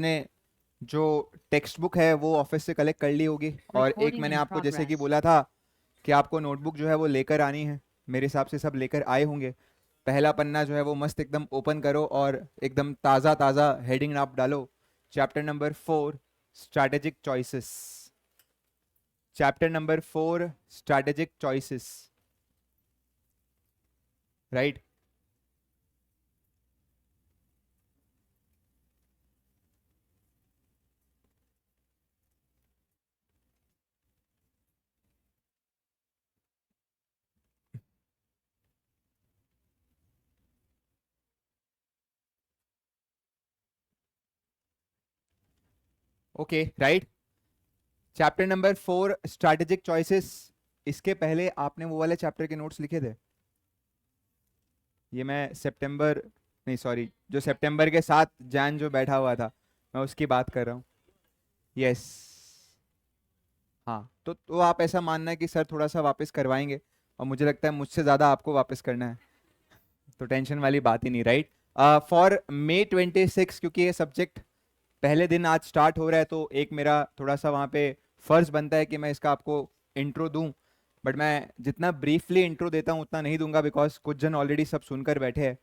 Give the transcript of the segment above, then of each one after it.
सबने जो text book है वो ऑफिस से कलेक्ट कर ली होगी, और एक Recording मैंने in आपको जैसे कि progress. बोला था कि आपको नोटबुक जो है वो लेकर आनी है। मेरे हिसाब से सब लेकर आए होंगे। पहला पन्ना जो है वो मस्त एकदम ओपन करो और एकदम ताज़ा ताज़ा हेडिंग आप डालो। Chapter number 4, strategic choices. Chapter number 4, strategic choices, right. Okay, right. Chapter number 4, strategic choices. इसके पहले आपने वो वाले चैप्टर के नोट्स लिखे थे? ये मैं सितंबर, नहीं सॉरी, जो सितंबर के 7 जैन जो बैठा हुआ था, मैं उसकी बात कर रहा हूँ। यस। हाँ, तो आप ऐसा मानना है कि सर थोड़ा सा वापस करवाएंगे, और मुझे लगता है मुझसे ज़्यादा आपको वापस करना है, तो टेंशन वाली बात ही नहीं, राइट। फॉर May 26, क्योंकि ये सब्जेक्ट पहले दिन आज स्टार्ट हो रहा है, तो एक मेरा थोड़ा सा वहाँ पे फर्ज बनता है कि मैं इसका आपको इंट्रो दूं। बट मैं जितना ब्रीफली इंट्रो देता हूँ उतना नहीं दूंगा, बिकॉज कुछ जन ऑलरेडी सब सुनकर बैठे हैं,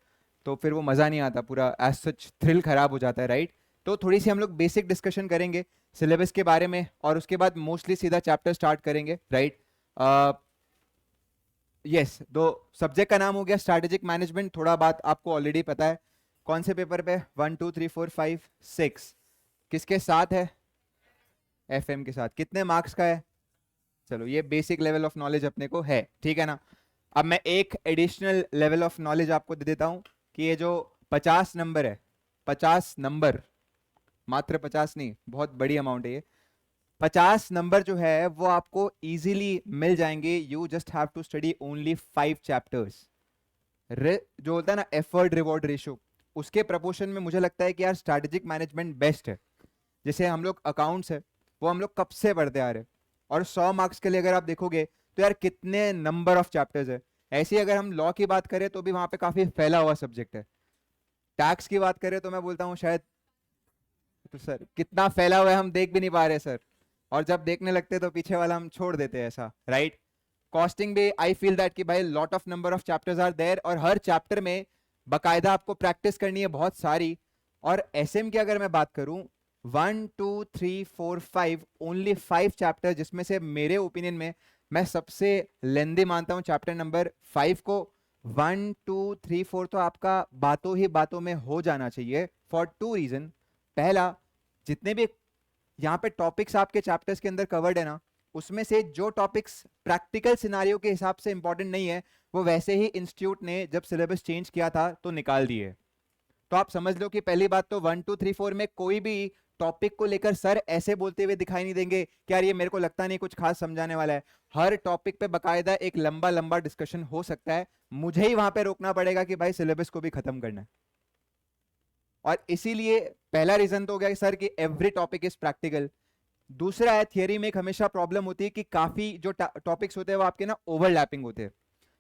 तो फिर वो मज़ा नहीं आता, पूरा एज सच थ्रिल खराब हो जाता है, राइट। तो थोड़ी सी हम लोग बेसिक डिस्कशन करेंगे सिलेबस के बारे में, और उसके बाद मोस्टली सीधा चैप्टर स्टार्ट करेंगे, राइट। यस, दो सब्जेक्ट का नाम हो गया स्ट्रैटेजिक मैनेजमेंट। थोड़ा बात आपको ऑलरेडी पता है। कौन से पेपर पे? 1 2 3 4 5 6। किसके साथ है? एफएम के साथ। कितने मार्क्स का है? चलो, ये बेसिक लेवल ऑफ नॉलेज अपने को है, ठीक है ना। अब मैं एक एडिशनल लेवल ऑफ नॉलेज आपको दे देता हूं कि ये जो 50 नंबर है, 50 नंबर, मात्र 50 नहीं, बहुत बड़ी अमाउंट है ये। 50 नंबर जो है वो आपको इजीली मिल जाएंगे। You just have to study only 5 chapters. जो होता है ना एफर्ट रिवॉर्ड रेशियो, उसके प्रपोर्शन में मुझे लगता है कि यार स्ट्रैटेजिक मैनेजमेंट बेस्ट है। जैसे हम लोग अकाउंट्स है, वो हम लोग कब से पढ़ते आ रहे हैं, और 100 मार्क्स के लिए अगर आप देखोगे तो यार कितने नंबर ऑफ चैप्टर्स है। ऐसे ही अगर हम लॉ की बात करें तो भी वहां पे काफी फैला हुआ सब्जेक्ट है। टैक्स की बात करें तो मैं बोलता हूँ शायद, तो सर कितना फैला हुआ है हम देख भी नहीं पा रहे सर, और जब देखने लगते तो पीछे वाला हम छोड़ देते हैं, ऐसा, राइट। कॉस्टिंग भी आई फील दैट कि भाई lot of number of chapters are there, और हर चैप्टर में बकायदा आपको प्रैक्टिस करनी है बहुत सारी। और एसएम की अगर मैं बात करूं, 1 2 3 4 5, ओनली 5 चैप्टर, जिसमें से मेरे ओपिनियन में मैं सबसे लेंदी मानता हूं चैप्टर नंबर 5 को। 1 2 3 4 तो आपका बातों ही बातों में हो जाना चाहिए, फॉर 2 रीजन। पहला, जितने भी यहाँ पे टॉपिक्स आपके चैप्टर्स के अंदर कवर्ड है ना, उसमें से जो टॉपिक्स प्रैक्टिकल सिनारियो के हिसाब से इंपॉर्टेंट नहीं है, वो वैसे ही इंस्टीट्यूट ने जब सिलेबस चेंज किया था तो निकाल दिए। तो आप समझ लो कि पहली बात तो 1 2 3 4 में कोई भी टॉपिक को लेकर सर ऐसे बोलते हुए दिखाई नहीं देंगे कि यार ये मेरे को लगता नहीं कुछ खास समझाने वाला है। हर टॉपिक पे बकायदा एक लंबा लंबा डिस्कशन हो सकता है। मुझे ही वहां पे रोकना पड़ेगा कि भाई सिलेबस को भी खत्म करना है। और इसीलिए पहला रीजन तो हो गया कि सर कि एवरी टॉपिक इज प्रैक्टिकल। दूसरा है, थियरी में एक हमेशा प्रॉब्लम होती है कि काफी जो टॉपिक्स होते हैं वो आपके ना ओवरलैपिंग होते हैं,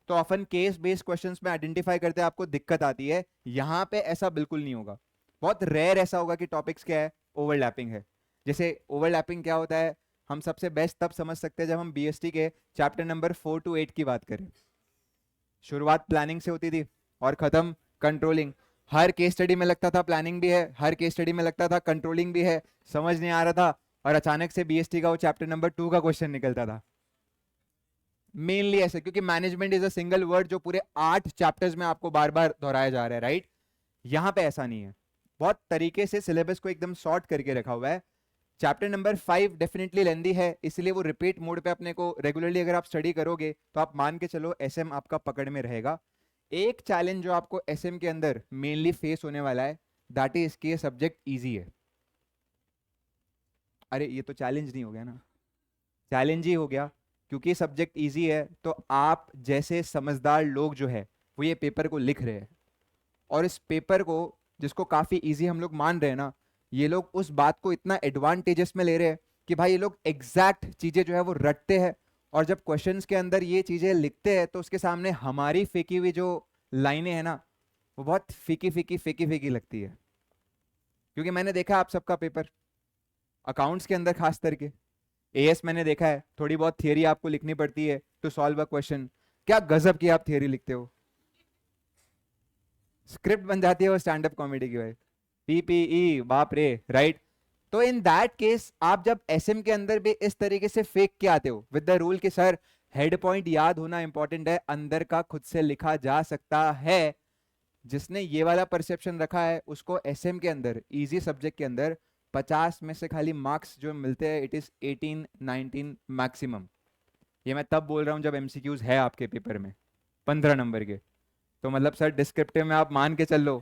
तो ऑफन केस बेस्ड क्वेश्चंस में आइडेंटिफाई करते हैं आपको दिक्कत आती है। यहां पे ऐसा बिल्कुल नहीं होगा। बहुत रेयर ऐसा होगा कि टॉपिक्स क्या है, ओवरलैपिंग है। जैसे ओवरलैपिंग क्या होता है, हम सबसे बेस्ट तब समझ सकते हैं जब हम बीएसटी के चैप्टर नंबर 4 to 8 की बात करें। शुरुआत प्लानिंग से होती थी और खत्म कंट्रोलिंग। हर केस स्टडी में लगता था प्लानिंग भी है, हर केस स्टडी में लगता था कंट्रोलिंग भी है, समझ नहीं आ रहा था, और अचानक से बीएसटी का वो चैप्टर नंबर 2 का क्वेश्चन निकलता था। मेनली ऐसे क्योंकि management is a single word जो पूरे 8 चैप्टर्स में आपको बार बार दोहराया जा रहा है, राइट। यहां पे ऐसा नहीं है। बहुत तरीके से सिलेबस को एकदम शॉर्ट करके रखा हुआ है। चैप्टर नंबर 5 डेफिनेटली लेंदी है, इसलिए वो रिपीट मोड पे अपने को रेगुलरली अगर आप स्टडी करोगे तो आप मान के चलो एसएम आपका पकड़ में रहेगा। एक चैलेंज जो आपको एसएम के अंदर मेनली फेस होने वाला है, दैट इज कि ये सब्जेक्ट इजी है। अरे ये तो चैलेंज नहीं हो गया ना, चैलेंज ही हो गया, क्योंकि सब्जेक्ट इजी है तो आप जैसे समझदार लोग जो है वो ये पेपर को लिख रहे हैं, और इस पेपर को जिसको काफी इजी हम लोग मान रहे हैं ना, ये लोग उस बात को इतना एडवांटेजेस में ले रहे हैं कि भाई ये लोग एग्जैक्ट चीजें जो है वो रटते हैं, और जब क्वेश्चंस के अंदर ये चीजें लिखते हैं तो उसके सामने हमारी फेंकी हुई जो लाइनें हैं ना, वो बहुत फीकी फीकी फेंकी फेंकी लगती है। क्योंकि मैंने देखा आप सबका पेपर अकाउंट्स के अंदर खास करके एएस मैंने देखा है, थोड़ी बहुत थियरी आपको लिखनी पड़ती है टू सॉल्व अ क्वेश्चन। क्या गजब की आप थियरी लिखते हो, स्क्रिप्ट बन जाती है वो स्टैंड अप कॉमेडी की भाई, पीपीई बाप रे, राइट। तो इन दैट केस आप जब एसएम के अंदर भी इस तरीके से फेक के आते हो विद द रूल कि सर हेड पॉइंट याद होना इंपॉर्टेंट है, अंदर का खुद से लिखा जा सकता है, जिसने ये वाला परसेप्शन रखा है उसको एसएम के अंदर इजी सब्जेक्ट के अंदर 50 में से खाली मार्क्स जो मिलते हैं इट इज 18-19 मैक्सिमम। ये मैं तब बोल रहा हूं जब एमसीक्यूज है आपके पेपर में 15 नंबर के, तो मतलब सर डिस्क्रिप्टिव में आप मान के चल लो।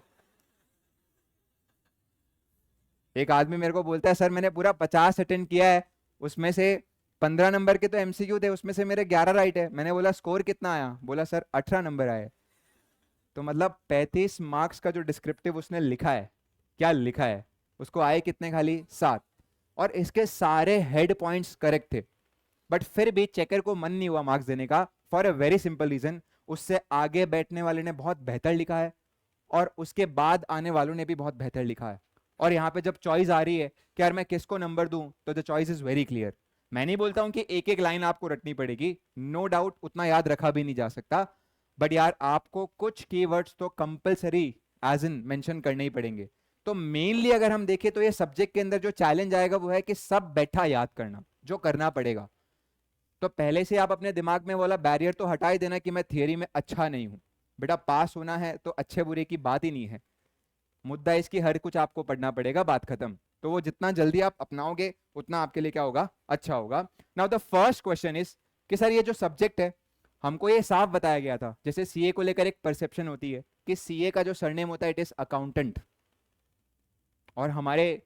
एक आदमी मेरे को बोलता है सर मैंने पूरा 50 अटेंड किया है, उसमें से 15 नंबर के तो एमसीक्यू थे, उसमें से मेरे 11 राइट है। मैंने बोला स्कोर कितना आया, बोला सर 18 नंबर आए। तो मतलब 35 मार्क्स का जो डिस्क्रिप्टिव उसने लिखा है, क्या लिखा है, उसको आए कितने, खाली 7। और इसके सारे हेड पॉइंट्स करेक्ट थे, बट फिर भी चेकर को मन नहीं हुआ मार्क्स देने का for a very simple reason, उससे आगे बैठने वाले ने बहुत बेहतर लिखा है और उसके बाद आने वालों ने भी बहुत बेहतर लिखा है। और यहाँ पे जब चॉइस आ रही है कि यार मैं किसको नंबर दूं, तो the choice is very clear. मैं नहीं बोलता हूं कि एक एक लाइन आपको रटनी पड़ेगी, नो डाउट उतना याद रखा भी नहीं जा सकता, बट यार आपको कुछ कीवर्ड्स तो कंपलसरी एज इन मेंशन करने ही पड़ेंगे। तो मेनली अगर हम देखें तो ये सब्जेक्ट के अंदर जो चैलेंज आएगा वो है कि सब बैठा याद करना, जो करना पड़ेगा। तो पहले से आप अपने दिमाग में वाला बैरियर तो हटा ही देना कि मैं थियरी में अच्छा नहीं हूं। बेटा पास होना है तो अच्छे बुरे की बात ही नहीं है, मुद्दा इसकी हर कुछ आपको पढ़ना पड़ेगा, बात खत्म। तो वो जितना जल्दी आप अपनाओगे उतना आपके लिए क्या होगा, अच्छा होगा। Now the first question is कि सर ये जो सब्जेक्ट है हमको ये साफ बताया गया था, जैसे सीए को लेकर एक परसेप्शन होती है कि सीए का जो सरनेम होता है इट इज अकाउंटेंट, और हमारे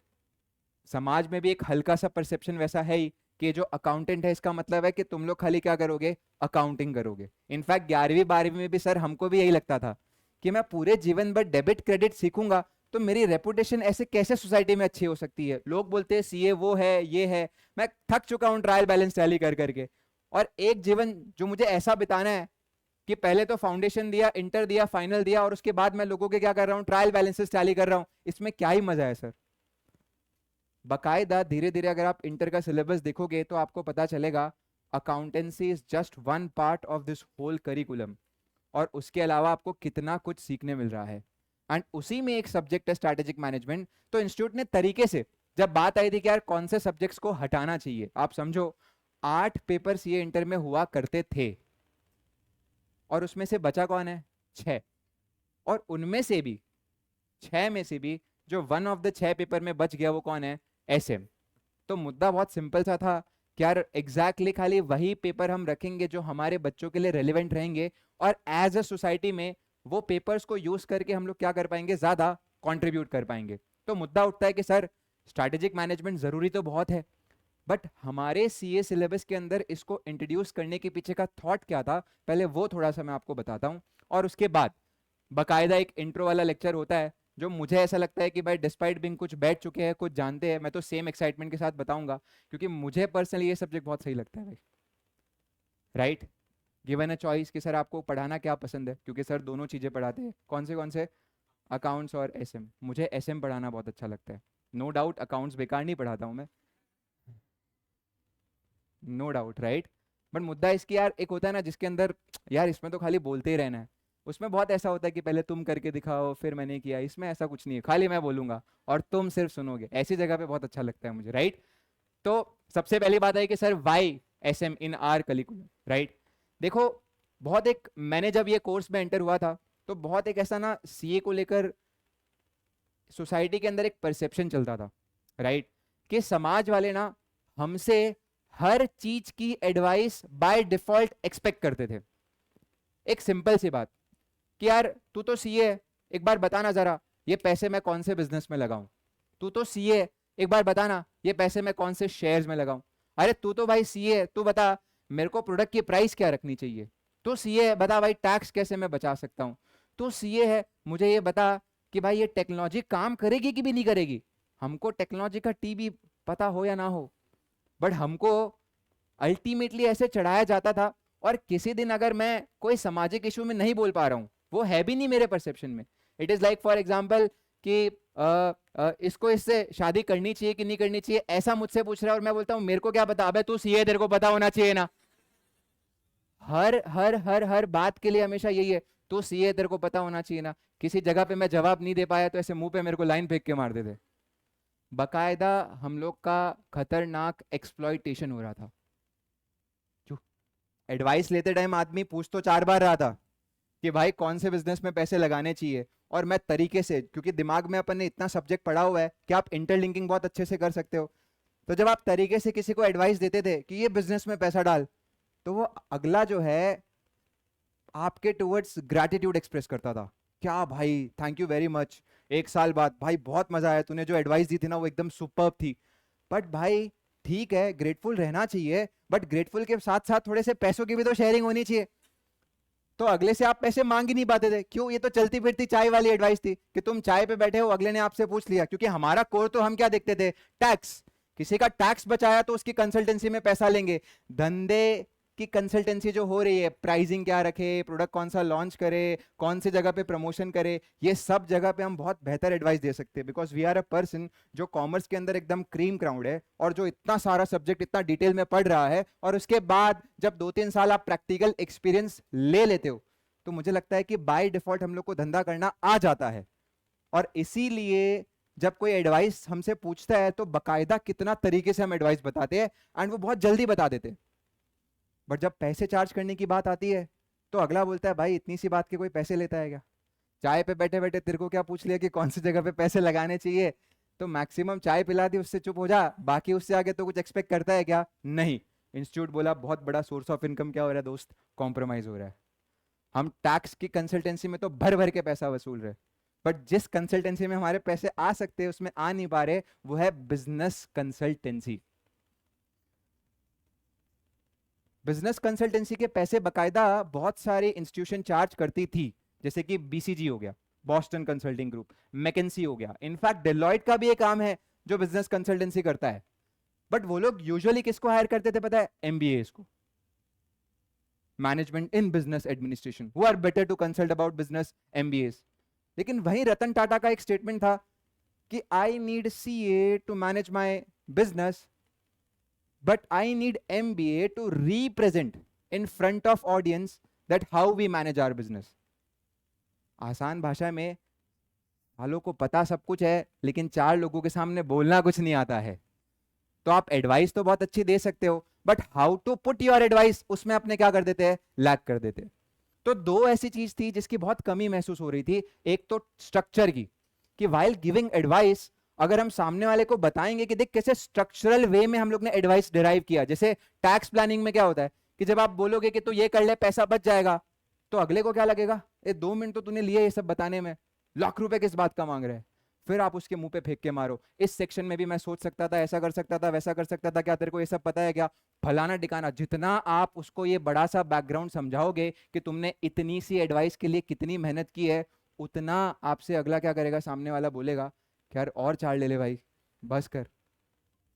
समाज में भी एक हल्का सा परसेप्शन वैसा है ही कि जो अकाउंटेंट है इसका मतलब है कि तुम लोग खाली क्या करोगे, अकाउंटिंग करोगे। इनफैक्ट 11वीं 12वीं में भी सर हमको भी यही लगता था कि मैं पूरे जीवन भर डेबिट क्रेडिट सीखूंगा तो मेरी रेपुटेशन ऐसे कैसे सोसाइटी में अच्छी हो सकती है। लोग बोलते हैं सीए वो है ये है, मैं थक चुका हूं ट्रायल बैलेंस टैली कर करके। और एक जीवन जो मुझे ऐसा बिताना है कि पहले तो फाउंडेशन दिया, इंटर दिया, फाइनल दिया, और उसके बाद मैं लोगों के क्या कर रहा हूँ, ट्रायल बैलेंसेस टैली कर रहा हूँ, इसमें क्या ही मजा है सर। बाकायदा धीरे धीरे अगर आप इंटर का सिलेबस देखोगे तो आपको पता चलेगा accountancy is just one part of this whole curriculum, और उसके अलावा आपको कितना कुछ सीखने मिल रहा है। एंड उसी में एक सब्जेक्ट है स्ट्रैटेजिक मैनेजमेंट। तो इंस्टीट्यूट ने तरीके से जब बात आई थी कि यार कौन से सब्जेक्ट्स को हटाना चाहिए, आप समझो 8 पेपर सीए इंटर में हुआ करते थे और उसमें से बचा कौन है, 6। और उनमें से भी 6 में से भी जो वन ऑफ द 6 पेपर में बच गया वो कौन है, एसएम। तो मुद्दा बहुत सिंपल सा था कि यार एग्जैक्टली खाली वही पेपर हम रखेंगे जो हमारे बच्चों के लिए रेलिवेंट रहेंगे, और एज अ सोसाइटी में वो पेपर्स को यूज करके हम लोग क्या कर पाएंगे, ज्यादा कंट्रीब्यूट कर पाएंगे। तो मुद्दा उठता है कि सर स्ट्रैटेजिक मैनेजमेंट जरूरी तो बहुत है, बट हमारे सीए सिलेबस के अंदर इसको इंट्रोड्यूस करने के पीछे का थॉट क्या था, पहले वो थोड़ा सा मैं आपको बताता हूँ। और उसके बाद बाकायदा एक इंट्रो वाला लेक्चर होता है जो मुझे ऐसा लगता है कि भाई डिस्पाइट बिंग कुछ बैठ चुके हैं, कुछ जानते हैं, मैं तो सेम एक्साइटमेंट के साथ बताऊंगा क्योंकि मुझे पर्सनली ये सब्जेक्ट बहुत सही लगता है भाई, राइट। गिवन अ चॉइस कि सर आपको पढ़ाना क्या पसंद है, क्योंकि सर दोनों चीज़ें पढ़ाते हैं, कौन से, अकाउंट्स और एसएम। मुझे एसएम पढ़ाना बहुत अच्छा लगता है, नो डाउट अकाउंट्स बेकार नहीं पढ़ाता हूँ मैं, नो डाउट, राइट। बट मुद्दा इसकी यार एक होता है ना जिसके अंदर यार इसमें तो खाली बोलते ही रहना है, उसमें बहुत ऐसा होता है कि पहले तुम करके दिखाओ फिर मैंने किया, इसमें ऐसा कुछ नहीं है, खाली मैं बोलूंगा और तुम सिर्फ सुनोगे, ऐसी जगह पे बहुत अच्छा लगता है मुझे, राइट। तो सबसे पहली बात है कि sir why SM in our curriculum, right. देखो बहुत एक, मैंने जब ये कोर्स में एंटर हुआ था तो बहुत एक ऐसा ना सीए को लेकर सोसाइटी के अंदर एक परसेप्शन चलता था, राइट, कि समाज वाले ना हमसे हर चीज की एडवाइस बाय डिफॉल्ट एक्सपेक्ट करते थे। एक सिंपल सी बात कि यार तू तो सीए है, एक बार बताना जरा ये पैसे मैं कौन से बिजनेस में लगाऊं, तू तो सीए है, एक बार बताना ये पैसे मैं कौन से शेयर्स में लगाऊं, अरे तू तो भाई सीए है, तू बता मेरे को प्रोडक्ट की प्राइस क्या रखनी चाहिए, तू सीए है बता भाई टैक्स कैसे मैं बचा सकता हूं, तू सीए है मुझे ये बता कि भाई ये टेक्नोलॉजी काम करेगी कि भी नहीं करेगी। हमको टेक्नोलॉजी का टीबी पता हो या ना हो, बट हमको अल्टीमेटली ऐसे चढ़ाया जाता था। और किसी दिन अगर मैं कोई सामाजिक इशू में नहीं बोल पा रहा हूं, वो है भी नहीं मेरे परसेप्शन में, it is like for example कि इसको इससे शादी करनी चाहिए कि नहीं करनी चाहिए, ऐसा मुझसे पूछ रहा है और मैं बोलता हूं मेरे को क्या पता, अबे तू सीए, तेरे को पता होना चाहिए ना। हर बात के लिए हमेशा यही है, तू सीए, तेरे को पता होना चाहिए ना। किसी जगह पे मैं जवाब नहीं दे पाया तो ऐसे मुंह पे मेरे को लाइन फेंक के मार देते। बकायदा हम लोग का खतरनाक एक्सप्लॉइटेशन हो रहा था। जो एडवाइस लेते टाइम आदमी पूछ तो 4 बार रहा था कि भाई कौन से बिजनेस में पैसे लगाने चाहिए, और मैं तरीके से, क्योंकि दिमाग में अपन ने इतना सब्जेक्ट पढ़ा हुआ है कि आप इंटरलिंकिंग बहुत अच्छे से कर सकते हो। तो जब आप तरीके से किसी को एडवाइस देते थे कि ये बिजनेस में पैसा डाल, तो वो अगला जो है आपके टुवर्ड्स ग्रैटिट्यूड एक्सप्रेस करता था, क्या भाई थैंक यू वेरी मच, 1 साल बाद भाई बहुत मजा आया, तूने जो एडवाइस दी थी ना वो एकदम सुपर्ब थी। बट भाई ठीक है, ग्रेटफुल रहना चाहिए, बट ग्रेटफुल के साथ साथ थोड़े से पैसों की भी तो शेयरिंग होनी चाहिए। तो अगले से आप पैसे मांग ही नहीं पाते थे, क्यों? ये तो चलती फिरती चाय वाली एडवाइस थी कि तुम चाय पे बैठे हो, अगले ने आपसे पूछ लिया, क्योंकि हमारा कोर तो हम क्या देखते थे, टैक्स। किसी का टैक्स बचाया तो उसकी कंसल्टेंसी में पैसा लेंगे। धंधे की कंसल्टेंसी जो हो रही है, प्राइसिंग क्या रखे, प्रोडक्ट कौन सा लॉन्च करे, कौन सी जगह पे प्रमोशन करे, ये सब जगह पे हम बहुत बेहतर एडवाइस दे सकते हैं, because we are a person जो कॉमर्स के अंदर एकदम क्रीम क्राउड है, और जो इतना सारा सब्जेक्ट इतना डिटेल में पढ़ रहा है, और उसके बाद जब 2-3 साल आप प्रैक्टिकल एक्सपीरियंस ले लेते हो, तो मुझे लगता है कि बाय डिफॉल्ट हम लोग को धंधा करना आ जाता है। और इसीलिए जब कोई एडवाइस हमसे पूछता है तो बकायदा कितना तरीके से हम एडवाइस बताते हैं, एंड वो बहुत जल्दी बता देते हैं। बट जब पैसे चार्ज करने की बात आती है तो अगला बोलता है भाई इतनी सी बात के कोई पैसे लेता है क्या? चाय पे बैठे बैठे तेरे को क्या पूछ लिया कि कौन सी जगह पे पैसे लगाने चाहिए, तो मैक्सिमम चाय पिला दी, उससे चुप हो जा, बाकी उससे आगे तो कुछ एक्सपेक्ट करता है क्या? नहीं। इंस्टीट्यूट बोला बहुत बड़ा सोर्स ऑफ इनकम क्या हो रहा है दोस्त, कॉम्प्रोमाइज हो रहा है। हम टैक्स की कंसल्टेंसी में तो भर भर के पैसा वसूल रहे, बट जिस कंसल्टेंसी में हमारे पैसे आ सकते हैं उसमें आ नहीं पा रहे, वो है बिजनेस कंसल्टेंसी। बिजनेस कंसल्टेंसी के पैसे बकायदा बहुत सारे इंस्टीट्यूशन चार्ज करती थी, जैसे कि बीसीजी हो गया, बॉस्टन कंसल्टिंग ग्रुप, मैकेंसी हो गया, इनफैक्ट डेलॉयट का भी एक काम है जो बिजनेस कंसल्टेंसी करता है। बट वो लोग यूजुअली किसको हायर करते थे पता है? एमबीए को, management in business administration, who are better to consult about business MBA. लेकिन वहीं रतन टाटा का एक स्टेटमेंट था कि I need CA to manage my business, but I need MBA to represent in front of audience that how we manage our business. आसान भाषा में, वालों को पता सब कुछ है लेकिन 4 लोगों के सामने बोलना कुछ नहीं आता है। तो आप एडवाइस तो बहुत अच्छी दे सकते हो, but how to put your advice, उसमें अपने क्या कर देते हैं, लैक कर देते हैं। तो दो ऐसी चीज थी जिसकी बहुत कमी महसूस हो रही थी। एक तो स्ट्रक्चर की, कि वाइल गिविंग एडवाइस अगर हम सामने वाले को बताएंगे कि देख कैसे स्ट्रक्चरल वे में हम लोग ने एडवाइस डिराइव किया। जैसे टैक्स प्लानिंग में क्या होता है कि जब आप बोलोगे कि तू ये कर ले पैसा बच जाएगा, तो अगले को क्या लगेगा, ये 2 मिनट तो तूने लिए ये सब बताने में, लाख रुपए किस बात का मांग रहे हैं। फिर आप उसके मुंह पे फेंक के मारो, इस सेक्शन में भी मैं सोच सकता था, ऐसा कर सकता था, वैसा कर सकता था, क्या तेरे को ये सब पता है क्या, फलाना ठिकाना। जितना आप उसको ये बड़ा सा बैकग्राउंड समझाओगे कि तुमने इतनी सी एडवाइस के लिए कितनी मेहनत की है, उतना आपसे अगला क्या करेगा, सामने वाला बोलेगा कि यार और 4 ले ले भाई, बस कर।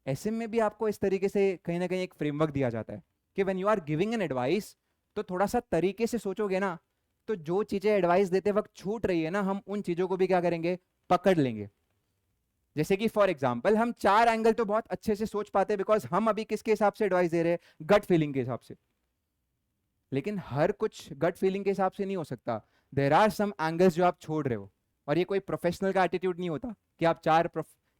ऐसे में भी आपको इस तरीके से कहीं ना कहीं एक फ्रेमवर्क दिया जाता है कि when you are giving an advice, तो थोड़ा सा तरीके से सोचोगे ना, तो जो चीजें एडवाइस देते वक्त छूट रही है ना, हम उन चीजों को भी क्या करेंगे, पकड़ लेंगे। जैसे कि फॉर एग्जाम्पल हम 4 एंगल तो बहुत अच्छे से सोच पाते हैं, बिकॉज हम अभी किसके हिसाब से एडवाइस दे रहे हैं, गट फीलिंग के हिसाब से। लेकिन हर कुछ गट फीलिंग के हिसाब से नहीं हो सकता, देर आर सम एंगल्स जो आप छोड़ रहे हो। और ये कोई प्रोफेशनल का एटीट्यूड नहीं होता कि आप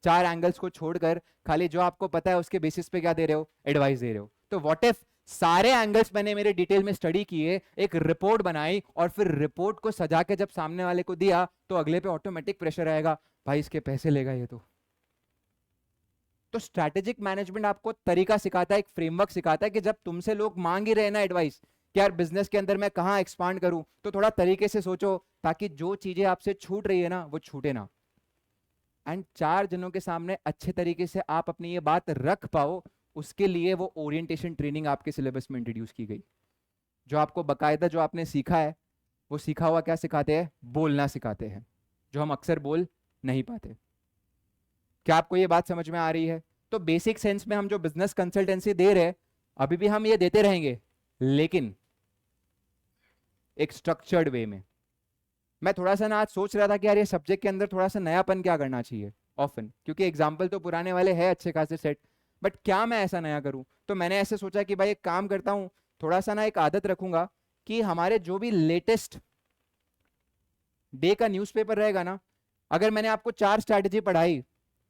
4 एंगल्स को छोड़कर खाली जो आपको पता है उसके बेसिस पे क्या दे रहे हो, एडवाइस दे रहे हो। तो व्हाट इफ सारे एंगल्स मैंने मेरे डिटेल में स्टडी किए, एक रिपोर्ट बनाई, और फिर रिपोर्ट को सजा के जब सामने वाले को दिया, तो अगले पे ऑटोमेटिक प्रेशर आएगा, भाई इसके पैसे लेगा ये तो स्ट्रैटेजिक मैनेजमेंट आपको तरीका सिखाता है, एक फ्रेमवर्क सिखाता है कि जब तुमसे लोग मांग ही रहे ना एडवाइस कि यार बिजनेस के अंदर मैं कहां एक्सपांड करूं, तो थोड़ा तरीके से सोचो ताकि जो चीजें आपसे छूट रही है ना वो छूटे ना, एंड 4 जनों के सामने अच्छे तरीके से आप अपनी ये बात रख पाओ। उसके लिए वो ओरिएंटेशन ट्रेनिंग आपके सिलेबस में इंट्रोड्यूस की गई, जो आपको बकायदा जो आपने सीखा है, वो सीखा हुआ क्या सिखाते हैं, बोलना सिखाते हैं, जो हम अक्सर बोल नहीं पाते। क्या आपको ये बात समझ में आ रही है? तो बेसिक सेंस में हम जो बिजनेस कंसल्टेंसी दे रहे हैं, अभी भी हम ये देते रहेंगे, लेकिन एक स्ट्रक्चर्ड वे में। मैं थोड़ा सा ना आज सोच रहा था कि यार ये सब्जेक्ट के अंदर थोड़ा सा नयापन क्या करना चाहिए ऑफन, क्योंकि एग्जाम्पल तो पुराने वाले हैं अच्छे खासे सेट, बट क्या मैं ऐसा नया करूं। तो मैंने ऐसे सोचा कि भाई एक काम करता हूं, थोड़ा सा ना एक आदत रखूंगा कि हमारे जो भी लेटेस्ट डे का न्यूज़पेपर रहेगा ना, अगर मैंने आपको 4 स्ट्रैटेजी पढ़ाई,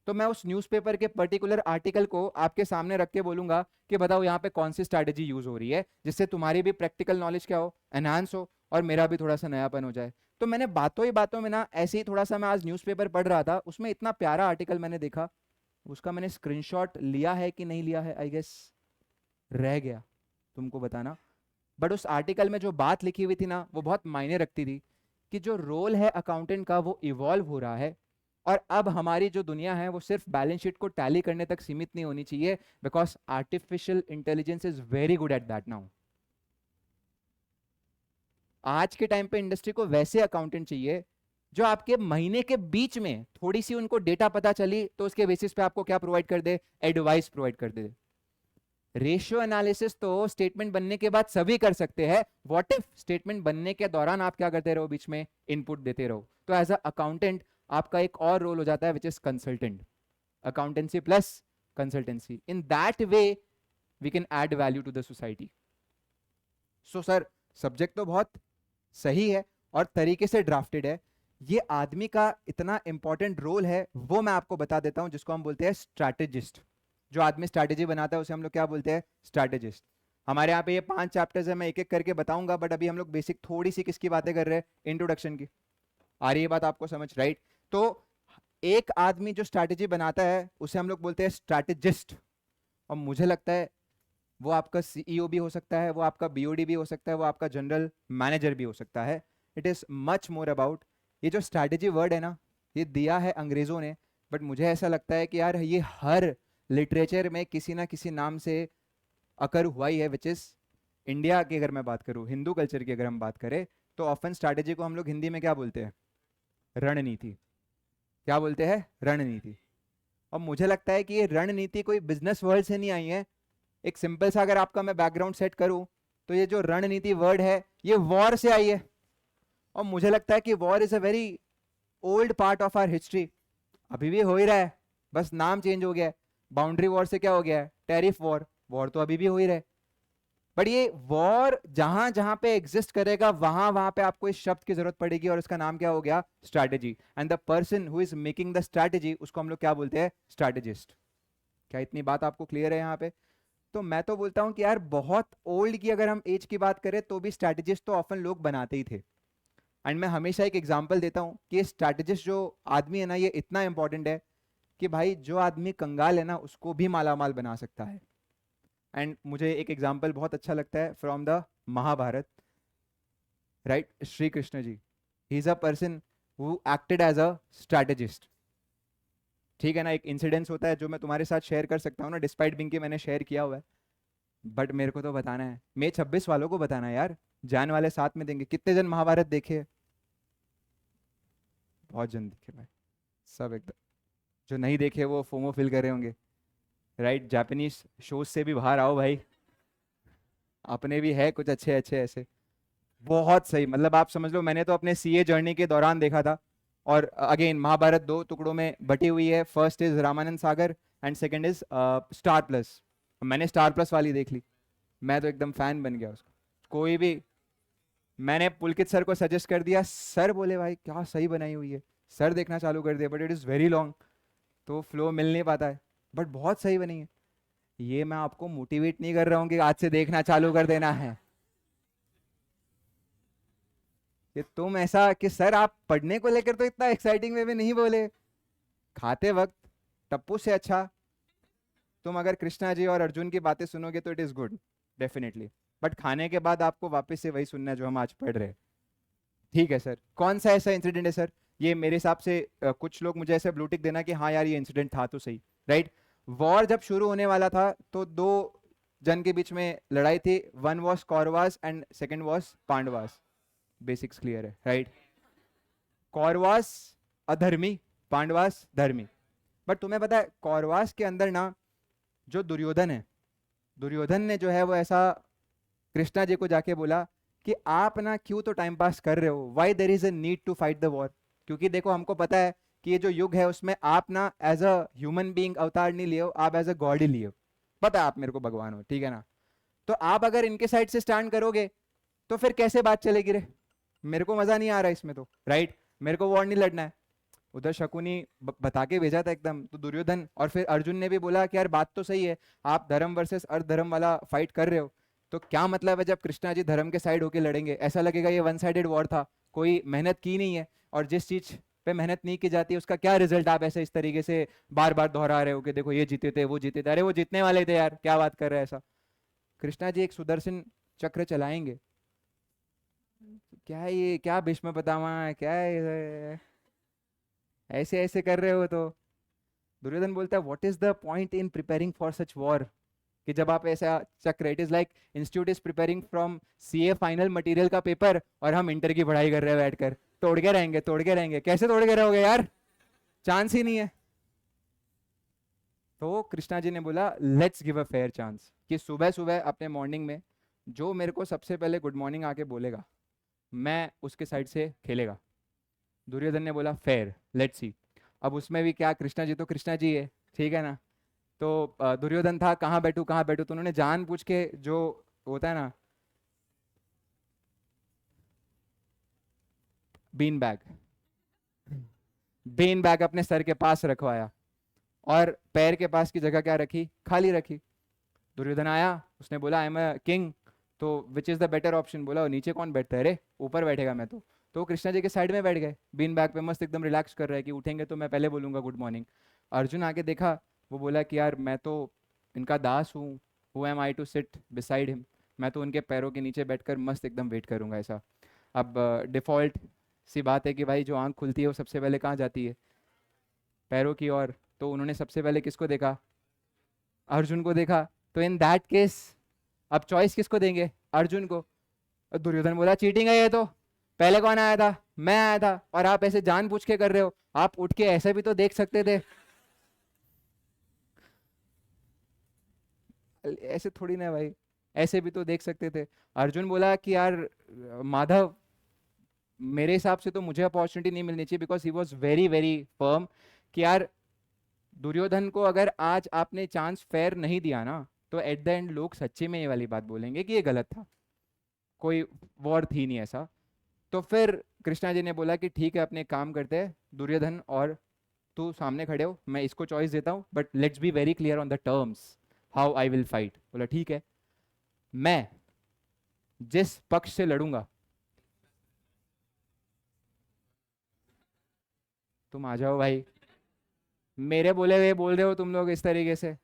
तो मैं उस न्यूज़पेपर के पर्टिकुलर आर्टिकल को आपके सामने रख के बोलूंगा कि बताओ यहाँ पे कौन सी स्ट्रैटेजी यूज हो रही है, जिससे तुम्हारी भी प्रैक्टिकल नॉलेज क्या हो, एनहांस हो, और मेरा भी थोड़ा सा नयापन हो जाए। तो मैंने बातों ही बातों में ना ऐसे ही थोड़ा सा, मैं आज न्यूज़पेपर पढ़ रहा था, उसमें इतना प्यारा आर्टिकल मैंने देखा, उसका मैंने स्क्रीनशॉट लिया है कि नहीं लिया है आई गेस रह गया तुमको बताना। बट उस आर्टिकल में जो बात लिखी हुई थी ना, वो बहुत मायने रखती थी कि जो रोल है अकाउंटेंट का वो इवॉल्व हो रहा है, और अब हमारी जो दुनिया है वो सिर्फ बैलेंस शीट को टैली करने तक सीमित नहीं होनी चाहिए, because artificial intelligence is very good at that now. आज के टाइम पे इंडस्ट्री को वैसे अकाउंटेंट चाहिए जो आपके महीने के बीच में थोड़ी सी उनको डेटा पता चली तो उसके बेसिस पे आपको क्या प्रोवाइड कर दे, एडवाइस प्रोवाइड कर दे। रेशियो एनालिसिस तो स्टेटमेंट बनने के बाद सभी कर सकते हैं, व्हाट इफ स्टेटमेंट बनने के दौरान आप क्या करते रहो, बीच में इनपुट देते रहो। तो एज अ अकाउंटेंट आपका एक और रोल हो जाता है which is consultant, accountancy plus consultancy. In that way we can add value to the society. So sir, subject तो बहुत सही है और तरीके से ड्राफ्टेड है, ये आदमी का इतना इंपॉर्टेंट रोल है वो मैं आपको बता देता हूं, जिसको हम बोलते हैं स्ट्रैटेजिस्ट। जो आदमी स्ट्रैटेजी बनाता है उसे हम लोग क्या बोलते हैं, स्ट्रैटेजिस्ट। हमारे यहाँ पे ये 5 चैप्टर्स है, मैं एक एक करके बताऊंगा, बट अभी हम लोग बेसिक थोड़ी सी किसकी बातें कर रहे हैं, इंट्रोडक्शन की। आ रही है बात आपको समझ, राइट? तो एक आदमी जो स्ट्रैटेजी बनाता है उसे हम लोग बोलते हैं स्ट्रैटेजिस्ट, और मुझे लगता है वो आपका सीईओ भी हो सकता है, वो आपका बीओडी भी हो सकता है, वो आपका जनरल मैनेजर भी हो सकता है। It is much more about, ये जो स्ट्रैटेजी वर्ड है ना, ये दिया है अंग्रेजों ने, बट मुझे ऐसा लगता है कि यार ये हर लिटरेचर में किसी ना किसी नाम से अकर हुआ ही है, विच इज इंडिया की अगर मैं बात करूं, हिंदू कल्चर की अगर हम बात करें, तो ऑफन स्ट्रैटेजी को हम लोग हिंदी में क्या बोलते हैं, रणनीति। क्या बोलते हैं, रणनीति। और मुझे लगता है कि ये रणनीति कोई बिजनेस वर्ल्ड से नहीं आई है। एक सिंपल सा अगर आपका मैं बैकग्राउंड सेट करूं, तो ये जो रणनीति वर्ड है ये वॉर से आई है, और मुझे लगता है कि war is a very old part of our history. अभी भी हो ही रहा है, बस नाम चेंज हो गया है। बाउंड्री वॉर से क्या हो गया है, टैरिफ वॉर। वॉर तो अभी भी हो ही रहा है, बट ये वॉर जहां जहां पे एग्जिस्ट करेगा वहां वहां पे आपको इस शब्द की जरूरत पड़ेगी, और इसका नाम क्या हो गया, strategy. And the person who is making the strategy, उसको हम लोग क्या बोलते हैं, स्ट्रैटेजिस्ट। क्या इतनी बात आपको क्लियर है यहाँ पे? तो मैं तो बोलता हूँ कि यार बहुत ओल्ड की अगर हम एज की बात करें तो भी स्ट्रैटेजिस्ट तो ऑफन लोग बनाते ही थे। एंड मैं हमेशा एक एग्जांपल देता हूँ कि स्ट्रैटेजिस्ट जो आदमी है ना, ये इतना इंपॉर्टेंट है कि भाई जो आदमी कंगाल है ना उसको भी मालामाल बना सकता है। एंड मुझे एक एग्जांपल बहुत अच्छा लगता है from the Mahabharata, right? Shri Krishna ji, he is a person who acted as a strategist. ठीक है ना? एक इंसिडेंस होता है जो मैं तुम्हारे साथ शेयर कर सकता हूँ ना, डिस्पाइट बिंग के मैंने शेयर किया हुआ है, बट मेरे को तो बताना है, मई 26 वालों को बताना है यार, जान वाले साथ में देंगे। कितने जन महाभारत देखे? बहुत जन देखे भाई, सब एकदम। जो नहीं देखे वो फोमो फील कर रहे होंगे, राइट? जापानीज शोज से भी बाहर आओ भाई, अपने भी है कुछ अच्छे अच्छे ऐसे। बहुत सही, मतलब आप समझ लो मैंने तो अपने सीए जर्नी के दौरान देखा था। और अगेन महाभारत दो टुकड़ों में बटी हुई है, first is Ramanand Sagar and second is star plus. मैंने स्टार प्लस वाली देख ली, मैं तो एकदम फैन बन गया उसका। कोई भी, मैंने पुलकित सर को सजेस्ट कर दिया, सर बोले भाई क्या सही बनाई हुई है, सर देखना चालू कर दिया, but it is very long, तो फ्लो मिल नहीं पाता है, बट बहुत सही बनी है। ये मैं आपको मोटिवेट नहीं कर रहा हूँ कि आज से देखना चालू कर देना है, कि तुम ऐसा कि सर आप पढ़ने को लेकर तो इतना एक्साइटिंग वे में नहीं बोले, खाते वक्त टप्पू से अच्छा तुम अगर कृष्णा जी और अर्जुन की बातें सुनोगे तो it is good definitely, but खाने के बाद आपको वापस से वही सुनना है जो हम आज पढ़ रहे हैं। ठीक है सर, कौन सा ऐसा इंसिडेंट है सर? ये मेरे हिसाब से कुछ लोग मुझे ऐसे ब्लूटिक देना कि हाँ यार ये इंसिडेंट था तो सही, राइट? वॉर जब शुरू होने वाला था तो दो जन के बीच में लड़ाई थी, one was Kauravas and second was Pandavas. Basics clear है, राइट? कौरवास अधर्मी, पांडवास धर्मी। बट तुम्हें पता है कौरवास के अंदर ना जो दुर्योधन है, दुर्योधन ने जो है वो ऐसा कृष्णा जी को जाके बोला कि आप ना क्यों तो टाइम पास कर रहे हो, why there is a need to fight the war. क्योंकि देखो हमको पता है कि ये जो युग है उसमें आप ना एज अ ह्यूमन बीइंग अवतार नहीं लिए हो, आप एज अ गॉड ही लिए हो। पता है आप मेरे को भगवान हो, ठीक है ना। तो आप अगर इनके साइड से स्टैंड करोगे तो फिर कैसे बात चलेगी रे। मेरे को मजा नहीं आ रहा इसमें तो, राइट। मेरे को वॉर नहीं लड़ना है। उधर शकुनी बता के भेजा था एकदम, तो दुर्योधन और फिर अर्जुन ने भी बोला कि यार बात तो सही है, आप धर्म वर्सेस अधर्म वाला फाइट कर रहे हो, तो क्या मतलब है जब कृष्णा जी धर्म के साइड होके लड़ेंगे, ऐसा लगेगा ये वन साइडेड वॉर था, कोई मेहनत की नहीं है। और जिस चीज पे मेहनत नहीं की जाती उसका क्या रिजल्ट आप ऐसे इस तरीके से बार बार दोहरा रहे हो कि देखो ये जीते थे वो जीते थे, अरे वो जीतने वाले थे यार, क्या बात कर रहे हैं ऐसा। कृष्णा जी एक सुदर्शन चक्र चलाएंगे, क्या है ये, क्या भीष्म पितामह क्या है ये? ऐसे ऐसे कर रहे हो तो। दुर्योधन बोलता है what is the point in preparing for such war, कि जब आप ऐसा चक्र, it is like institute is preparing from CA final material का पेपर और हम इंटर की पढ़ाई कर रहे हैं बैठकर, तोड़ के रहेंगे तोड़ के रहेंगे, कैसे तोड़ के रहोगे यार, चांस ही नहीं है। तो कृष्णा जी ने बोला let's give a fair chance, कि सुबह सुबह अपने मॉर्निंग में जो मेरे को सबसे पहले गुड मॉर्निंग आके बोलेगा मैं उसके साइड से खेलेगा। दुर्योधन ने बोला फेयर, लेट्स सी। अब उसमें भी क्या, कृष्णा जी तो कृष्णा जी है, ठीक है ना। तो दुर्योधन था कहाँ बैठू कहाँ बैठू, तो उन्होंने जान पूछ के जो होता है ना बीन बैग, बीन बैग अपने सर के पास रखवाया और पैर के पास की जगह क्या रखी, खाली रखी। दुर्योधन आया, उसने बोला आई एम अ किंग, तो which is the better option, बोला नीचे कौन बैठता है रे, ऊपर बैठेगा मैं तो कृष्णा जी के साइड में बैठ गए, बीन बैग पे मस्त एकदम रिलैक्स कर रहा है कि उठेंगे तो मैं पहले बोलूंगा गुड मॉर्निंग। अर्जुन आके देखा, वो बोला कि यार मैं तो इनका दास हूँ, who am I to sit beside him, मैं तो उनके पैरों के नीचे बैठकर मस्त एकदम वेट करूंगा ऐसा। अब डिफॉल्ट सी बात है कि भाई जो आंख खुलती है वो सबसे पहले कहाँ जाती है, पैरों की ओर। तो उन्होंने सबसे पहले किसको देखा, अर्जुन को देखा। तो इन दैट केस अब चॉइस किसको देंगे, अर्जुन को। दुर्योधन बोला चीटिंग है ये तो, पहले कौन आया था, मैं आया था, और आप ऐसे जान पूछ के कर रहे हो, आप उठ के ऐसे भी तो देख सकते थे। ऐसे थोड़ी ना भाई, ऐसे भी तो देख सकते थे। अर्जुन बोला कि यार माधव, मेरे हिसाब से तो मुझे अपॉर्चुनिटी नहीं मिलनी चाहिए, because he was very very firm कि यार दुर्योधन को अगर आज आपने चांस फेयर नहीं दिया ना, तो एट द एंड लोग सच्चे में ये वाली बात बोलेंगे कि ये गलत था, कोई वॉर थी नहीं ऐसा। तो फिर कृष्णा जी ने बोला कि ठीक है अपने एक काम करते हैं, दुर्योधन और तू सामने खड़े हो, मैं इसको चॉइस देता हूँ, but let's be very clear on the terms how I will fight. बोला ठीक है, मैं जिस पक्ष से लड़ूंगा, तुम आ जाओ भाई, मेरे बोले हुए बोल रहे हो तुम लोग इस तरीके से,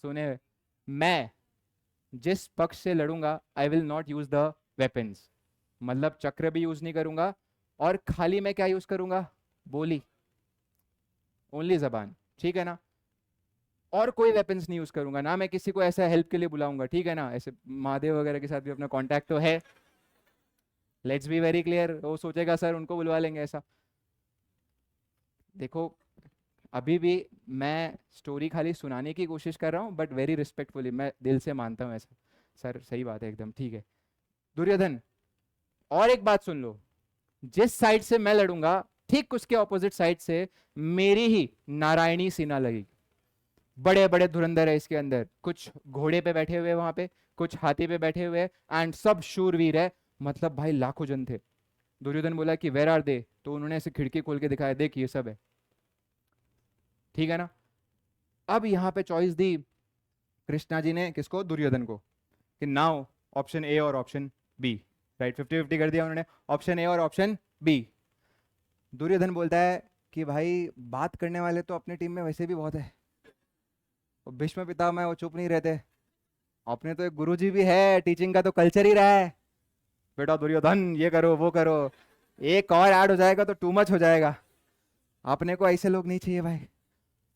सुने हुए। मैं जिस पक्ष से लड़ूंगा I will not use the weapons, मतलब चक्र भी यूज नहीं करूंगा, और खाली मैं क्या यूज करूंगा, बोली, ओनली जबान, ठीक है ना। और कोई वेपन्स नहीं यूज करूंगा ना, मैं किसी को ऐसा हेल्प के लिए बुलाऊंगा, ठीक है ना, ऐसे महादेव वगैरह के साथ भी अपना कांटेक्ट तो है, लेट्स बी वेरी क्लियर, वो सोचेगा सर उनको बुलवा लेंगे ऐसा। देखो अभी भी मैं स्टोरी खाली सुनाने की कोशिश कर रहा हूँ, बट वेरी रिस्पेक्टफुली, मैं दिल से मानता हूँ ऐसा, सर सही बात है एकदम, ठीक है। दुर्योधन, और एक बात सुन लो, जिस साइड से मैं लड़ूंगा ठीक उसके ऑपोजिट साइड से मेरी ही नारायणी सेना लगेगी। बड़े बड़े धुरंधर है इसके अंदर, कुछ घोड़े पे बैठे हुए वहां पे, कुछ हाथी पे बैठे हुए, एंड सब शूरवीर है, मतलब भाई लाखों जन थे। दुर्योधन बोला कि वेर आर दे, तो उन्होंने ऐसे खिड़की खोल के दिखाया, देख ये सब है, ठीक है ना। अब यहाँ पे चॉइस दी कृष्णा जी ने किसको, दुर्योधन को, कि नाउ ऑप्शन ए और ऑप्शन बी, राइट, 50-50 कर दिया उन्होंने, ऑप्शन ए और ऑप्शन बी। दुर्योधन बोलता है कि भाई बात करने वाले तो अपनी टीम में वैसे भी बहुत है, और भीष्म पितामह वो चुप नहीं रहते, अपने तो एक गुरुजी भी है, टीचिंग का तो कल्चर ही रहा है, बेटा दुर्योधन ये करो वो करो, एक और ऐड हो जाएगा तो टू मच हो जाएगा, अपने को ऐसे लोग नहीं चाहिए भाई।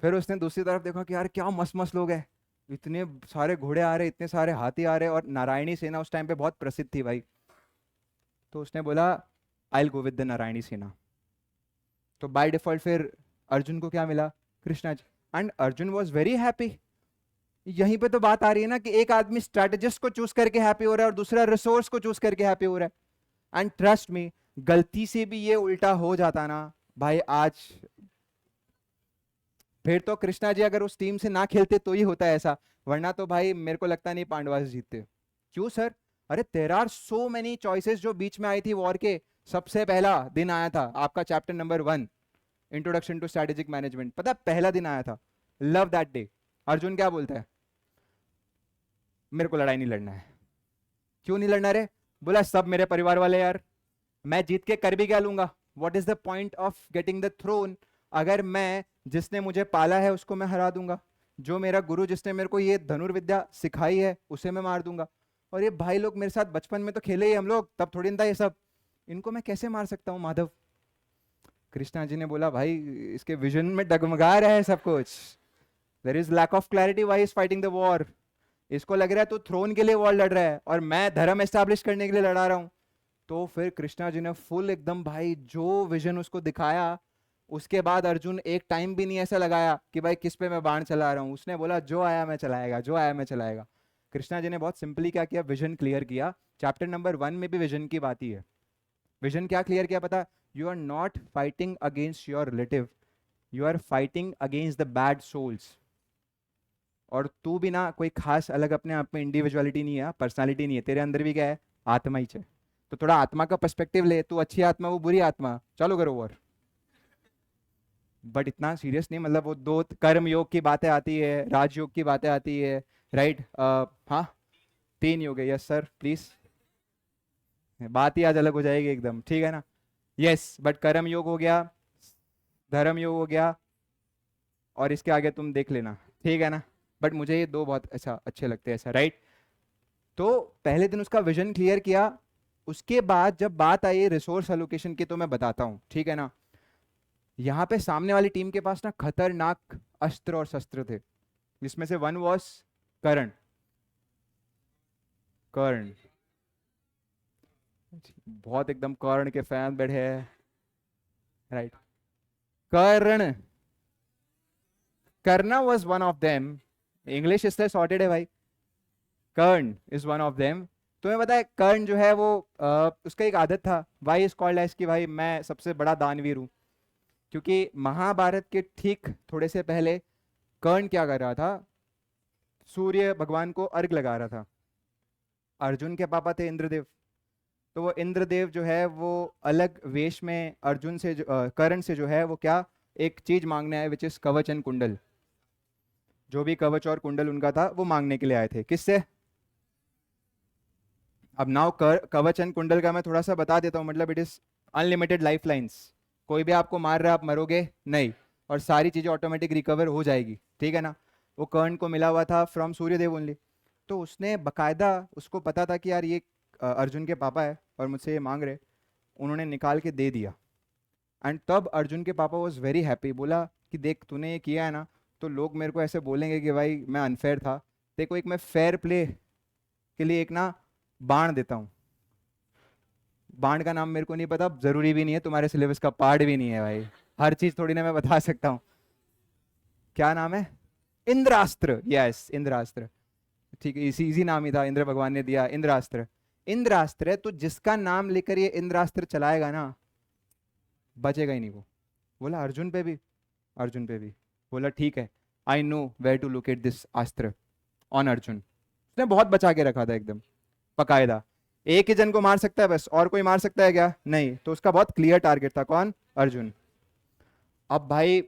फिर उसने दूसरी तरफ देखा कि यार क्या मस्त मस्त लोग हैं, इतने सारे घोड़े आ रहे, इतने सारे हाथी आ रहे, और नारायणी सेना उस टाइम पे बहुत प्रसिद्ध थी भाई। तो उसने बोला I will go with the Narayani Sena. तो बाय डिफॉल्ट फिर अर्जुन को क्या मिला, Krishna ji, and Arjun was very happy. यहीं पे तो बात आ रही है ना कि एक आदमी स्ट्रेटेजिस्ट को चूज करके हैप्पी हो रहा है और दूसरा रिसोर्स को चूज करके हैप्पी हो रहा है। एंड ट्रस्ट मी, गलती से भी ये उल्टा हो जाता ना भाई, आज फिर तो कृष्णा जी अगर उस टीम से ना खेलते तो ही होता है ऐसा, वरना तो भाई मेरे को लगता नहीं पांडवास जीतते। क्यों सर? अरे there are so many choices जो बीच में आई थी वॉर के। सबसे पहला दिन आया था आपका chapter number 1, introduction to strategic management, पता है पहला दिन आया था, लव दैट डे। अर्जुन क्या बोलता है? मेरे को लड़ाई नहीं लड़ना है। क्यों नहीं लड़ना रे? बोला सब मेरे परिवार वाले यार, मैं जीत के कर भी क्या लूंगा? What is the point of getting the throne अगर मैं जिसने मुझे पाला है उसको मैं हरा दूंगा, जो मेरा गुरु जिसने मेरे को ये धनुर्विद्या सिखाई है उसे मैं मार दूंगा। और ये भाई लोग मेरे साथ बचपन में तो खेले ही हम लोग, तब थोड़ी ना था ये सब, इनको मैं कैसे मार सकता हूँ माधव? कृष्णा जी ने बोला भाई इसके विजन में डगमगा रहा है सब कुछ, there is lack of clarity why is fighting the war. इसको लग रहा है तो थ्रोन के लिए वॉर लड़ रहा है और मैं धर्म एस्टैब्लिश करने के लिए लड़ा रहा हूं। तो फिर कृष्णा जी ने फुल एकदम भाई जो विजन उसको दिखाया, उसके बाद अर्जुन एक टाइम भी नहीं ऐसा लगाया कि भाई किस पे मैं बाण चला रहा हूँ, उसने बोला जो आया मैं चलाएगा, जो आया मैं चलाएगा। कृष्णा जी ने बहुत सिंपली क्या किया, विजन क्लियर किया। चैप्टर नंबर 1 में भी विजन की बात ही है। विजन क्या क्लियर किया पता? You are not fighting against your relative, you are fighting against the bad souls. और तू भी ना कोई खास अलग अपने आप में इंडिविजुअलिटी नहीं है, पर्सनालिटी नहीं है, तेरे अंदर भी क्या है, आत्मा ही है। तो थोड़ा आत्मा का पर्सपेक्टिव ले, तू अच्छी आत्मा वो बुरी आत्मा, चलो करो वॉर। बट इतना सीरियस नहीं, मतलब वो दो कर्म योग की बातें आती है, राजयोग की बातें आती है, राइट? हाँ 3 योग है, यस सर प्लीज, बात ही आज अलग हो जाएगी एकदम, ठीक है ना? यस, बट कर्म योग हो गया, धर्म योग हो गया, और इसके आगे तुम देख लेना, ठीक है ना? बट मुझे ये दो बहुत ऐसा अच्छे लगते हैं ऐसा, राइट? तो पहले दिन उसका विजन क्लियर किया। उसके बाद जब बात आई रिसोर्स एलोकेशन की तो मैं बताता हूं, ठीक है ना? यहाँ पे सामने वाली टीम के पास ना खतरनाक अस्त्र और शस्त्र थे, जिसमें से वन वॉज कर्ण। कर्ण, बहुत एकदम कर्ण के फैन बैठे हैं, right? Karn, Karna was one of them. English इसलिए सॉर्टेड है भाई। Karn is one of them. तुम्हें पता है कर्ण जो है वो उसका एक आदत था, वाई इज कॉल्ड एज कि भाई मैं सबसे बड़ा दानवीर हूँ, क्योंकि महाभारत के ठीक थोड़े से पहले कर्ण क्या कर रहा था, सूर्य भगवान को अर्घ लगा रहा था। अर्जुन के पापा थे इंद्रदेव, तो वो इंद्रदेव जो है वो अलग वेश में अर्जुन से कर्ण से जो है वो क्या एक चीज मांगने आए, विच इज कवच एंड कुंडल। जो भी कवच और कुंडल उनका था वो मांगने के लिए आए थे, किससे? अब नाउ कवच एंड कुंडल का मैं थोड़ा सा बता देता हूँ, मतलब it is unlimited life lines, कोई भी आपको मार रहा है आप मरोगे नहीं, और सारी चीजें ऑटोमेटिक रिकवर हो जाएगी, ठीक है ना? वो कर्ण को मिला हुआ था फ्रॉम सूर्यदेव ओनली। तो उसने बकायदा, उसको पता था कि यार ये अर्जुन के पापा है और मुझसे ये मांग रहे, उन्होंने निकाल के दे दिया। एंड तब अर्जुन के पापा वॉज वेरी हैप्पी, बोला कि देख तूने ये किया है ना, तो लोग मेरे को ऐसे बोलेंगे कि भाई मैं अनफेयर था, देखो एक मैं फेयर प्ले के लिए एक ना बाण देता हूँ। बाण का नाम मेरे को नहीं पता, जरूरी भी नहीं है, तुम्हारे सिलेबस का पार्ट भी नहीं है भाई, हर चीज थोड़ी ना मैं बता सकता हूँ। क्या नाम है? इंद्रास्त्र, यस इंद्रास्त्र, ठीक है, इसी इजी नाम ही था, इंद्र भगवान ने दिया इंद्रास्त्र। इंद्रास्त्र, तो जिसका नाम लेकर ये इंद्रास्त्र चलाएगा ना बचेगा ही नहीं वो। बोला अर्जुन पे भी, अर्जुन पे भी। बोला ठीक है, I know where to locate this अस्त्र ऑन अर्जुन। उसने बहुत बचा के रखा था एकदम बकायदा, एक ही जन को मार सकता है बस, और कोई मार सकता है क्या? नहीं, तो उसका बहुत क्लियर टारगेट था, कौन? अर्जुन। अब भाई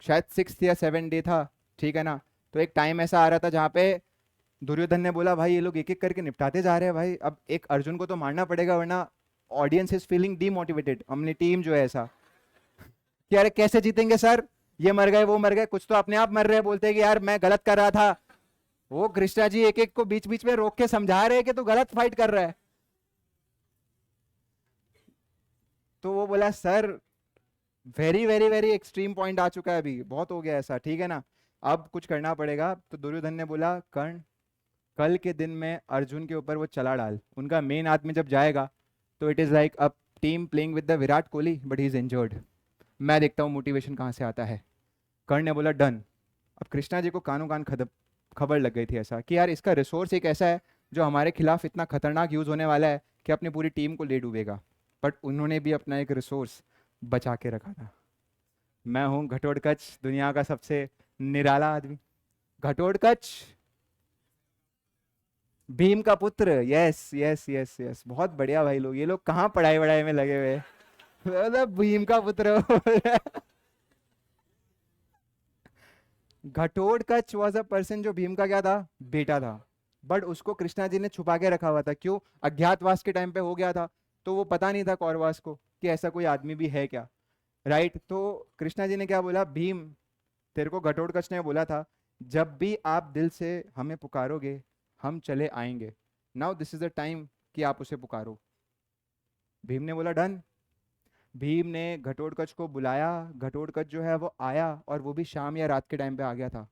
शायद 6 या 7 डे था, ठीक है ना? तो एक टाइम ऐसा आ रहा था जहाँ पे दुर्योधन ने बोला भाई ये लोग एक एक करके निपटाते जा रहे हैं भाई, अब एक अर्जुन को तो मारना पड़ेगा, वरना ऑडियंस इज फीलिंग डीमोटिवेटेड, हमने टीम जो है ऐसा कि अरे कैसे जीतेंगे सर, ये मर गए वो मर गए, कुछ तो अपने आप मर रहे हैं, बोलते हैं कि यार मैं गलत कर रहा था। वो कृष्णा जी एक एक को बीच बीच में रोक के समझा रहे हैं कि तू गलत फाइट कर रहा है। तो वो बोला sir very very very extreme point आ चुका है, अभी बहुत हो गया ऐसा, ठीक है ना? अब कुछ करना पड़ेगा। तो दुर्योधन ने बोला कर्ण कल के दिन में अर्जुन के ऊपर वो चला डाल, उनका मेन आदमी जब जाएगा तो it is like a team playing with the Virat Kohli but he is injured, मैं देखता हूँ मोटिवेशन कहाँ से आता है। कर्ण ने बोला डन। अब कृष्णा जी को कानों कान खबर लग गई थी ऐसा कि यार इसका रिसोर्स एक ऐसा है जो हमारे खिलाफ इतना खतरनाक यूज होने वाला है कि अपनी पूरी टीम को ले डूबेगा, बट उन्होंने भी अपना एक रिसोर्स बचा के रखा था। मैं हूं घटोत्कच, दुनिया का सबसे निराला आदमी। घटोत्कच, भीम का पुत्र। यस यस यस यस, बहुत बढ़िया भाई। लोग, ये लोग कहाँ पढ़ाई वढ़ाई में लगे हुए हैं। मतलब भीम का पुत्र। घटोत्कच वॉज अ पर्सन जो भीम का क्या था, बेटा था। बट उसको कृष्णा जी ने छुपा के रखा हुआ था। क्यों? अज्ञातवास के टाइम पे हो गया था, तो वो पता नहीं था कौरवास को कि ऐसा कोई आदमी भी है क्या। राइट? तो कृष्णा जी ने क्या बोला, भीम तेरे को घटोत्कच ने बोला था, जब भी आप दिल से हमें पुकारोगे हम चले आएंगे। Now this is the time कि आप उसे पुकारो। भीम ने बोला डन। भीम ने घटोत्कच को बुलाया। घटोत्कच जो है वो आया, और वो भी शाम या रात के टाइम पे आ गया था।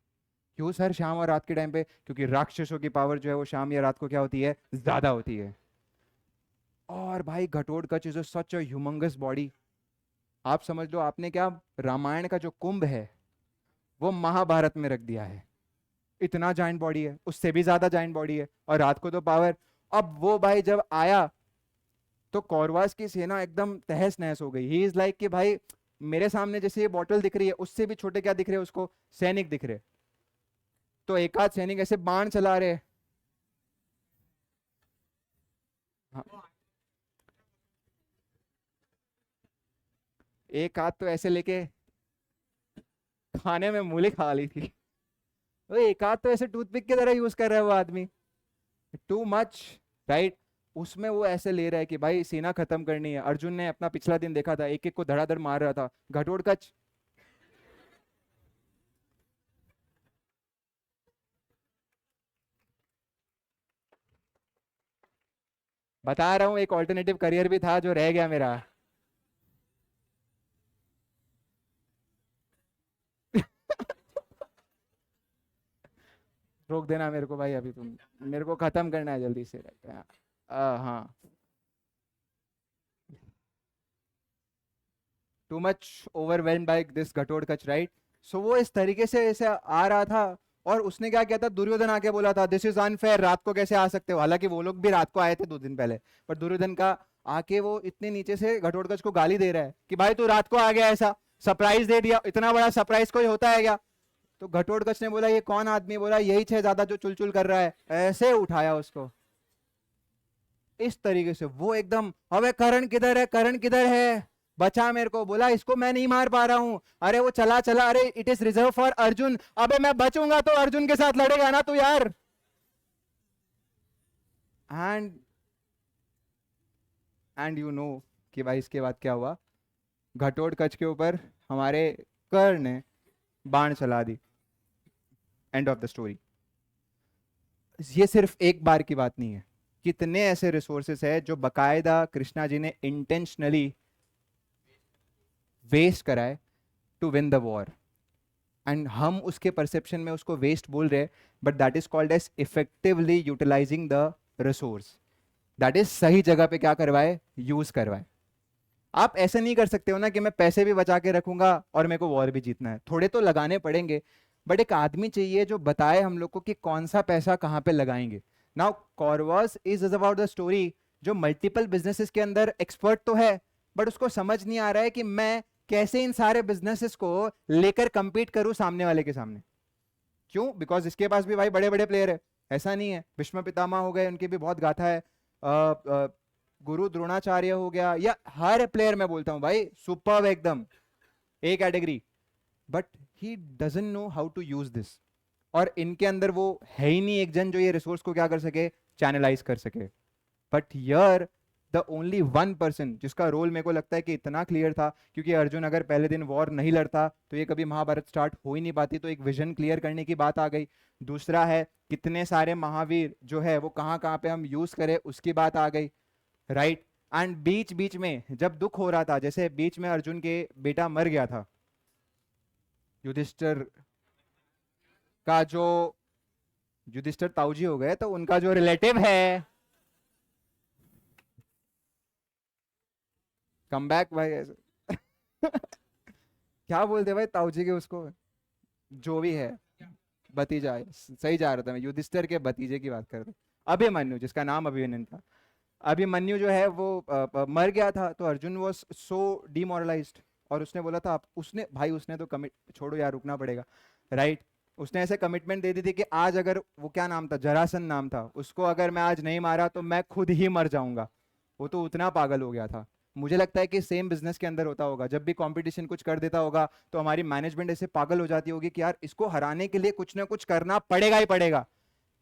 क्यों सर शाम और रात के टाइम पे? क्योंकि राक्षसों की पावर जो है वो शाम या रात को क्या होती है, ज्यादा होती है। और भाई Ghatotkach is such a humongous body. आप समझ लो, आपने क्या, रामायण का जो कुंभ है वो महाभारत में रख दिया है। इतना जाइंट बॉडी है, उससे भी ज्यादा जाइंट बॉडी है, और रात को तो पावर। अब वो भाई जब आया तो कौरवास की सेना एकदम तहस नहस हो गई। ही इज लाइक कि भाई मेरे सामने जैसे ये बॉटल दिख रही है, उससे भी छोटे क्या दिख रहे हैं उसको, सैनिक दिख रहे। तो एक आध सैनिक ऐसे बाण चला रहे। हाँ, एक आध तो ऐसे लेके खाने में मूली खा ली थी। वो एक आध तो ऐसे टूथपिक की तरह यूज कर रहा है वो आदमी। Too much. राइट? उसमें वो ऐसे ले रहा है कि भाई सेना खत्म करनी है। अर्जुन ने अपना पिछला दिन देखा था, एक एक को धड़ाधड़ मार रहा था। घटोत्कच बता रहा हूँ, एक ऑल्टरनेटिव करियर भी था जो रह गया मेरा। रोक देना मेरे को भाई, अभी तुम, मेरे को खत्म करना है जल्दी से। हाँ, too much overwhelm by this Ghatotkacha. Right? So वो इस तरीके से ऐसे आ रहा था, और उसने क्या किया था, दुर्योधन आके बोला था दिस इज अनफेयर, रात को कैसे आ सकते हो। हालांकि वो लोग भी रात को आए थे 2 दिन पहले, पर दुर्योधन का आके वो इतने नीचे से घटोत्कच को गाली दे रहा है कि भाई तू रात को आ गया, ऐसा सरप्राइज दे दिया। इतना बड़ा सरप्राइज कोई होता है क्या? तो घटोत्कच ने बोला ये कौन आदमी, बोला यही छह ज्यादा जो चुलचुल कर रहा है। ऐसे उठाया उसको इस तरीके से। वो एकदम, अबे करण किधर है, करण किधर है, बचा मेरे को। बोला इसको मैं नहीं मार पा रहा हूं। अरे वो चला चला, अरे it is reserve for Arjun. अबे मैं बचूंगा तो अर्जुन के साथ लड़ेगा ना तू यार। एंड एंड यू नो कि भाई इसके बाद क्या हुआ। घटोत्कच के ऊपर हमारे कर्ण ने बाण चला दी। End of the story. ये सिर्फ एक बार की बात नहीं है। कितने ऐसे रिसोर्सेस है जो बकायदा कृष्णा जी ने इंटेंशनली वेस्ट कराए to win the war. And हम उसके परसेप्शन में उसको वेस्ट बोल रहे हैं, but that is called as effectively utilising the resource. That is सही जगह पे क्या करवाए, यूज करवाए। आप ऐसे नहीं कर सकते हो ना कि मैं पैसे भी बचा के रखूंगा और मेरे को वॉर भी जीतना है। थोड़े तो लगाने पड़ेंगे, बट एक आदमी चाहिए जो बताए हम लोग को कि कौन सा पैसा कहाँ पे लगाएंगे। Now Corvus is about the story जो मल्टीपल बिजनेसेस के अंदर एक्सपर्ट तो है, बट उसको समझ नहीं आ रहा है कि मैं कैसे इन सारे बिजनेसेस को लेकर कंपीट करूं सामने वाले के सामने। क्यों? बिकॉज इसके पास भी भाई बड़े बड़े प्लेयर है। ऐसा नहीं है, भीष्म पितामह हो गए, उनकी भी बहुत गाथा है। गुरु द्रोणाचार्य हो गया, या हर प्लेयर मैं बोलता हूं भाई सुपर एकदम A category. But he doesn't know how to use this. और इनके अंदर वो है ही नहीं एक जन जो ये रिसोर्स को क्या कर सके, चैनलाइज कर सके। But here the only one person जिसका रोल मेरे को लगता है कि इतना क्लियर था, क्योंकि अर्जुन अगर पहले दिन वॉर नहीं लड़ता तो ये कभी महाभारत स्टार्ट हो ही नहीं पाती। तो एक विजन क्लियर करने की बात आ गई। दूसरा है कितने सारे महावीर जो है वो कहाँ कहाँ पे हम यूज करें, उसकी बात आ गई। राइट? एंड बीच बीच में जब दुख हो रहा था, जैसे बीच में अर्जुन के बेटा मर गया था, युधिष्ठिर का जो, युधिष्ठिर ताऊजी हो गए तो उनका जो रिलेटिव है, कम बैक भाई ऐसे। क्या बोलते भाई ताऊजी के उसको, जो भी है, भतीजा है। सही जा रहा था मैं, युधिष्ठिर के भतीजे की बात कर रहा था, अभिमन्यु, जिसका नाम अभिमन्यु था। अभी मन्यु जो है वो मर गया था, तो अर्जुन वॉज सो डिमोरलाइज्ड, और उसने बोला था उसने भाई उसने तो कमिट, छोड़ो यार रुकना पड़ेगा, राइट। उसने ऐसे कमिटमेंट दे दी थी कि आज अगर वो क्या नाम था, जरासन नाम था, उसको अगर मैं आज नहीं मारा तो मैं खुद ही मर जाऊंगा। वो तो उतना पागल हो गया था। मुझे लगता है कि सेम बिजनेस के अंदर होता होगा, जब भी कंपटीशन कुछ कर देता होगा तो हमारी मैनेजमेंट ऐसे पागल हो जाती होगी कि यार इसको हराने के लिए कुछ ना कुछ करना पड़ेगा ही पड़ेगा।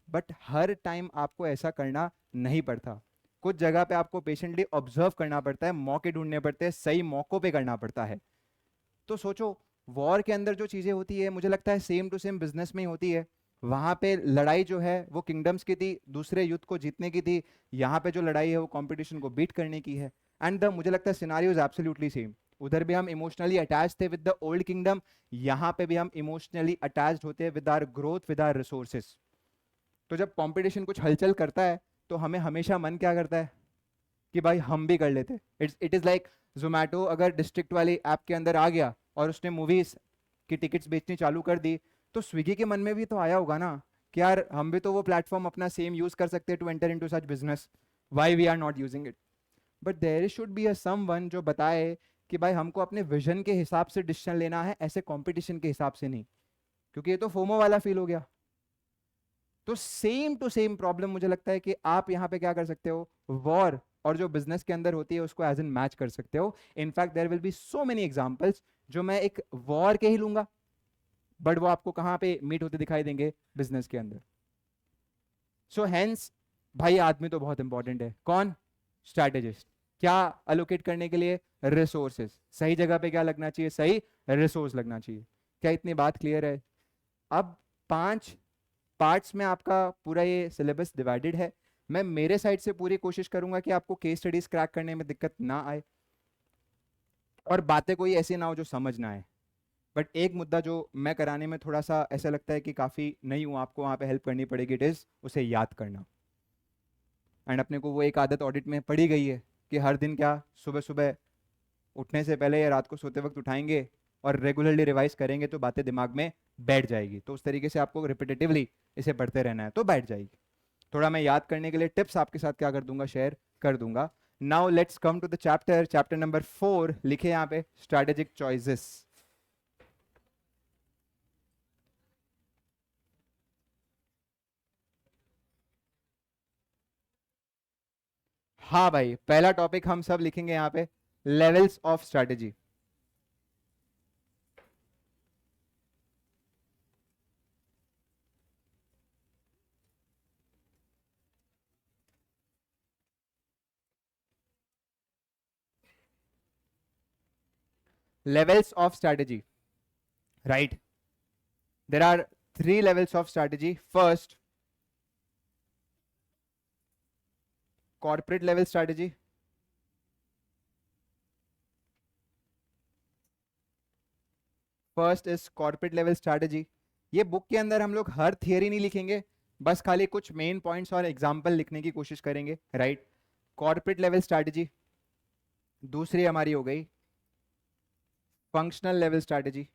बट हर टाइम आपको ऐसा करना नहीं पड़ता। कुछ जगह पे आपको पेशेंटली ऑब्जर्व करना पड़ता है, मौके ढूंढने पड़ते हैं, सही मौकों पे करना पड़ता है। तो सोचो, वॉर के अंदर जो चीजें होती है, मुझे लगता है सेम टू सेम बिजनेस में ही होती है। वहां पे लड़ाई जो है वो किंगडम्स की थी, दूसरे युद्ध को जीतने की थी। यहाँ पे जो लड़ाई है वो कंपटीशन को बीट करने की है। एंड द मुझे लगता है सिनारियो इज एब्सोल्युटली सेम। उधर भी हम इमोशनली अटैच थे विद द ओल्ड किंगडम, यहाँ पे भी हम इमोशनली अटैच्ड होते हैं with our growth, with our resources. तो जब कंपटीशन कुछ हलचल करता है तो हमें हमेशा मन क्या करता है कि भाई हम भी कर लेते। इट इज लाइक जोमैटो अगर डिस्ट्रिक्ट वाली ऐप के अंदर आ गया और उसने मूवीज की टिकट्स बेचनी चालू कर दी, तो स्विगी के मन में भी तो आया होगा ना कि यार हम भी तो वो प्लेटफॉर्म अपना सेम यूज कर सकते हैं to enter into such business, why we are not using it. But there should be a someone जो बताए कि भाई हमको अपने विजन के हिसाब से डिसीजन लेना है, ऐसे कंपटीशन के हिसाब से नहीं, क्योंकि ये तो फोमो वाला फील हो गया। तो सेम टू सेम प्रॉब्लम मुझे लगता है कि आप यहाँ पे क्या कर सकते हो, वॉर और जो बिजनेस के अंदर होती है उसको एज एन मैच कर सकते हो। In fact there will be so many examples जो मैं एक वॉर के ही लूंगा, बट वो आपको कहाँ पे मीट होते दिखाई देंगे, बिजनेस के अंदर। सो हेंस भाई आदमी तो बहुत इंपॉर्टेंट है। कौन? स्ट्रैटेजिस्ट। क्या अलोकेट करने के लिए? रिसोर्सेस। सही जगह पे क्या लगना चाहिए? सही रिसोर्स लगना चाहिए। क्या इतनी बात क्लियर है? अब 5 पार्ट्स में आपका पूरा ये सिलेबस डिवाइडेड है। मैं मेरे साइड से पूरी कोशिश करूंगा कि आपको केस स्टडीज क्रैक करने में दिक्कत ना आए और बातें कोई ऐसी ना हो जो समझ ना आए। बट एक मुद्दा जो मैं कराने में थोड़ा सा ऐसा लगता है कि काफ़ी नहीं हूँ, आपको वहाँ पे हेल्प करनी पड़ेगी, इट इज़ उसे याद करना। एंड अपने को वो एक आदत ऑडिट में पड़ी गई है कि हर दिन क्या, सुबह सुबह उठने से पहले या रात को सोते वक्त उठाएंगे और रेगुलरली रिवाइज करेंगे तो बातें दिमाग में बैठ जाएगी। तो उस तरीके से आपको रिपीटेटिवली इसे पढ़ते रहना है तो बैठ जाएगी। थोड़ा मैं याद करने के लिए टिप्स आपके साथ क्या कर दूंगा, शेयर कर दूंगा। Now let's come to the chapter number 4। लिखे यहाँ पे स्ट्रैटेजिक चॉइसेस। हाँ भाई, पहला टॉपिक हम सब लिखेंगे यहाँ पे, levels of strategy. Levels of strategy, right? There are 3 levels of strategy. First, corporate level strategy. First is corporate level strategy. ये बुक के अंदर हम लोग हर थियरी नहीं लिखेंगे, बस खाली कुछ मेन पॉइंट्स और एग्जांपल लिखने की कोशिश करेंगे, राइट। Corporate level strategy. दूसरी हमारी हो गई फंक्शनल लेवल स्ट्रैटेजी।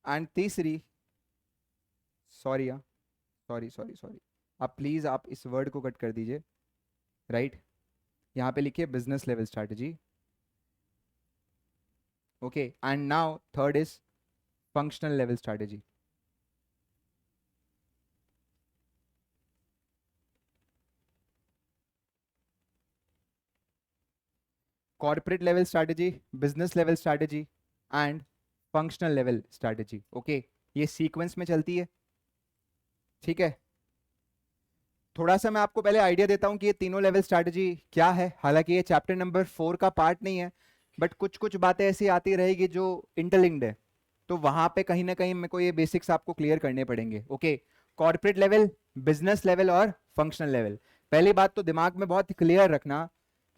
एंड तीसरी, सॉरी सॉरी सॉरी सॉरी, आप प्लीज आप इस वर्ड को कट कर दीजिए, राइट। यहाँ पे लिखिए business level strategy, okay. And now third is functional level strategy. Corporate level strategy, business level strategy and functional level strategy, okay. ये सीक्वेंस में चलती है, ठीक है। थोड़ा सा मैं आपको पहले आइडिया देता हूं कि ये तीनों लेवल स्ट्रैटेजी क्या है। हालांकि ये चैप्टर नंबर 4 का पार्ट नहीं है, बट कुछ कुछ बातें ऐसी आती रहेगी जो इंटरलिंक्ड है, तो वहां पे कहीं ना कहीं मेरे को ये बेसिक्स आपको क्लियर करने पड़ेंगे, okay. Corporate level, business level और फंक्शनल लेवल। पहली बात तो दिमाग में बहुत क्लियर रखना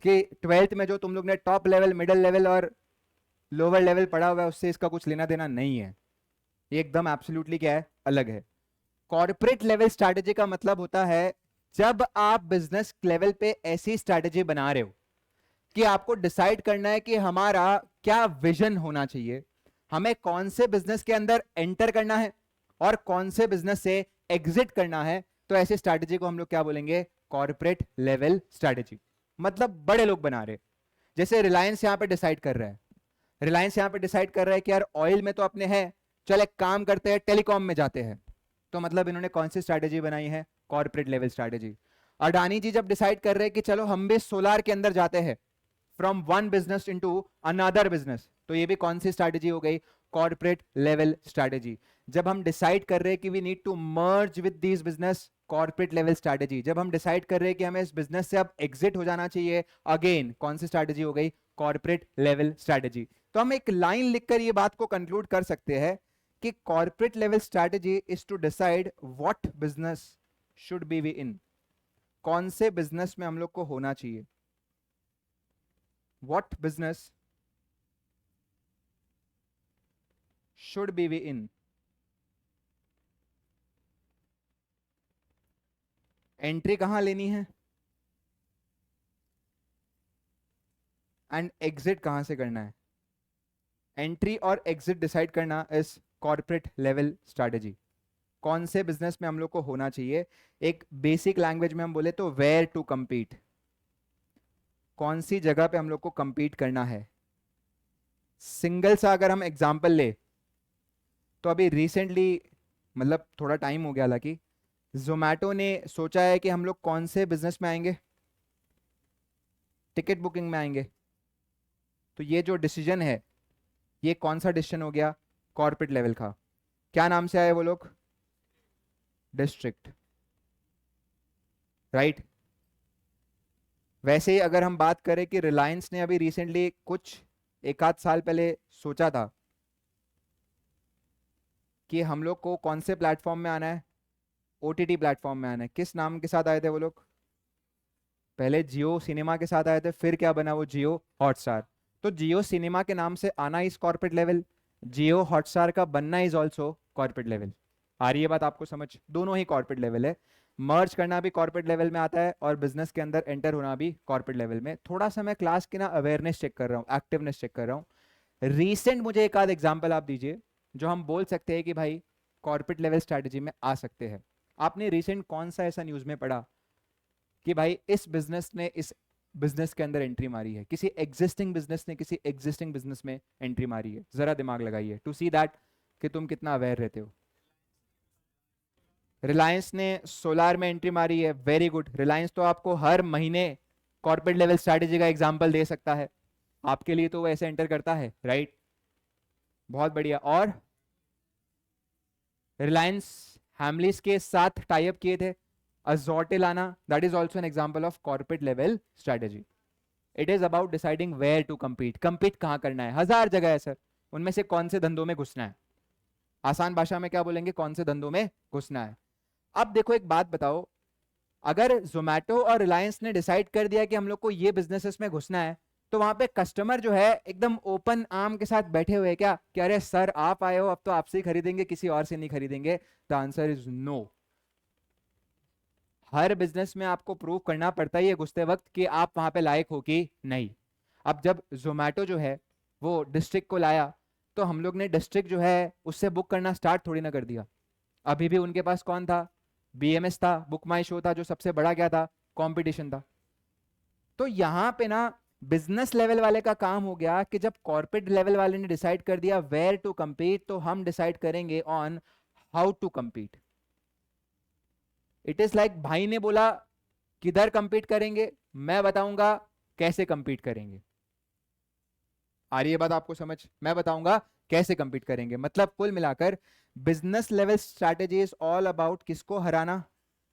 कि 12th में जो तुम लोग ने टॉप लेवल, मिडिल लेवल और लोअर लेवल पढ़ा हुआ है उससे इसका कुछ लेना देना नहीं है। ये एकदम एब्सोल्युटली क्या है, अलग है। कॉर्पोरेट लेवल स्ट्रैटेजी का मतलब होता है जब आप बिजनेस लेवल पे ऐसी स्ट्रैटेजी बना रहे हो कि आपको डिसाइड करना है कि हमारा क्या विजन होना चाहिए, हमें कौन से बिजनेस के अंदर एंटर करना है और कौन से बिजनेस से एग्जिट करना है, तो ऐसे स्ट्रैटेजी को हम लोग क्या बोलेंगे, कॉर्पोरेट लेवल स्ट्रैटेजी। मतलब बड़े लोग बना रहे, जैसे रिलायंस यहां पे डिसाइड कर रहा है, रिलायंस यहां पे डिसाइड कर रहा है कि यार ऑयल में तो अपने हैं, चल एक काम करते हैं टेलीकॉम में जाते हैं, तो मतलब इन्होंने कौन सी स्ट्रैटेजी बनाई है, कॉर्पोरेट लेवल स्ट्रैटेजी। अडानी जी जब डिसाइड कर रहे हैं कि चलो हम भी सोलार के अंदर जाते हैं, from one business into another business, तो ये भी कौन सी स्ट्रैटेजी हो गई, कॉर्पोरेट लेवल स्ट्रैटेजी। जब हम डिसाइड कर रहे हैं कि we need to merge with this business, corporate level strategy. जब हम डिसाइड कर रहे हैं कि हमें इस बिजनेस से अब एग्जिट हो जाना चाहिए, अगेन कौन सी स्ट्रैटेजी हो गई, कॉर्पोरेट लेवल स्ट्रैटेजी। तो हम एक लाइन लिखकर ये बात को कंक्लूड कर सकते हैं कि corporate level strategy is to decide what business should be we in, कौन से बिजनेस में हम लोग को होना चाहिए, what business should be we in। Entry कहां लेनी है एंड एग्जिट कहां से करना है। एंट्री और एग्जिट डिसाइड करना इज कॉर्पोरेट लेवल स्ट्रैटेजी। कौन से बिजनेस में हम लोग को होना चाहिए, एक बेसिक लैंग्वेज में हम बोले तो वेयर टू compete, कौन सी जगह पे हम लोग को compete करना है। सिंगल सा अगर हम एग्जांपल ले तो अभी रिसेंटली, मतलब थोड़ा टाइम हो गया, हालांकि जोमैटो ने सोचा है कि हम लोग कौन से बिजनेस में आएंगे, टिकट बुकिंग में आएंगे। तो ये जो डिसीजन है, ये कौन सा डिसीजन हो गया, कॉर्पोरेट लेवल का। क्या नाम से आए वो लोग, डिस्ट्रिक्ट, राइट। वैसे ही अगर हम बात करें कि रिलायंस ने अभी रिसेंटली कुछ एक आध साल पहले सोचा था कि हम लोग को कौन से प्लेटफॉर्म में आना है, ओटीटी प्लेटफॉर्म में आना है। किस नाम के साथ आए थे वो लोग, पहले जियो सिनेमा के साथ आए थे, फिर क्या बना वो, जियो हॉटस्टार। तो जियो सिनेमा के नाम से आना is corporate level, Jio Hotstar का बनना इज ऑल्सो कॉर्पोरेट लेवल। आ रही है बात आपको समझ, दोनों ही कॉर्पोरेट लेवल है। मर्ज करना भी कॉर्पोरेट लेवल में आता है और बिजनेस के अंदर एंटर होना भी कॉर्पोरेट लेवल में। थोड़ा सा मैं क्लास की ना अवेयरनेस चेक कर रहा हूँ, एक्टिवनेस चेक कर रहा हूँ। रीसेंट मुझे एक आध एग्जाम्पल आप दीजिए जो हम बोल सकते हैं कि भाई कॉर्पोरेट लेवल स्ट्रैटेजी में आ सकते हैं। आपने रिसेंट कौन सा ऐसा न्यूज में पढ़ा कि भाई इस बिजनेस ने इस बिजनेस के अंदर एंट्री मारी है, किसी एग्जिस्टिंग बिजनेस ने किसी एग्जिस्टिंग बिजनेस में एंट्री मारी है। जरा दिमाग लगाइए टू सी दैट कि तुम कितना अवेयर रहते हो। रिलायंस ने सोलार में एंट्री मारी है, वेरी गुड। रिलायंस तो आपको हर महीने कॉर्पोरेट लेवल स्ट्रैटेजी का एग्जांपल दे सकता है, आपके लिए तो वो ऐसे एंटर करता है, राइट। बहुत बढ़िया। और रिलायंस हैमलीज के साथ टाई अप किए थे, अजोटे लाना, that is also an example of corporate level strategy. It is about deciding where to compete, compete कहां करना है, हजार जगह है सर, उनमें से कौन से धंधों में घुसना है। आसान भाषा में क्या बोलेंगे, कौन से धंधों में घुसना है। अब देखो एक बात बताओ, अगर जोमैटो और रिलायंस ने डिसाइड कर दिया कि हम लोग को ये बिजनेसेस में घुसना है, तो वहां पे कस्टमर जो है एकदम ओपन आर्म के साथ बैठे हुए हैं क्या कि अरे सर आप आए हो अब तो आपसे ही खरीदेंगे, किसी और से नहीं खरीदेंगे। The answer is no. हर बिजनेस में आपको प्रूव करना पड़ता ही है घुसते वक्त कि आप वहां पे लायक हो कि नहीं। अब जब जोमैटो जो है वो डिस्ट्रिक्ट को लाया, तो हम लोग ने डिस्ट्रिक्ट जो है उससे बुक करना स्टार्ट थोड़ी ना कर दिया। अभी भी उनके पास कौन था, बीएमएस था, बुक माई शो था, जो सबसे बड़ा क्या था, कंपटीशन था। तो यहां पे ना बिजनेस लेवल वाले का काम हो गया कि जब कॉर्पोरेट लेवल वाले ने डिसाइड कर दिया वेयर टू compete, तो हम डिसाइड करेंगे on how to compete। It is like भाई ने बोला किधर compete करेंगे, मैं बताऊंगा कैसे compete करेंगे। आ रही है बात आपको समझ, मैं बताऊंगा कैसे compete करेंगे। मतलब कुल मिलाकर business level strategy is all about किसको हराना,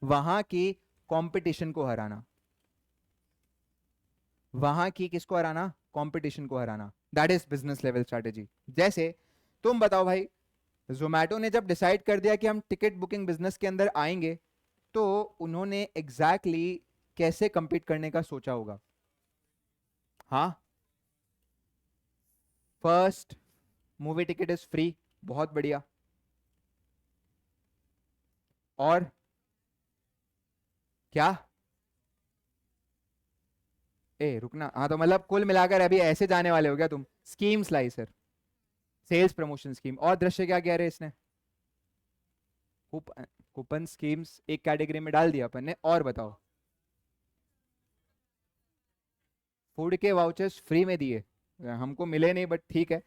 वहां की कंपटीशन को हराना, वहां की किसको हराना, कंपटीशन को हराना। That is business level strategy. जैसे तुम बताओ भाई, जोमैटो ने जब डिसाइड कर दिया कि हम टिकट बुकिंग बिजनेस के अंदर आएंगे, तो उन्होंने एग्जैक्टली कैसे compete करने का सोचा होगा। हाँ, first movie ticket is free, बहुत बढ़िया। और क्या, ए रुकना, हाँ तो मतलब कुल मिलाकर अभी ऐसे जाने वाले हो क्या तुम, स्कीम्स लाई सर, सेल्स प्रमोशन स्कीम। और दृश्य क्या कह रहे हैं इसने? कूपन स्कीम्स एक कैटेगरी में डाल दिया अपन ने। और बताओ, फूड के वाउचर्स फ्री में दिए, हमको मिले नहीं बट ठीक है।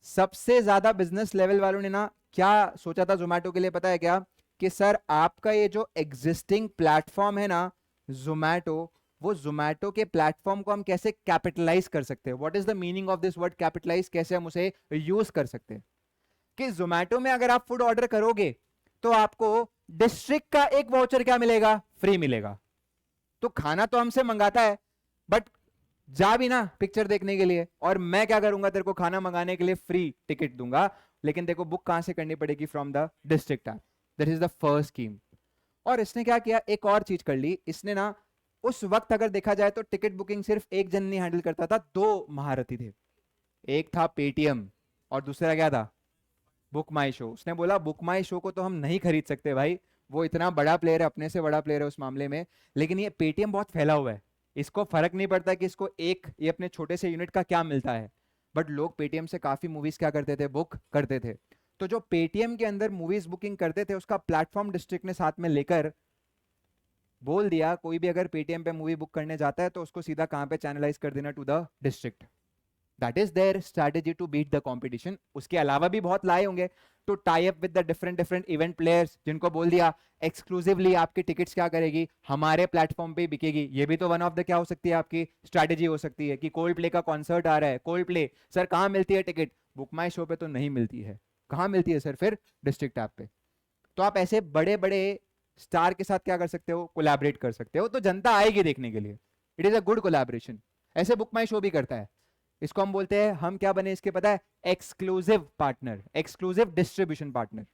सबसे ज्यादा बिजनेस लेवल वालों ने ना क्या सोचा था जोमेटो के लिए पता है क्या? कि सर आपका ये जो एग्जिस्टिंग प्लेटफॉर्म है ना जोमेटो, वो जोमेटो के प्लेटफॉर्म को हम कैसे कैपिटलाइज कर सकते हैं, what is the meaning of this word capitalise, कैसे हम उसे यूज कर सकते हैं। कि जोमेटो में अगर आप फूड ऑर्डर करोगे तो आपको डिस्ट्रिक्ट का एक वाउचर क्या मिलेगा? फ्री मिलेगा। तो खाना तो हमसे मंगाता है बट जा भी ना पिक्चर देखने के लिए, और मैं क्या करूंगा, तेरे को खाना मंगाने के लिए फ्री टिकट दूंगा, लेकिन देखो बुक कहां से करनी पड़ेगी? From the district app. That is the first scheme. और इसने क्या किया, एक और चीज कर ली इसने ना। उस वक्त अगर देखा जाए तो टिकट बुकिंग सिर्फ एक जन नहीं हैंडल करता था, दो महारथी थे। एक था पेटीएम और दूसरा क्या था? बुक माई शो। उसने बोला बुक माई शो को तो हम नहीं खरीद सकते भाई, वो इतना बड़ा प्लेयर है, अपने से बड़ा प्लेयर है उस मामले में, लेकिन ये पेटीएम बहुत फैला हुआ है, इसको फर्क नहीं पड़ता कि इसको एक ये अपने छोटे से यूनिट का क्या मिलता है। बट लोग पेटीएम से काफी मूवीज क्या करते थे? बुक करते थे। तो जो पेटीएम के अंदर मूवीज बुकिंग करते थे उसका प्लेटफॉर्म डिस्ट्रिक्ट ने साथ में लेकर बोल दिया, कोई भी अगर पेटीएम पे मूवी बुक करने जाता है तो उसको सीधा कहां पे चैनलाइज कर देना? To the district. That is their strategy to beat the competition. उसके अलावा भी बहुत लाए होंगे, to tie up with the different different event players, जिनको बोल दिया एक्सक्लूसिवली आपकी टिकट्स क्या करेगी? हमारे प्लेटफॉर्म पे बिकेगी। ये भी तो वन ऑफ द क्या हो सकती है? आपकी स्ट्रेटेजी हो सकती है कि कोल्ड प्ले का कॉन्सर्ट आ रहा है, कोल्ड प्ले सर कहां मिलती है टिकट? बुक माई शो पे तो नहीं मिलती है, कहां मिलती है सर? फिर डिस्ट्रिक्ट ऐप पे। तो आप ऐसे बड़े बड़े स्टार के साथ क्या कर सकते हो? कोलैबोरेट कर सकते हो, तो जनता आएगी देखने के लिए। It is a good collaboration. ऐसे बुक माई शो भी करता है। इसको हम बोलते हैं, हम क्या बने इसके पता है? Exclusive partner, exclusive distribution partner.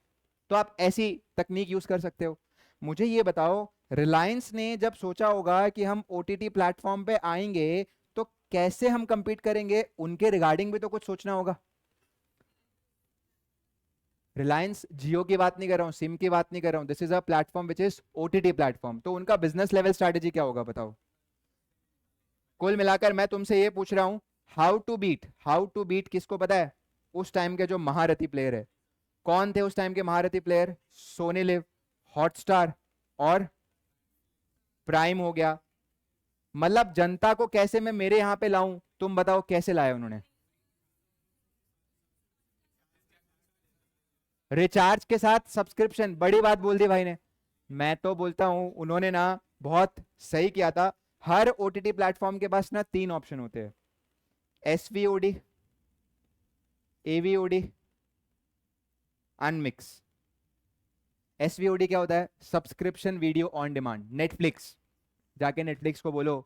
तो आप ऐसी तकनीक यूज कर सकते हो। मुझे ये बताओ, रिलायंस ने जब सोचा होगा कि हम ओटीटी प्लेटफॉर्म पे आएंगे तो कैसे हम कंपीट करेंगे, उनके रिगार्डिंग भी तो कुछ सोचना होगा। रिलायंस जियो की बात नहीं कर रहा हूं, सिम की बात नहीं कर रहा हूं, this is a platform which is OTT platform. तो उनका बिजनेस लेवल स्ट्रेटेजी क्या होगा बताओ? कुल मिलाकर मैं तुमसे ये पूछ रहा हूं, how to beat, how to beat किसको पता है? उस टाइम के जो महारथी प्लेयर है, कौन थे उस टाइम के महारथी प्लेयर? सोनी लिव, हॉटस्टार और प्राइम हो गया। मतलब जनता को कैसे मैं मेरे यहां पे लाऊं, तुम बताओ कैसे लाया उन्होंने? रिचार्ज के साथ सब्सक्रिप्शन, बड़ी बात बोल दी भाई ने। मैं तो बोलता हूं उन्होंने ना बहुत सही किया था। हर ओटीटी प्लेटफॉर्म के पास ना तीन ऑप्शन होते हैं, एसवीओडी, एवीओडी, अनमिक्स। एसवीओडी क्या होता है? Subscription video on demand. Netflix, जाके नेटफ्लिक्स को बोलो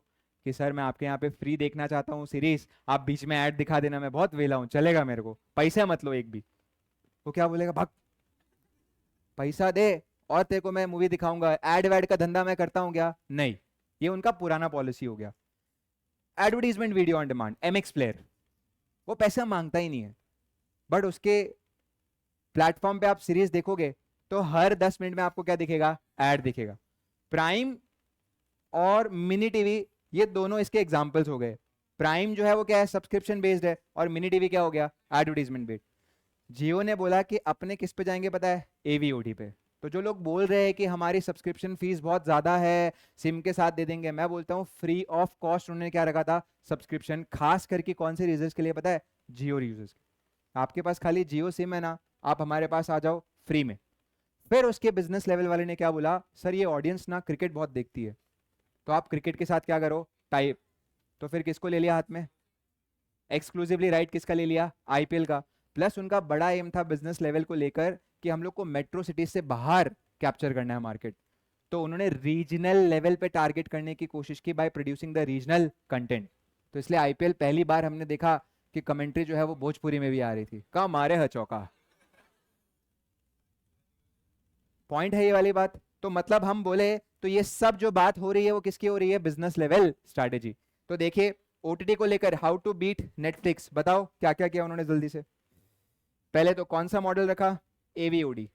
कि सर मैं आपके यहाँ पे फ्री देखना चाहता हूँ सीरीज, आप बीच में ऐड दिखा देना, मैं बहुत वेला हूँ, चलेगा मेरे को, पैसा मत लो एक भी। वो क्या बोलेगा? भाग, पैसा दे और तेरे को मैं मूवी दिखाऊंगा। एड वैड का धंधा मैं करता हूँ क्या? नहीं, ये उनका पुराना पॉलिसी हो गया। Advertisement video on demand, MX player, वो पैसा मांगता ही नहीं है, बट उसके प्लेटफॉर्म पे आप सीरीज देखोगे तो हर 10 मिनट में आपको क्या दिखेगा? ऐड दिखेगा। प्राइम और मिनी टीवी, ये दोनों इसके एग्जांपल्स हो गए। प्राइम जो है वो क्या है? सब्सक्रिप्शन बेस्ड है, और मिनी टीवी क्या हो गया? Advertisement based. जियो ने बोला कि अपने किस पे जाएंगे पता है? एवीओडी पे। तो जो लोग बोल रहे हैं कि हमारी सब्सक्रिप्शन फीस बहुत ज्यादा है, सिम के साथ दे देंगे, मैं बोलता हूँ फ्री ऑफ कॉस्ट उन्होंने क्या रखा था? सब्सक्रिप्शन। खास करके कौन से यूजर्स के लिए पता है? जियो यूजर्स। आपके पास खाली जियो सिम है ना, आप हमारे पास आ जाओ फ्री में। फिर उसके बिजनेस लेवल वाले ने क्या बोला? सर ये ऑडियंस ना क्रिकेट बहुत देखती है, तो आप क्रिकेट के साथ क्या करो? टाइप। तो फिर किसको ले लिया हाथ में? एक्सक्लूसिवली राइट किसका ले लिया? आईपीएल का। प्लस उनका बड़ा एम था बिजनेस लेवल को लेकर कि हम लोग को मेट्रो सिटीज से बाहर कैप्चर करना है मार्केट। तो उन्होंने रीजनल लेवल पे टारगेट करने की कोशिश की by producing the regional content. तो इसलिए आईपीएल पहली बार हमने देखा कि कमेंट्री जो है वो भोजपुरी में भी आ रही थी। कहा मारे है चौका। पॉइंट है ये वाली बात। तो मतलब हम बोले तो ये सब जो बात हो रही है वो किसकी हो रही है? Business level strategy. तो देखिए ओटीटी को लेकर हाउ टू बीट नेटफ्लिक्स, बताओ क्या क्या किया उन्होंने जल्दी से। पहले तो कौन सा मॉडल रखा? एवीओडी।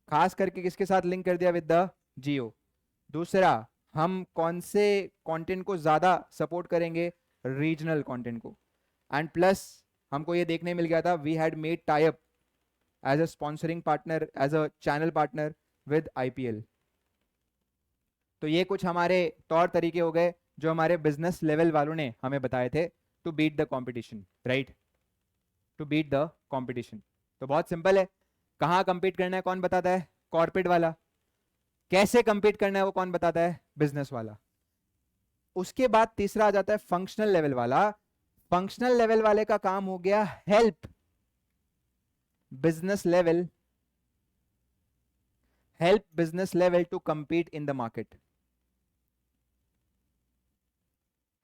खास करके किसके साथ लिंक कर दिया? With the Jio. दूसरा, हम कौन से कंटेंट को ज्यादा सपोर्ट करेंगे? रीजनल कंटेंट को। एंड प्लस हमको ये देखने मिल गया था, we had made tie up as a sponsoring partner, as a channel partner with IPL. तो ये कुछ हमारे तौर तरीके हो गए जो हमारे बिजनेस लेवल वालों ने हमें बताए थे to beat the competition, right, to beat the competition. तो बहुत सिंपल है, कहाँ compete करना है कौन बताता है? कॉर्पोरेट वाला। कैसे compete करना है वो कौन बताता है? बिजनेस वाला। उसके बाद तीसरा आ जाता है फंक्शनल लेवल वाला। फंक्शनल लेवल वाले का काम हो गया help business level, help business level to compete in the market,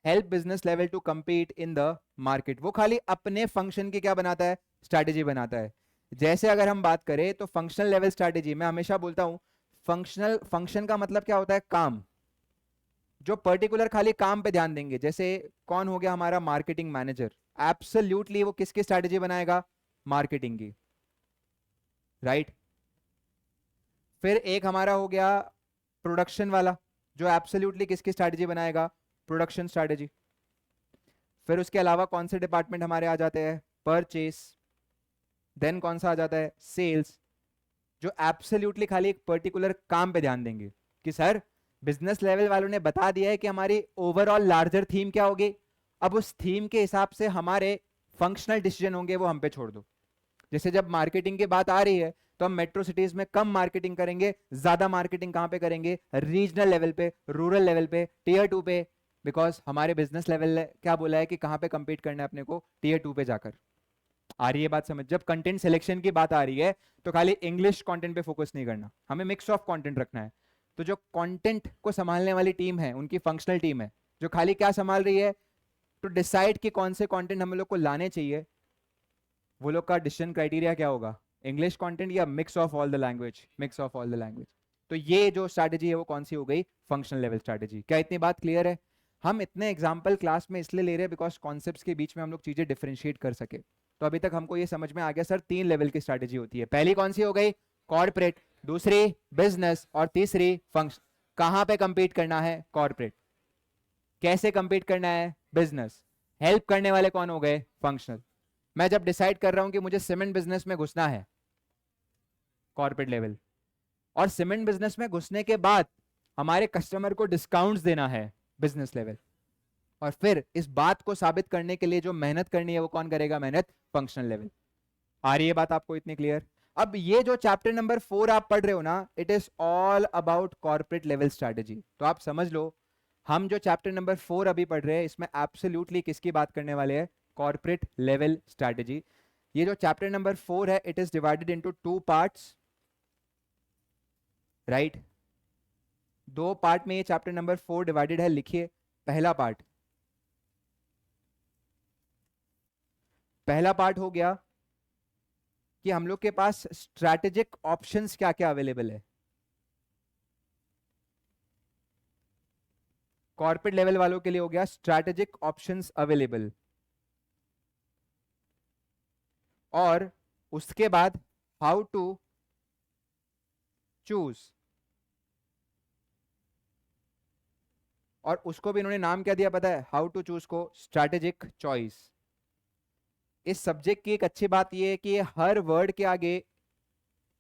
help business level to compete in the market. वो खाली अपने फंक्शन की क्या बनाता है? स्ट्रैटेजी बनाता है। जैसे अगर हम बात करें तो फंक्शनल लेवल स्ट्रैटेजी, मैं हमेशा बोलता हूं फंक्शनल, फंक्शन का मतलब क्या होता है? काम। जो पर्टिकुलर खाली काम पे ध्यान देंगे, जैसे कौन हो गया हमारा मार्केटिंग मैनेजर, एब्सोल्युटली वो किसकी स्ट्रैटेजी बनाएगा? मार्केटिंग की, राइट। फिर एक हमारा हो गया प्रोडक्शन वाला, जो एब्सोल्युटली किसकी स्ट्रैटेजी बनाएगा? Production strategy. फिर उसके अलावा कौन से डिपार्टमेंट हमारे आ जाते हैं? परचेस। देन कौन सा आ जाता है? सेल्स, जो एब्सोल्युटली खाली एक पर्टिकुलर काम पे ध्यान देंगे कि सर बिजनेस लेवल वालों ने बता दिया है कि हमारी ओवरऑल लार्जर थीम क्या होगी, अब उस थीम के हिसाब से हमारे फंक्शनल डिसीजन होंगे वो हम पे छोड़ दो। जैसे जब मार्केटिंग की बात आ रही है तो हम मेट्रो सिटीज में कम मार्केटिंग करेंगे, ज्यादा मार्केटिंग कहां पे करेंगे? रीजनल लेवल पे, रूरल लेवल पे, टीयर 2 पे। बिकॉज हमारे बिजनेस लेवल ने क्या बोला है कि कहां पे compete करना है अपने को? टीयर 2 पे जाकर। आ रही है बात समझ? जब कंटेंट सिलेक्शन की बात आ रही है तो खाली इंग्लिश कंटेंट पे फोकस नहीं करना, हमें मिक्स ऑफ कंटेंट रखना है। तो जो कंटेंट को संभालने वाली टीम है, उनकी फंक्शनल टीम है, जो खाली क्या संभाल रही है? टू डिसाइड कि कौन से कंटेंट हम लोग को लाने चाहिए। वो लोग का डिसीजन क्राइटेरिया क्या होगा? इंग्लिश कंटेंट या mix of all the language? Mix of all the language. तो ये जो स्ट्रैटेजी है वो कौन सी हो गई? Functional level strategy. क्या इतनी बात क्लियर है? हम इतने एग्जाम्पल क्लास में इसलिए ले रहे हैं बिकॉज कॉन्सेप्ट्स के बीच में हम लोग चीजें डिफरेंशिएट कर सके। तो अभी तक हमको ये समझ में आ गया सर, 3 लेवल की स्ट्रैटेजी होती है। पहली कौन सी हो गई? कॉर्पोरेट, दूसरी बिजनेस, और तीसरी फंक्शन। कहां पे कंपीट करना है? कॉर्पोरेट। कैसे कंपीट करना है? बिजनेस। हेल्प करने वाले कौन हो गए? फंक्शनल। मैं जब डिसाइड कर रहा हूं कि मुझे सीमेंट बिजनेस में घुसना है, कॉर्पोरेट लेवल, और सीमेंट बिजनेस में घुसने के बाद हमारे कस्टमर को डिस्काउंट्स देना है, बिजनेस लेवल, और फिर इस बात को साबित करने के लिए जो मेहनत करनी है वो कौन करेगा? मेहनत, फंक्शनल लेवल। आ रही है बात आपको इतनी क्लियर? अब ये जो चैप्टर नंबर 4 आप पढ़ रहे हो ना, it is all about corporate level strategy. तो आप समझ लो, हम जो चैप्टर नंबर 4 अभी पढ़ रहे हैं इसमें एब्सोल्युटली किसकी बात करने वाले हैं? Corporate level strategy. ये जो चैप्टर नंबर 4 है, it is divided into 2 parts, right. 2 part में ये चैप्टर नंबर 4 डिवाइडेड है। लिखिए पहला पार्ट। पहला पार्ट हो गया कि हम लोग के पास स्ट्रैटेजिक ऑप्शंस क्या क्या अवेलेबल है। कॉर्पोरेट लेवल वालों के लिए हो गया स्ट्रैटेजिक ऑप्शंस अवेलेबल, और उसके बाद हाउ टू चूज, और उसको भी इन्होंने नाम क्या दिया पता है? हाउ टू चूज को स्ट्रैटेजिक चॉइस। इस सब्जेक्ट की एक अच्छी बात यह है कि ये हर वर्ड के आगे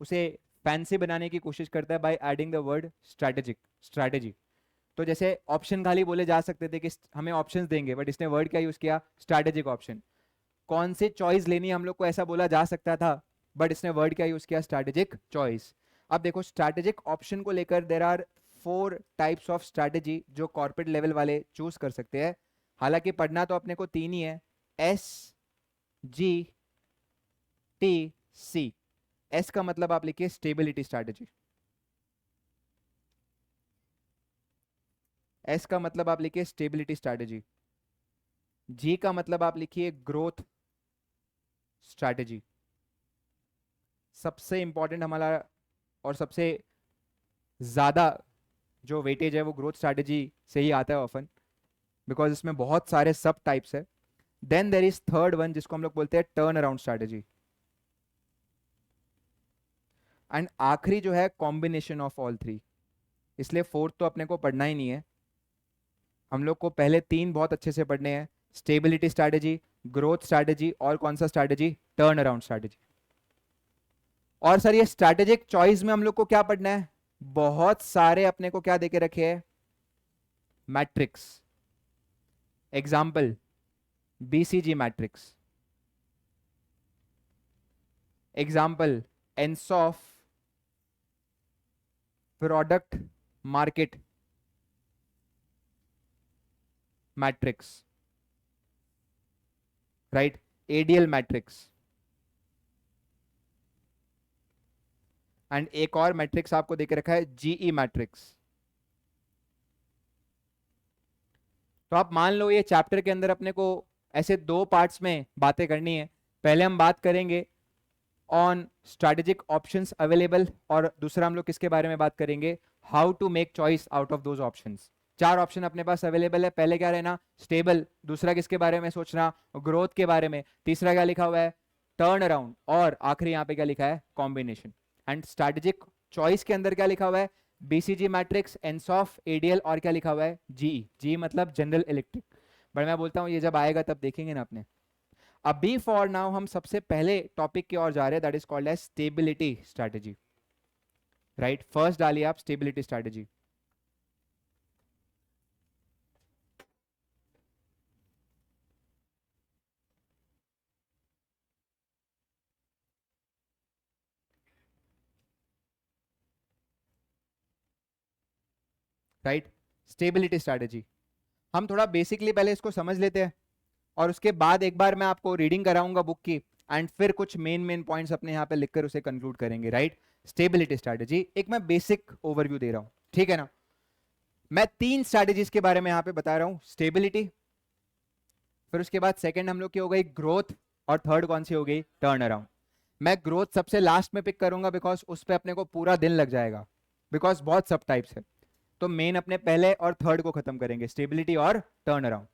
उसे फैंसी बनाने की कोशिश करता है by adding the word strategic, strategy. तो जैसे ऑप्शन खाली बोले जा सकते थे कि हमें ऑप्शंस देंगे, बट इसने वर्ड क्या यूज किया? Strategic option. कौन सी चॉइस लेनी हम लोग को ऐसा बोला जा सकता था, बट इसने वर्ड क्या यूज किया? Strategic choice. अब देखो स्ट्रैटेजिक ऑप्शन को लेकर there are 4 types of strategy जो कॉर्पोरेट लेवल वाले चूज कर सकते हैं। हालांकि पढ़ना तो अपने को 3 ही है, एस, जी, टी, सी। एस का मतलब आप लिखिए स्टेबिलिटी स्ट्रैटेजी, एस का मतलब आप लिखिए स्टेबिलिटी स्ट्रैटेजी। जी का मतलब आप लिखिए ग्रोथ स्ट्रैटेजी। सबसे इंपॉर्टेंट हमारा और सबसे ज्यादा जो वेटेज है वो ग्रोथ स्ट्रैटेजी से ही आता है ऑफन, बिकॉज इसमें बहुत सारे सब टाइप्स है। Then there is third one जिसको हम लोग बोलते हैं टर्न अराउंड स्ट्रैटेजी। एंड आखिरी जो है कॉम्बिनेशन ऑफ ऑल 3। इसलिए फोर्थ तो अपने को पढ़ना ही नहीं है, हम लोग को पहले 3 बहुत अच्छे से पढ़ने हैं। स्टेबिलिटी स्ट्रैटेजी, ग्रोथ स्ट्रैटेजी और कौन सा स्ट्रैटेजी? Turn around strategy. और सर ये स्ट्रैटेजिक चॉइस में हम लोग को क्या पढ़ना है? बहुत सारे अपने को क्या देके रखे हैं? Matrix. Example BCG matrix, example Ansoff product market matrix, right? ADL matrix, and एक और मैट्रिक्स आपको देके रखा है जीई मैट्रिक्स। तो आप मान लो ये चैप्टर के अंदर अपने को ऐसे दो पार्ट्स में बातें करनी है। पहले हम बात करेंगे ऑन स्ट्रैटेजिक ऑप्शंस अवेलेबल, और दूसरा हम लोग किसके बारे में बात करेंगे? How to make choice out of those options. चार ऑप्शन अपने पास अवेलेबल है। पहले क्या रहना? स्टेबल। दूसरा किसके बारे में सोचना? ग्रोथ के बारे में। तीसरा क्या लिखा हुआ है? Turn around. और आखिरी यहाँ पे क्या लिखा है? कॉम्बिनेशन। एंड स्ट्रैटेजिक चॉइस के अंदर क्या लिखा हुआ है? बीसीजी मैट्रिक्स, एनसॉफ, एडीएल, और क्या लिखा हुआ है? जीई। जी मतलब जनरल इलेक्ट्रिक। बट मैं बोलता हूँ ये जब आएगा तब देखेंगे ना अपने। अभी फॉर नाउ हम सबसे पहले टॉपिक की ओर जा रहे हैं, that is called as stability strategy, right? First डालिए आप stability strategy. Right, stability strategy. हम थोड़ा बेसिकली पहले इसको समझ लेते हैं, और उसके बाद एक बार मैं आपको रीडिंग कराऊंगा बुक की, एंड फिर कुछ मेन पॉइंट्स अपने यहाँ पे लिखकर उसे कंक्लूड करेंगे, राइट? स्टेबिलिटी स्ट्रैटेजी एक मैं बेसिक ओवरव्यू दे रहा हूं, ठीक है ना? मैं तीन स्ट्रैटेजीज के बारे में यहाँ पे बता रहा हूं। स्टेबिलिटी, फिर उसके बाद सेकंड हम लोग की हो गई ग्रोथ, और थर्ड कौन सी हो गई? Turn around. मैं ग्रोथ सबसे लास्ट में पिक करूंगा बिकॉज उस पर अपने को पूरा दिन लग जाएगा, बिकॉज बहुत सब टाइप्स है। तो मेन अपने पहले और थर्ड को खत्म करेंगे, स्टेबिलिटी और टर्न अराउंड।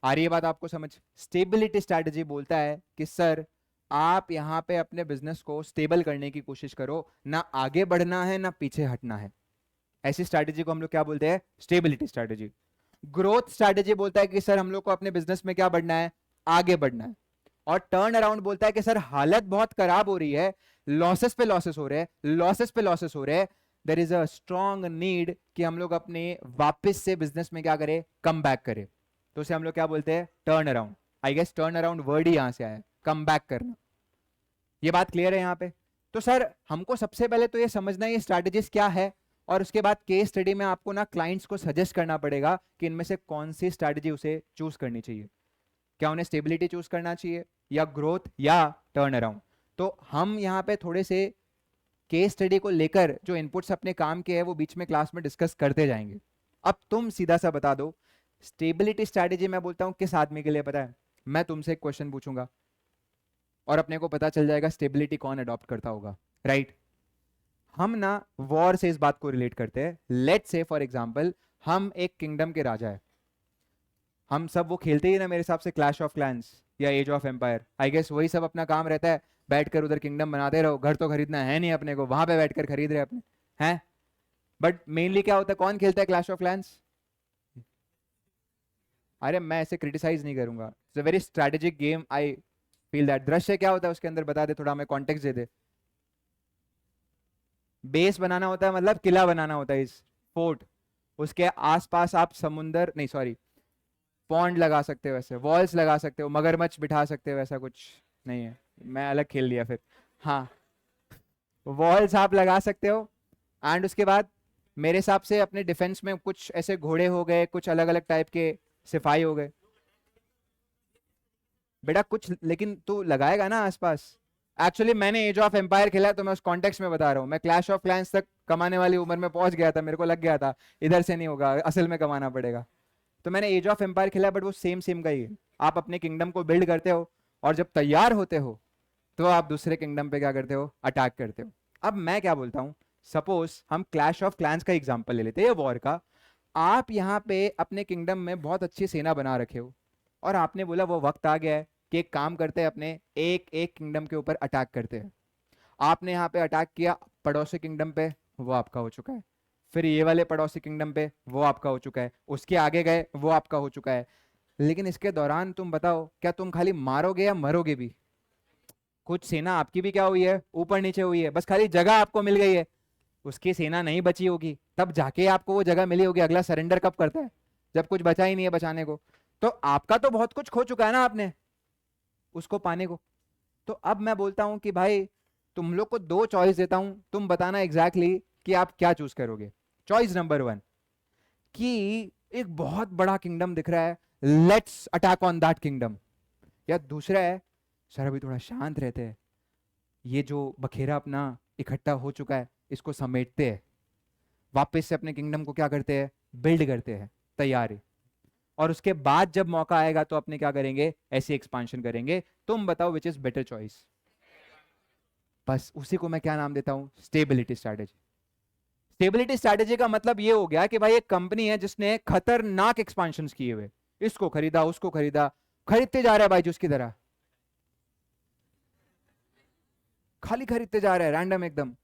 आ रही है बात आपको समझ? स्टेबिलिटी स्ट्रैटेजी बोलता है कि सर आप यहां पे अपने बिजनेस को स्टेबल करने की कोशिश करो, ना आगे बढ़ना है ना पीछे हटना है। ऐसी स्ट्रैटेजी को हम लोग क्या बोलते हैं? Stability strategy. ग्रोथ स्ट्रैटेजी बोलता है कि सर हम लोग को अपने बिजनेस में क्या बढ़ना है? आगे बढ़ना है। और टर्न अराउंड बोलता है कि सर हालत बहुत खराब हो रही है, लॉसेस पे लॉसेस हो रहे हैं, लॉसेस पे लॉसेस हो रहे हैं, there is a strong need कि हम लोग अपने वापस से बिजनेस में क्या करें? कम बैक करें। तो उसे हम लोग क्या बोलते हैं? Turn around. I guess turn around word ही यहां से आया, कम बैक करना। ये बात क्लियर है यहाँ पे? तो सर हमको सबसे पहले तो ये समझना है ये स्ट्रैटेजीज क्या है, और उसके बाद केस स्टडी में आपको ना क्लाइंट्स को सजेस्ट करना पड़ेगा कि इनमें से कौन सी स्ट्रैटेजी उसे चूज करनी चाहिए। क्या उन्हें स्टेबिलिटी चूज करना चाहिए, या ग्रोथ, या टर्न अराउंड? तो हम यहाँ पे थोड़े से केस स्टडी को लेकर जो इनपुट्स अपने काम के हैं वो बीच में क्लास में डिस्कस करते जाएंगे। अब तुम सीधा सा बता दो, स्टेबिलिटी स्ट्रैटेजी मैं बोलता हूं किस आदमी के लिए पता है? मैं तुमसे एक क्वेश्चन पूछूंगा और अपने को पता चल जाएगा स्टेबिलिटी कौन अडॉप्ट करता होगा, राइट? हम ना वॉर से इस बात को रिलेट करते हैं। लेट्स से फॉर एग्जांपल हम एक किंगडम के राजा है, हम सब वो खेलते ही ना मेरे हिसाब से क्लैश ऑफ क्लैंस या Age of Empires. I guess वही सब अपना काम रहता है, बैठकर उधर किंगडम बनाते रहो, घर तो खरीदना है नहीं अपने को, वहां पे बैठकर खरीद रहे अपने हैं। बट मेनली क्या होता है? कौन खेलता है क्लैश ऑफ क्लैंस? अरे मैं ऐसे क्रिटिसाइज नहीं करूंगा, it's a very strategic game, I feel that. दृश्य क्या होता है उसके अंदर बता दे, थोड़ा हमें कॉन्टेक्स्ट दे दे। बेस बनाना होता है, मतलब किला बनाना होता है, इस फोर्ट, उसके आसपास आप समुंदर नहीं सॉरी पॉन्ड लगा सकते हो, ऐसे वॉल्स लगा सकते हो, मगरमच्छ बिठा सकते हो, ऐसा कुछ नहीं है। मैं अलग खेल लिया फिर। हाँ, वॉल्स आप लगा सकते हो, एंड उसके बाद मेरे हिसाब से अपने डिफेंस में कुछ ऐसे घोड़े हो गए, कुछ अलग अलग टाइप के सिपाही हो गए। बेटा कुछ लेकिन तू लगाएगा ना आसपास। एक्चुअली मैंने एज ऑफ एम्पायर खेला है, तो मैं उस कॉन्टेक्स्ट में बता रहा हूँ। मैं क्लैश ऑफ क्लैंस तक कमाने वाली उम्र में पहुंच गया था, मेरे को लग गया था इधर से नहीं होगा, असल में कमाना पड़ेगा। तो मैंने एज ऑफ एम्पायर खेला, बट वो सेम सेम का ही है। आप अपने किंगडम को बिल्ड करते हो, और जब तैयार होते हो तो आप दूसरे किंगडम पे क्या करते हो? अटैक करते हो। अब मैं क्या बोलता हूँ, सपोज हम क्लैश ऑफ क्लैंस का एग्जांपल ले लेते हैं, वॉर का। आप यहाँ पे अपने किंगडम में बहुत अच्छी सेना बना रखे हो, और आपने बोला वो वक्त आ गया है कि एक काम करते हैं, अपने एक एक किंगडम के ऊपर अटैक करते हैं। आपने यहाँ पे अटैक किया पड़ोसी किंगडम पे, वो आपका हो चुका है। फिर ये वाले पड़ोसी किंगडम पे, वो आपका हो चुका है। उसके आगे गए, वो आपका हो चुका है। लेकिन इसके दौरान तुम बताओ, क्या तुम खाली मारोगे या मरोगे भी? कुछ सेना आपकी भी क्या हुई है, ऊपर नीचे हुई है, बस खाली जगह आपको मिल गई है, उसकी सेना नहीं बची होगी, तब जाके आपको वो जगह मिली होगी। अगला सरेंडर कब करता है? जब कुछ बचा ही नहीं है बचाने को। तो आपका तो बहुत कुछ खो चुका है ना आपने, उसको पाने को। तो अब मैं बोलता हूं कि भाई तुम लोग को दो चॉइस देता हूं, तुम बताना एग्जैक्टली कि आप क्या चूज करोगे। चॉइस नंबर वन, कि एक बहुत बड़ा किंगडम दिख रहा है, let's attack on that kingdom. या दूसरा है, सर अभी थोड़ा शांत रहते हैं, ये जो बखेरा अपना इकट्ठा हो चुका है इसको समेटते हैं, वापस से अपने किंगडम को क्या करते हैं, बिल्ड करते हैं, तैयारी। और उसके बाद जब मौका आएगा तो अपने क्या करेंगे, ऐसी एक्सपांशन करेंगे। तुम बताओ विच इज बेटर चॉइस। बस उसी को मैं क्या नाम देता हूं, स्टेबिलिटी स्ट्रैटेजी। स्टेबिलिटी स्ट्रैटेजी का मतलब ये हो गया कि भाई एक कंपनी है जिसने खतरनाक एक्सपांशन किए हुए, इसको खरीदा उसको खरीदा, खरीदते जा रहा है भाई जो उसकी तरह, खाली खरीदते जा रहा है रैंडम एकदम।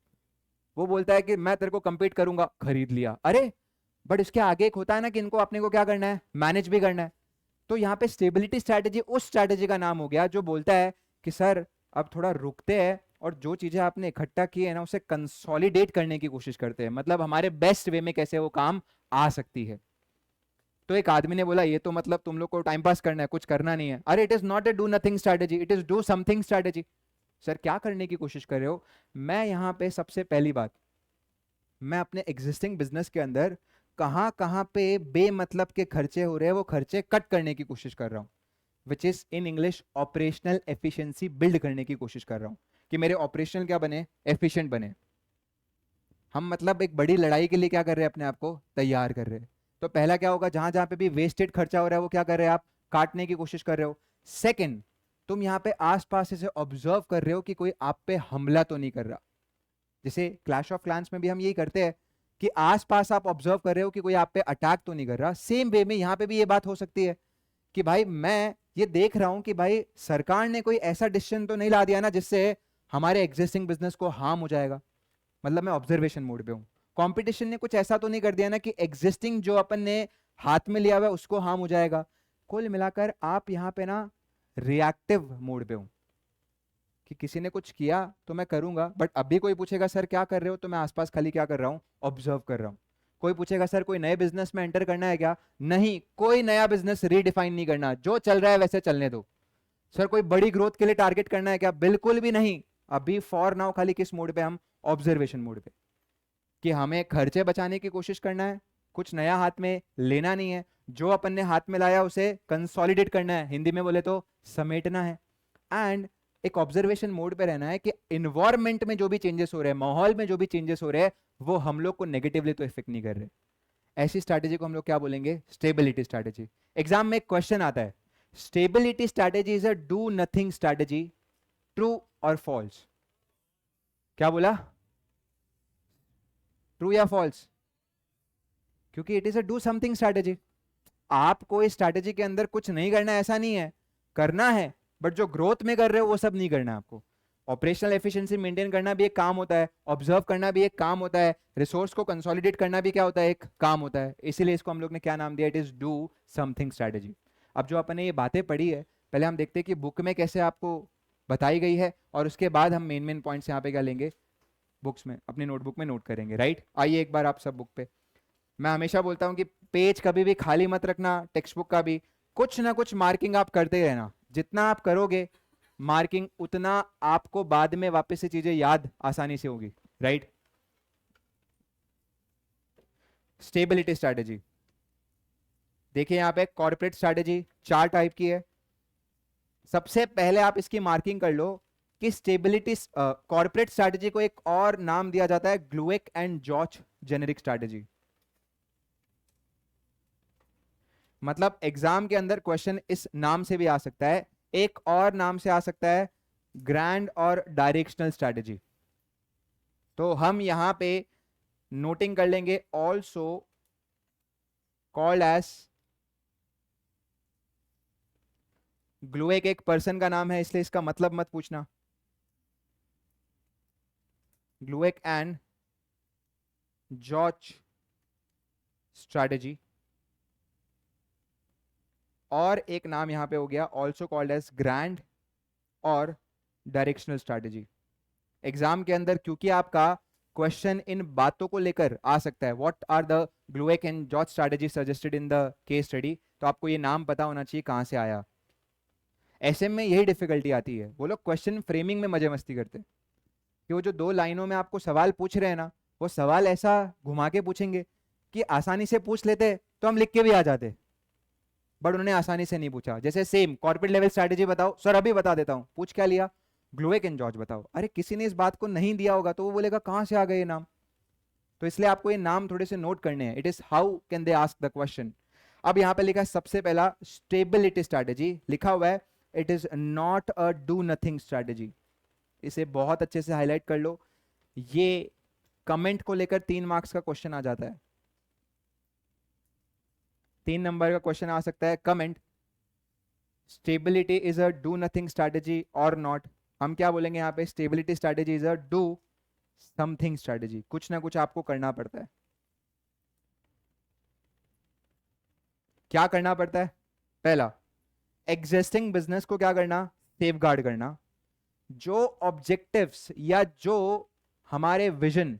वो बोलता है कि मैं तेरे को compete करूंगा, खरीद लिया, अरे। बट इसके आगे एक होता है ना कि इनको अपने को क्या करना है, मैनेज भी करना है। तो यहाँ पे स्टेबिलिटी स्ट्रैटेजी उस स्ट्रैटेजी का नाम हो गया जो बोलता है कि सर अब थोड़ा रुकते हैं, और जो चीजें आपने इकट्ठा की है ना उसे कंसोलिडेट करने की कोशिश करते हैं, मतलब हमारे बेस्ट वे में कैसे वो काम आ सकती है। तो एक आदमी ने बोला ये तो मतलब तुम लोग को टाइम पास करना है, कुछ करना नहीं है। अरे it is not a do nothing strategy, it is do something strategy. Sir क्या करने की कोशिश कर रहे हो? मैं यहाँ पे सबसे पहली बात, मैं अपने एग्जिस्टिंग बिजनेस के अंदर कहाँ कहाँ पे बेमतलब के खर्चे हो रहे हैं वो खर्चे कट करने की कोशिश कर रहा हूँ, which is in English operational efficiency build करने की कोशिश कर रहा हूँ, कि मेरे ऑपरेशनल क्या बने, एफिशिएंट बने। हम मतलब एक बड़ी लड़ाई के लिए क्या कर रहे हैं, अपने आप को तैयार कर रहे हैं। तो पहला क्या होगा, जहां जहां पे भी वेस्टेड खर्चा हो रहा है वो क्या कर रहे हैं आप, काटने की कोशिश कर रहे हो। सेकंड, तुम यहाँ पे आसपास इसे ऑब्जर्व कर रहे हो कि कोई आप पे हमला तो नहीं कर रहा। जैसे क्लैश ऑफ क्लैंस में भी हम यही करते हैं कि आसपास आप ऑब्जर्व कर रहे हो कि कोई आप पे अटैक तो नहीं कर रहा। सेम वे में यहाँ पे भी ये बात हो सकती है कि भाई मैं ये देख रहा हूं कि भाई सरकार ने कोई ऐसा डिसीजन तो नहीं ला दिया ना जिससे हमारे एग्जिस्टिंग बिजनेस को हार्म हो जाएगा। मतलब मैं ऑब्जर्वेशन मोड पे हूँ। कंपटीशन ने कुछ ऐसा तो नहीं कर दिया ना कि एग्जिस्टिंग जो अपन ने हाथ में लिया हुआ है उसको हार्म हो जाएगा। कुल मिलाकर आप यहाँ पे ना रिएक्टिव मोड पे हूँ, कि किसी ने कुछ किया तो मैं करूंगा, बट अभी कोई पूछेगा सर क्या कर रहे हो, तो मैं आसपास खाली क्या कर रहा हूँ, ऑब्जर्व कर रहा हूँ। कोई पूछेगा सर कोई नए बिजनेस में एंटर करना है क्या, नहीं, कोई नया बिजनेस रीडिफाइन नहीं करना, जो चल रहा है वैसे चलने दो। सर कोई बड़ी ग्रोथ के लिए टारगेट करना है क्या, बिल्कुल भी नहीं। अभी फॉर नाउ खाली किस मोड पे हम, ऑब्जर्वेशन मोड पे, कि हमें खर्चे बचाने की कोशिश करना है, कुछ नया हाथ में लेना नहीं है, जो अपन ने हाथ में लाया उसे कंसोलिडेट करना है, हिंदी में बोले तो समेटना है। एंड एक ऑब्जर्वेशन मोड पे रहना है कि इन्वायरमेंट में जो भी चेंजेस हो रहे हैं, माहौल में जो भी चेंजेस हो रहे हैं, वो हम लोग को नेगेटिवली तो इफेक्ट नहीं कर रहे। ऐसी स्ट्रैटेजी को हम लोग क्या बोलेंगे, स्टेबिलिटी स्ट्रैटेजी। एग्जाम में एक क्वेश्चन आता है, stability strategy is a do nothing strategy, true और फॉल्स? क्या बोला, ट्रू या फॉल्स? क्योंकि it is a do something strategy. आपको इस स्ट्रैटेजी के अंदर कुछ नहीं करना है ऐसा नहीं है, करना है, बट जो ग्रोथ में कर रहे हो वो सब नहीं करना है आपको। ऑपरेशनल एफिशिएंसी मेंटेन करना भी एक काम होता है, ऑब्जर्व करना भी एक काम होता है, रिसोर्स को कंसोलिडेट करना भी क्या होता है, एक काम होता है। इसीलिए इसको हम लोग ने क्या नाम दिया, it is do something strategy. अब जो अपन ने ये बातें पढ़ी है, पहले हम देखते हैं कि बुक में कैसे आपको बताई गई है, और उसके बाद हम मेन मेन पॉइंट्स यहाँ पे क्या लेंगे, बुक्स में, अपनी नोटबुक में नोट करेंगे। राइट, आइए एक बार आप सब बुक पे। मैं हमेशा बोलता हूं कि पेज कभी भी खाली मत रखना, टेक्स्ट बुक का भी कुछ ना कुछ मार्किंग आप करते ही रहना। जितना आप करोगे मार्किंग, उतना आपको बाद में वापस से चीजें याद आसानी से होगी। राइट, स्टेबिलिटी स्ट्रैटेजी देखिए यहाँ पे, कॉर्पोरेट स्ट्रैटेजी 4 टाइप की है। सबसे पहले आप इसकी मार्किंग कर लो कि स्टेबिलिटी कॉर्पोरेट स्ट्रैटेजी को एक और नाम दिया जाता है, ग्लूएक एंड जॉर्ज जेनेरिक स्ट्रैटेजी। मतलब एग्जाम के अंदर क्वेश्चन इस नाम से भी आ सकता है, एक और नाम से आ सकता है, ग्रैंड और डायरेक्शनल स्ट्रैटेजी। तो हम यहां पे नोटिंग कर लेंगे, ऑल्सो कॉल्ड एज, ग्लूएक एक पर्सन का नाम है इसलिए इसका मतलब मत पूछना, ग्लूएक एंड जॉर्ज स्ट्रैटेजी, और एक नाम यहाँ पे हो गया ऑल्सो कॉल्ड एज ग्रैंड और डायरेक्शनल स्ट्रैटेजी। एग्जाम के अंदर क्योंकि आपका क्वेश्चन इन बातों को लेकर आ सकता है, what are the Glueck and George strategy suggested in the case study, तो आपको ये नाम पता होना चाहिए कहां से आया। ऐसे में यही डिफिकल्टी आती है, वो लोग क्वेश्चन फ्रेमिंग में मजे मस्ती करते हैं कि वो जो 2 लाइनों में आपको सवाल पूछ रहे हैं ना, वो सवाल ऐसा घुमा के पूछेंगे कि आसानी से पूछ लेते तो हम लिख के भी आ जाते, बट उन्होंने आसानी से नहीं पूछा। जैसे सेम कॉर्पोरेट लेवल स्ट्रैटेजी बताओ, सर अभी बता देता हूं, पूछ क्या लिया, ग्लूएक एंड जॉर्ज बताओ। अरे किसी ने इस बात को नहीं दिया होगा तो वो बोलेगा कहां से आ गए ये नाम। तो इसलिए आपको ये नाम थोड़े से नोट करने हैं। It is how can they ask the question. अब यहां पे लिखा है सबसे पहला स्टेबिलिटी स्ट्रैटेजी, लिखा हुआ है it is not a do nothing strategy. इसे बहुत अच्छे से हाईलाइट कर लो, ये कमेंट को लेकर 3 मार्क्स का क्वेश्चन आ जाता है। 3 नंबर का क्वेश्चन आ सकता है, comment stability is a do nothing strategy और नॉट। हम क्या बोलेंगे यहाँ पे, stability strategy is a do something strategy, कुछ ना कुछ आपको करना पड़ता है। क्या करना पड़ता है, पहला एग्जिस्टिंग बिजनेस को क्या करना, सेफगार्ड करना। जो ऑब्जेक्टिव्स या जो हमारे विजन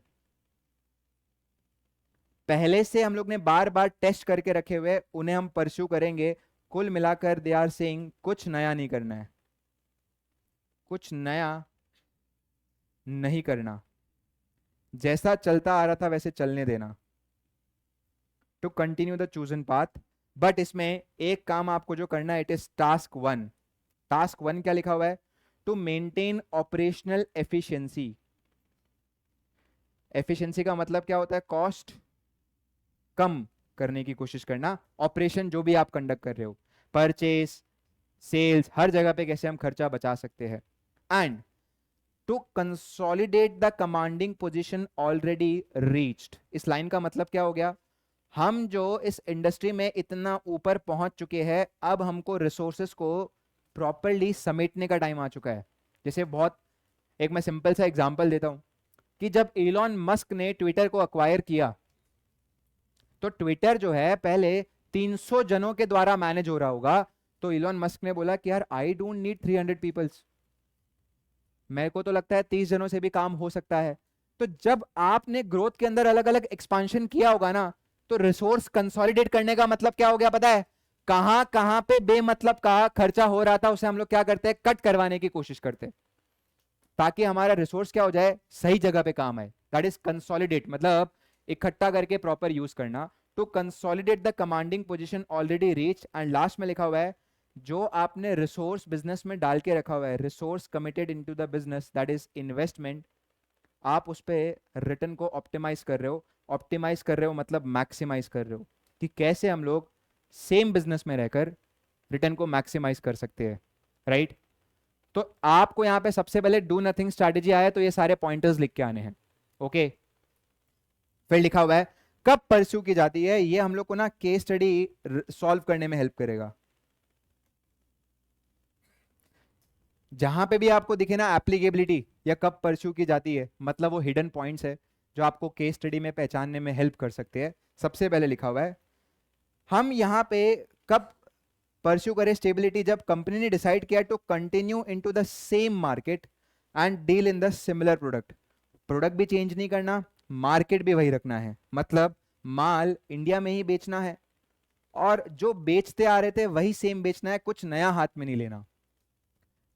पहले से हम लोग ने बार बार टेस्ट करके रखे हुए, उन्हें हम परस्यू करेंगे। कुल मिलाकर दे आर सेइंग कुछ नया नहीं करना है, कुछ नया नहीं करना, जैसा चलता आ रहा था वैसे चलने देना, to continue the chosen path. But इसमें एक काम आपको जो करना है, इट इज टास्क 1। टास्क 1 क्या लिखा हुआ है, to maintain operational efficiency. Efficiency का मतलब क्या होता है, कॉस्ट कम करने की कोशिश करना। ऑपरेशन जो भी आप कंडक्ट कर रहे हो, परचेस, सेल्स, हर जगह पे कैसे हम खर्चा बचा सकते हैं। And to consolidate the commanding position already reached. इस लाइन का मतलब क्या हो गया, हम जो इस इंडस्ट्री में इतना ऊपर पहुंच चुके हैं, अब हमको रिसोर्सेस को प्रॉपरली समेटने का टाइम आ चुका है। जैसे बहुत एक मैं सिंपल सा एग्जांपल देता हूं कि जब एलॉन मस्क ने ट्विटर को अक्वायर किया, तो ट्विटर जो है पहले 300 जनों के द्वारा मैनेज हो रहा होगा। तो इलॉन मस्क ने बोला कि यार आई डोंट नीड 300 पीपल्स, मेरे को तो लगता है 30 जनों से भी काम हो सकता है। तो जब आपने ग्रोथ के अंदर अलग अलग एक्सपांशन किया होगा ना, तो रिसोर्स कंसोलिडेट करने का मतलब क्या हो गया पता है, कहां कहां पे बेमतलब का खर्चा हो रहा था उसे हम लोग क्या करते हैं, कट करवाने की कोशिश करते हैं, ताकि हमारा रिसोर्स क्या हो जाए, सही जगह पे काम आए। दैट इज कंसोलिडेट, मतलब इकट्ठा करके प्रॉपर यूज करना। To consolidate the commanding position already reach. And last में लिखा हुआ है जो आपने रिसोर्स बिजनेस में डाल के रखा हुआ है, resource committed into the business, that is investment, आप उस पर रिटर्न को ऑप्टिमाइज कर रहे हो। ऑप्टिमाइज कर रहे हो मतलब मैक्सिमाइज कर रहे हो कि कैसे हम लोग सेम बिजनेस में रहकर रिटर्न को मैक्सिमाइज कर सकते हैं, राइट। तो आपको यहां पे सबसे पहले डू नथिंग स्ट्रैटेजी आया, तो ये सारे पॉइंटर्स लिख के आने हैं, ओके। फिर लिखा हुआ है कब परस्यू की जाती है, ये हम लोग को ना केस स्टडी सॉल्व करने में हेल्प करेगा। जहां पे भी आपको दिखे ना एप्लीकेबिलिटी या कब परस्यू की जाती है, मतलब वो हिडन पॉइंट्स है जो आपको केस स्टडी में पहचानने में हेल्प कर सकते हैं। सबसे पहले लिखा हुआ है हम यहां पे कब परस्यू करें स्टेबिलिटी, जब कंपनी ने डिसाइड किया to continue into the same market and deal in the similar product. Product भी चेंज नहीं करना, मार्केट भी वही रखना है, मतलब माल इंडिया में ही बेचना है और जो बेचते आ रहे थे वही सेम बेचना है, कुछ नया हाथ में नहीं लेना।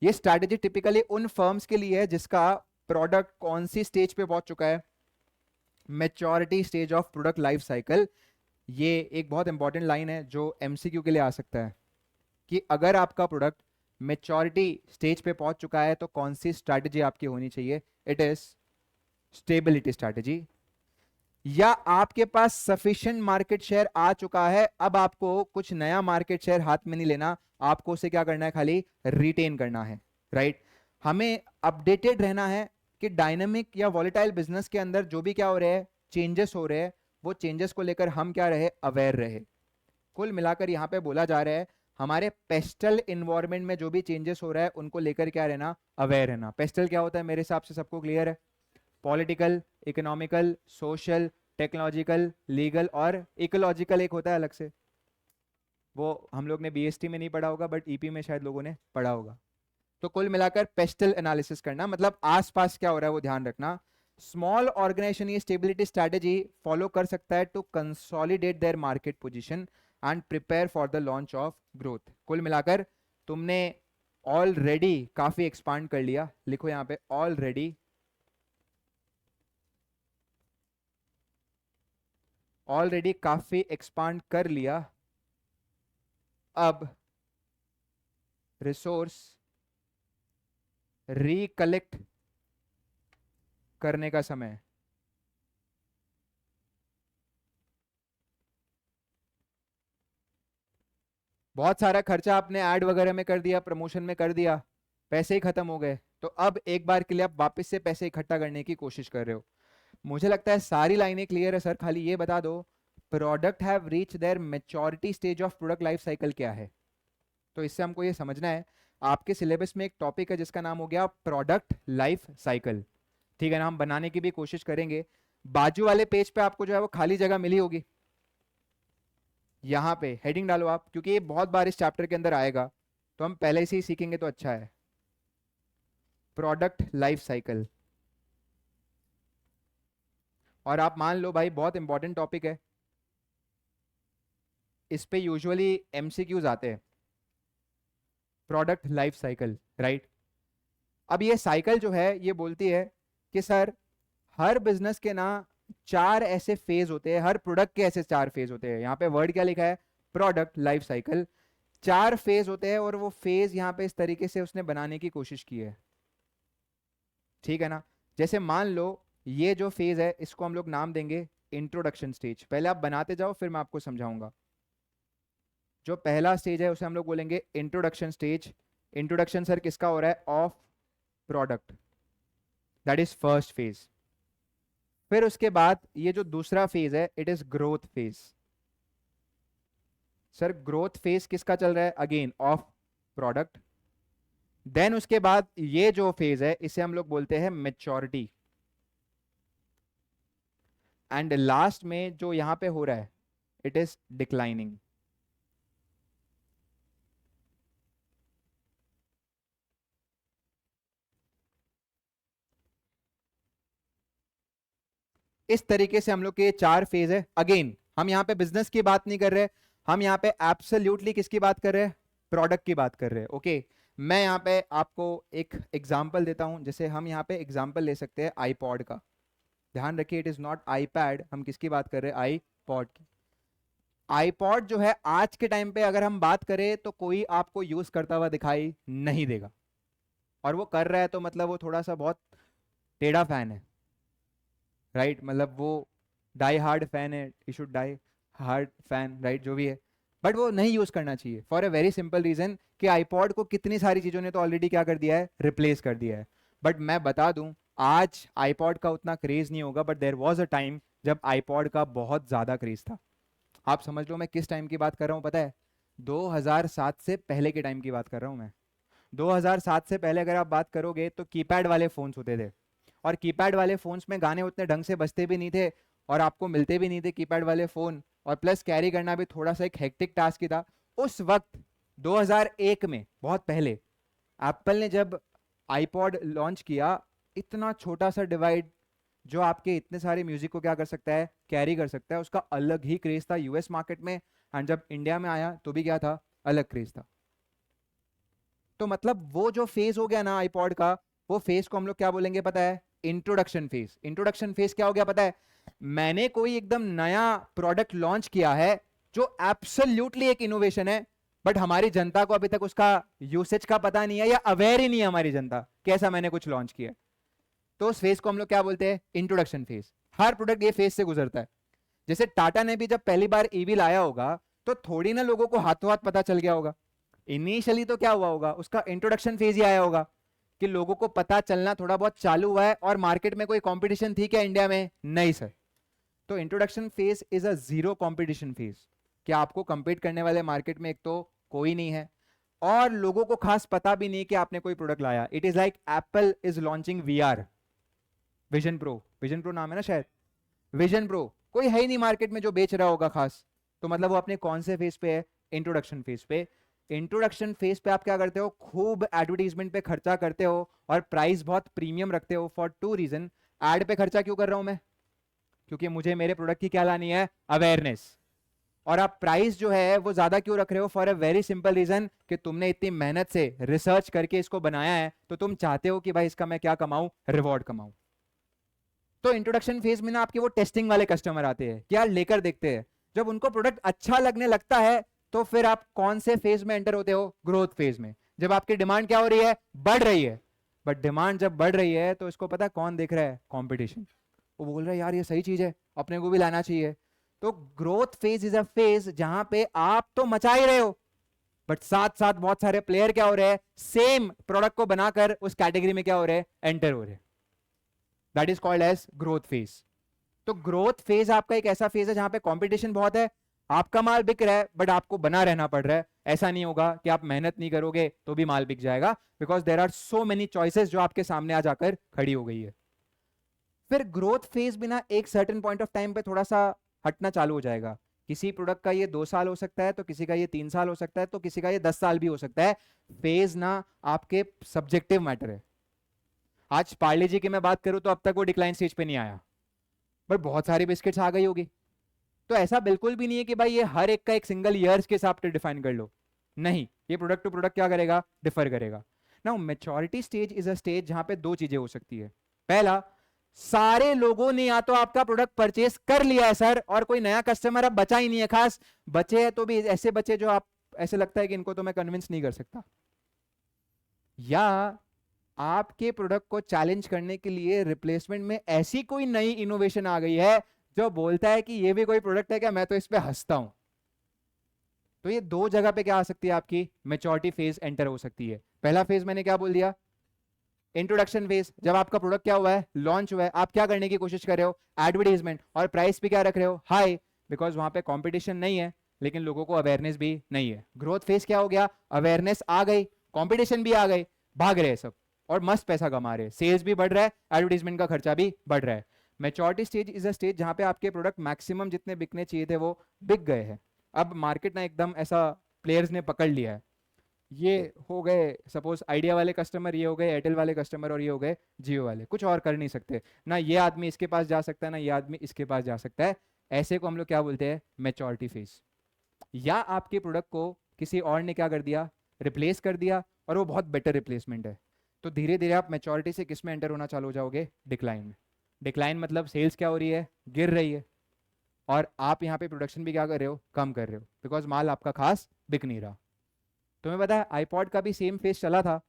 ये स्ट्रैटेजी टिपिकली उन फर्म्स के लिए है जिसका प्रोडक्ट कौन सी स्टेज पे पहुंच चुका है, maturity stage of product life cycle. ये एक बहुत इंपॉर्टेंट लाइन है जो एमसीक्यू के लिए आ सकता है कि अगर आपका प्रोडक्ट मैच्योरिटी स्टेज पे पहुंच चुका है तो कौन सी स्ट्रैटेजी आपकी होनी चाहिए, इट इज स्टेबिलिटी स्ट्रैटेजी। या आपके पास सफिशिएंट मार्केट शेयर आ चुका है, अब आपको कुछ नया मार्केट शेयर हाथ में नहीं लेना, आपको उसे क्या करना है, खाली रिटेन करना है, राइट। हमें अपडेटेड रहना है कि डायनामिक या वॉलेटाइल बिजनेस के अंदर जो भी क्या हो रहे हैं, चेंजेस हो रहे हैं, वो चेंजेस को लेकर हम क्या रहे, अवेयर रहे। कुल मिलाकर यहां पे बोला जा रहा है हमारे पेस्टल इन्वायरमेंट में जो भी चेंजेस हो रहा है उनको लेकर क्या रहना, अवेयर रहना। पेस्टल क्या होता है मेरे हिसाब से सबको क्लियर है, political, economical, social, technological, legal और इकोलॉजिकल एक होता है अलग से। वो हम लोग ने बीएसटी में नहीं पढ़ा होगा, बट ईपी में शायद लोगों ने पढ़ा होगा। तो कुल मिलाकर पेस्टल एनालिसिस करना, मतलब आसपास क्या हो रहा है वो ध्यान रखना। स्मॉल ऑर्गेनाइजेशन ये स्टेबिलिटी स्ट्रेटेजी फॉलो कर सकता है to consolidate their market position and prepare for the launch of growth. कुल मिलाकर तुमने ऑलरेडी काफी एक्सपांड कर लिया, लिखो यहां पे ऑलरेडी, ऑलरेडी काफी एक्सपांड कर लिया। अब रिसोर्स रिकलेक्ट करने का समय है। बहुत सारा खर्चा आपने ऐड वगैरह में कर दिया, प्रमोशन में कर दिया, पैसे ही खत्म हो गए, तो अब एक बार के लिए आप वापस से पैसे इकट्ठा करने की कोशिश कर रहे हो। मुझे लगता है सारी लाइनें क्लियर है सर, खाली ये बता दो product have reach their maturity stage of product life cycle क्या है। तो इससे हमको ये समझना है, आपके सिलेबस में एक टॉपिक है जिसका नाम हो गया प्रोडक्ट लाइफ साइकिल, ठीक है ना, हम बनाने की भी कोशिश करेंगे। बाजू वाले पेज पे आपको जो है वो खाली जगह मिली होगी, यहां पे हेडिंग डालो आप, क्योंकि ये बहुत बार इस चैप्टर के अंदर आएगा, तो हम पहले से ही सीखेंगे तो अच्छा है। प्रोडक्ट लाइफ साइकिल, और आप मान लो भाई बहुत इंपॉर्टेंट टॉपिक है, इस पे यूजुअली एमसीक्यूज आते हैं, प्रोडक्ट लाइफ साइकिल, राइट। अब ये साइकिल जो है ये बोलती है कि सर हर बिजनेस के ना चार ऐसे फेज होते हैं, हर प्रोडक्ट के ऐसे चार फेज होते हैं। यहाँ पे वर्ड क्या लिखा है, प्रोडक्ट लाइफ साइकिल, चार फेज होते हैं, और वो फेज यहाँ पे इस तरीके से उसने बनाने की कोशिश की है, ठीक है ना। जैसे मान लो ये जो फेज है इसको हम लोग नाम देंगे इंट्रोडक्शन स्टेज। पहले आप बनाते जाओ फिर मैं आपको समझाऊंगा। जो पहला स्टेज है उसे हम लोग बोलेंगे इंट्रोडक्शन स्टेज। इंट्रोडक्शन सर किसका हो रहा है, of product, that is first phase. फिर उसके बाद ये जो दूसरा फेज है it is growth phase. Sir growth phase किसका चल रहा है, अगेन ऑफ प्रोडक्ट। देन उसके बाद ये जो फेज है इसे हम लोग बोलते हैं मैच्योरिटी। एंड लास्ट में जो यहां पे हो रहा है इट इज डिक्लाइनिंग। इस तरीके से हम लोग के चार फेज है। अगेन हम यहां पे बिजनेस की बात नहीं कर रहे, हम यहां पे एब्सोल्युटली किसकी बात कर रहे हैं, प्रोडक्ट की बात कर रहे हैं। ओके मैं यहां पे आपको एक एग्जांपल देता हूं, जैसे हम यहां पे एग्जांपल ले सकते हैं आईपॉड का। ध्यान रखिए इट इज नॉट आईपैड, हम किसकी बात कर रहे हैं, आईपॉड की। आईपॉड जो है आज के टाइम पे अगर हम बात करें तो कोई आपको यूज करता हुआ दिखाई नहीं देगा, और वो कर रहा है तो मतलब वो थोड़ा सा बहुत टेढ़ा फैन है, राइट मतलब वो डाई हार्ड फैन है, you should die hard fan, right जो भी है, बट वो नहीं यूज करना चाहिए for a very simple reason कि आईपॉड को कितनी सारी चीजों ने तो ऑलरेडी क्या कर दिया है, रिप्लेस कर दिया है। बट मैं बता दूं आज आईपॉड का उतना क्रेज नहीं होगा, but there was a time जब आईपॉड का बहुत ज्यादा क्रेज था। आप समझ लो मैं किस टाइम की बात कर रहा हूं, पता है 2007 से पहले के टाइम की बात कर रहा हूं मैं। 2007 से पहले अगर आप बात करोगे तो कीपैड वाले फोन्स होते थे, और कीपैड वाले फोन्स में गाने उतने ढंग से बजते भी नहीं थे, और आपको मिलते भी नहीं थे कीपैड वाले फोन, और प्लस कैरी करना भी थोड़ा सा एक हेक्टिक टास्क ही था उस वक्त। 2001 में बहुत पहले एप्पल ने जब आईपॉड लॉन्च किया, इतना छोटा सा डिवाइड जो आपके इतने सारे म्यूजिक को क्या कर सकता है, कैरी कर सकता है, उसका अलग ही क्रेज था यूएस मार्केट में। एंड जब इंडिया में आया तो भी क्या था, अलग क्रेज था। तो मतलब वो जो फेज हो गया ना आईपॉड का, वो फेज को हम लोग क्या बोलेंगे पता है, इंट्रोडक्शन फेज। इंट्रोडक्शन फेज क्या हो गया पता है, मैंने कोई एकदम नया प्रोडक्ट लॉन्च किया है जो एब्सोल्युटली एक इनोवेशन है, बट हमारी जनता को अभी तक उसका यूसेज का पता नहीं है, या अवेयर ही नहीं है हमारी जनता कैसा मैंने कुछ लॉन्च किया। तो उस फेज को हम लोग क्या बोलते हैं, इंट्रोडक्शन फेज। हर प्रोडक्ट ये फेज से गुजरता है। जैसे टाटा ने भी जब पहली बार ईवी लाया होगा तो थोड़ी ना लोगों को हाथों हाथ पता चल गया होगा, इनिशियली तो क्या हुआ होगा, उसका इंट्रोडक्शन फेज ही आया होगा कि लोगों को पता चलना थोड़ा बहुत चालू हुआ है। और मार्केट में कोई कंपटीशन थी क्या इंडिया में, नहीं सर। तो introduction phase is a zero competition phase, कि आपको कंपीट करने वाले मार्केट में एक तो कोई नहीं है, और लोगों को खास पता भी नहीं कि आपने कोई प्रोडक्ट लाया। It is like Apple is launching VR, vision pro, vision pro नाम है ना शायद, विजन प्रो कोई है ही नहीं मार्केट में जो बेच रहा होगा खास, तो मतलब वो अपने कौन से फेज पे है, इंट्रोडक्शन फेज पे। इंट्रोडक्शन फेज पे आप क्या करते हो, खूब एडवर्टीजमेंट पे खर्चा करते हो और प्राइस बहुत प्रीमियम रखते हो फॉर टू रीजन। एड पे खर्चा क्यों कर रहा हूं मैं, क्योंकि मुझे मेरे प्रोडक्ट की क्या लानी है, अवेयरनेस। और आप प्राइस जो है वो ज्यादा क्यों रख रहे हो, for a very simple reason कि तुमने इतनी मेहनत से रिसर्च करके इसको बनाया है, तो तुम चाहते हो कि भाई इसका मैं क्या कमाऊं, रिवॉर्ड कमाऊं। तो इंट्रोडक्शन फेज में ना आपके वो टेस्टिंग वाले कस्टमर आते हैं, क्या लेकर देखते हैं। जब उनको प्रोडक्ट अच्छा लगने लगता है तो फिर आप कौन से फेज में एंटर होते हो, ग्रोथ फेज में। जब आपकी डिमांड क्या हो रही है, बढ़ रही है। बट डिमांड जब बढ़ रही है तो इसको पता है कौन देख रहा है, कंपटीशन। वो बोल रहा है यार ये सही चीज है, अपने को भी लाना चाहिए। तो growth phase is a phase जहां पे आप तो मचा ही रहे हो, बट साथ साथ बहुत सारे प्लेयर क्या हो रहे हैं, सेम प्रोडक्ट को बनाकर उस कैटेगरी में क्या हो रहे हैं, एंटर हो रहे हैं। That is called as growth phase. तो ग्रोथ फेज आपका एक ऐसा फेज है जहां पे कंपटीशन बहुत है, आपका माल बिक रहा है बट आपको बना रहना पड़ रहा है। ऐसा नहीं होगा कि आप मेहनत नहीं करोगे तो भी माल बिक जाएगा, because there are so many choices जो आपके सामने आ जाकर खड़ी हो गई है। फिर ग्रोथ फेज बिना एक सर्टेन पॉइंट ऑफ टाइम पे थोड़ा सा हटना चालू हो जाएगा। किसी प्रोडक्ट का ये 2 साल हो सकता है, तो किसी का ये 3 साल हो सकता है, तो किसी का ये 10 साल भी हो सकता है। फेज ना आपके सब्जेक्टिव मैटर है। आज पार्ले जी की मैं बात करूं तो अब तक वो डिक्लाइन स्टेज पे नहीं आया, बट बहुत सारी बिस्किट्स आ गई होगी। तो ऐसा बिल्कुल भी नहीं है कि भाई ये हर एक का एक सिंगल ईयर्स के हिसाब से डिफाइन कर लो। नहीं, ये प्रोडक्ट टू प्रोडक्ट क्या करेगा, डिफर करेगा। Now maturity stage is a stage जहां पे दो चीजें हो सकती है। पहला, सारे लोगों ने या तो आपका प्रोडक्ट परचेस कर लिया है सर, और कोई नया कस्टमर अब बचा ही नहीं है, खास बचे हैं तो भी ऐसे बचे जो आप ऐसे लगता है कि इनको तो मैं कन्विंस नहीं कर सकता। या आपके प्रोडक्ट को चैलेंज करने के लिए रिप्लेसमेंट में ऐसी कोई नई इनोवेशन आ गई है जो बोलता है कि ये भी कोई प्रोडक्ट है क्या, मैं तो इस पे हंसता हूं। तो ये दो जगह पे क्या आ सकती है, आपकी मेच्योरिटी फेज एंटर हो सकती है। पहला फेज मैंने क्या बोल दिया, इंट्रोडक्शन फेज। जब आपका प्रोडक्ट क्या हुआ है, लॉन्च हुआ है, आप क्या करने की कोशिश कर रहे हो, एडवर्टीजमेंट, और प्राइस भी क्या रख रहे हो, हाई, बिकॉज वहां पे कंपटीशन नहीं है लेकिन लोगों को अवेयरनेस भी नहीं है। ग्रोथ फेज क्या हो गया, अवेयरनेस आ गई, कंपटीशन भी आ गई, भाग रहे हैं सब और मस्त पैसा कमा रहे हैं, सेल्स भी बढ़ रहा है, एडवर्टीजमेंट का खर्चा भी बढ़ रहा है। Maturity stage is a stage जहां पे आपके प्रोडक्ट मैक्सिमम जितने बिकने चाहिए थे वो बिक गए हैं। अब मार्केट ना एकदम ऐसा प्लेयर्स ने पकड़ लिया है। ये हो गए सपोज आइडिया वाले कस्टमर, ये हो गए एयरटेल वाले कस्टमर, और ये हो गए जियो वाले, कुछ और कर नहीं सकते ना। ये आदमी इसके पास जा सकता है ना ये आदमी इसके पास जा सकता है। ऐसे को हम लोग क्या बोलते हैं, मैच्योरिटी फेज। या आपके प्रोडक्ट को किसी और ने क्या कर दिया, रिप्लेस कर दिया, और वो बहुत बेटर रिप्लेसमेंट है। तो धीरे धीरे आप मैच्योरिटी से किस में एंटर होना चालू हो जाओगे, डिक्लाइन में। डिक्लाइन मतलब सेल्स क्या हो रही है, गिर रही है, और आप यहाँ पे प्रोडक्शन भी क्या कर रहे हो, कम कर रहे हो, बिकॉज माल आपका खास बिक नहीं रहा। तुम्हें पता है आईपॉड का भी सेम फेज चला था,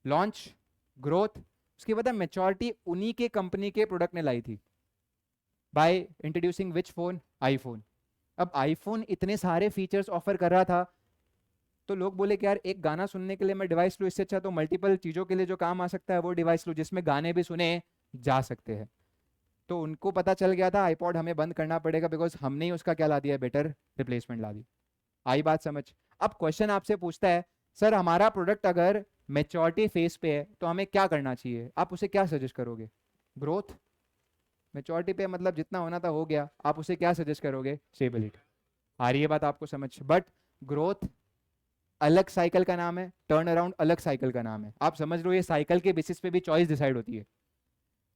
लॉन्च, ग्रोथ, उसके बाद मैच्योरिटी उन्हीं के कंपनी के प्रोडक्ट ने लाई थी, by introducing which phone, iPhone. अब आईफोन इतने सारे फीचर्स ऑफर कर रहा था, तो लोग बोले कि यार एक गाना सुनने के लिए मैं डिवाइस लूँ, इससे अच्छा तो मल्टीपल चीज़ों के लिए जो काम आ सकता है वो डिवाइस लूँ जिसमें गाने भी सुने जा सकते हैं। तो उनको पता चल गया था आईपॉड हमें बंद करना पड़ेगा, बिकॉज हमने ही उसका क्या ला दिया, बेटर रिप्लेसमेंट ला दी। आई बात समझ। अब क्वेश्चन आपसे पूछता है, सर हमारा प्रोडक्ट अगर मेच्योरिटी फेज पे है तो हमें क्या करना चाहिए, आप उसे क्या सजेस्ट करोगे, ग्रोथ, मेच्योरिटी पे मतलब जितना होना था हो गया, आप उसे क्या सजेस्ट करोगे, स्टेबिलिटी। आ रही है बात आपको समझ। बट ग्रोथ अलग साइकिल का नाम है, टर्न अराउंड अलग साइकिल का नाम है। आप समझ लो ये साइकिल के बेसिस पे भी चॉइस डिसाइड होती है।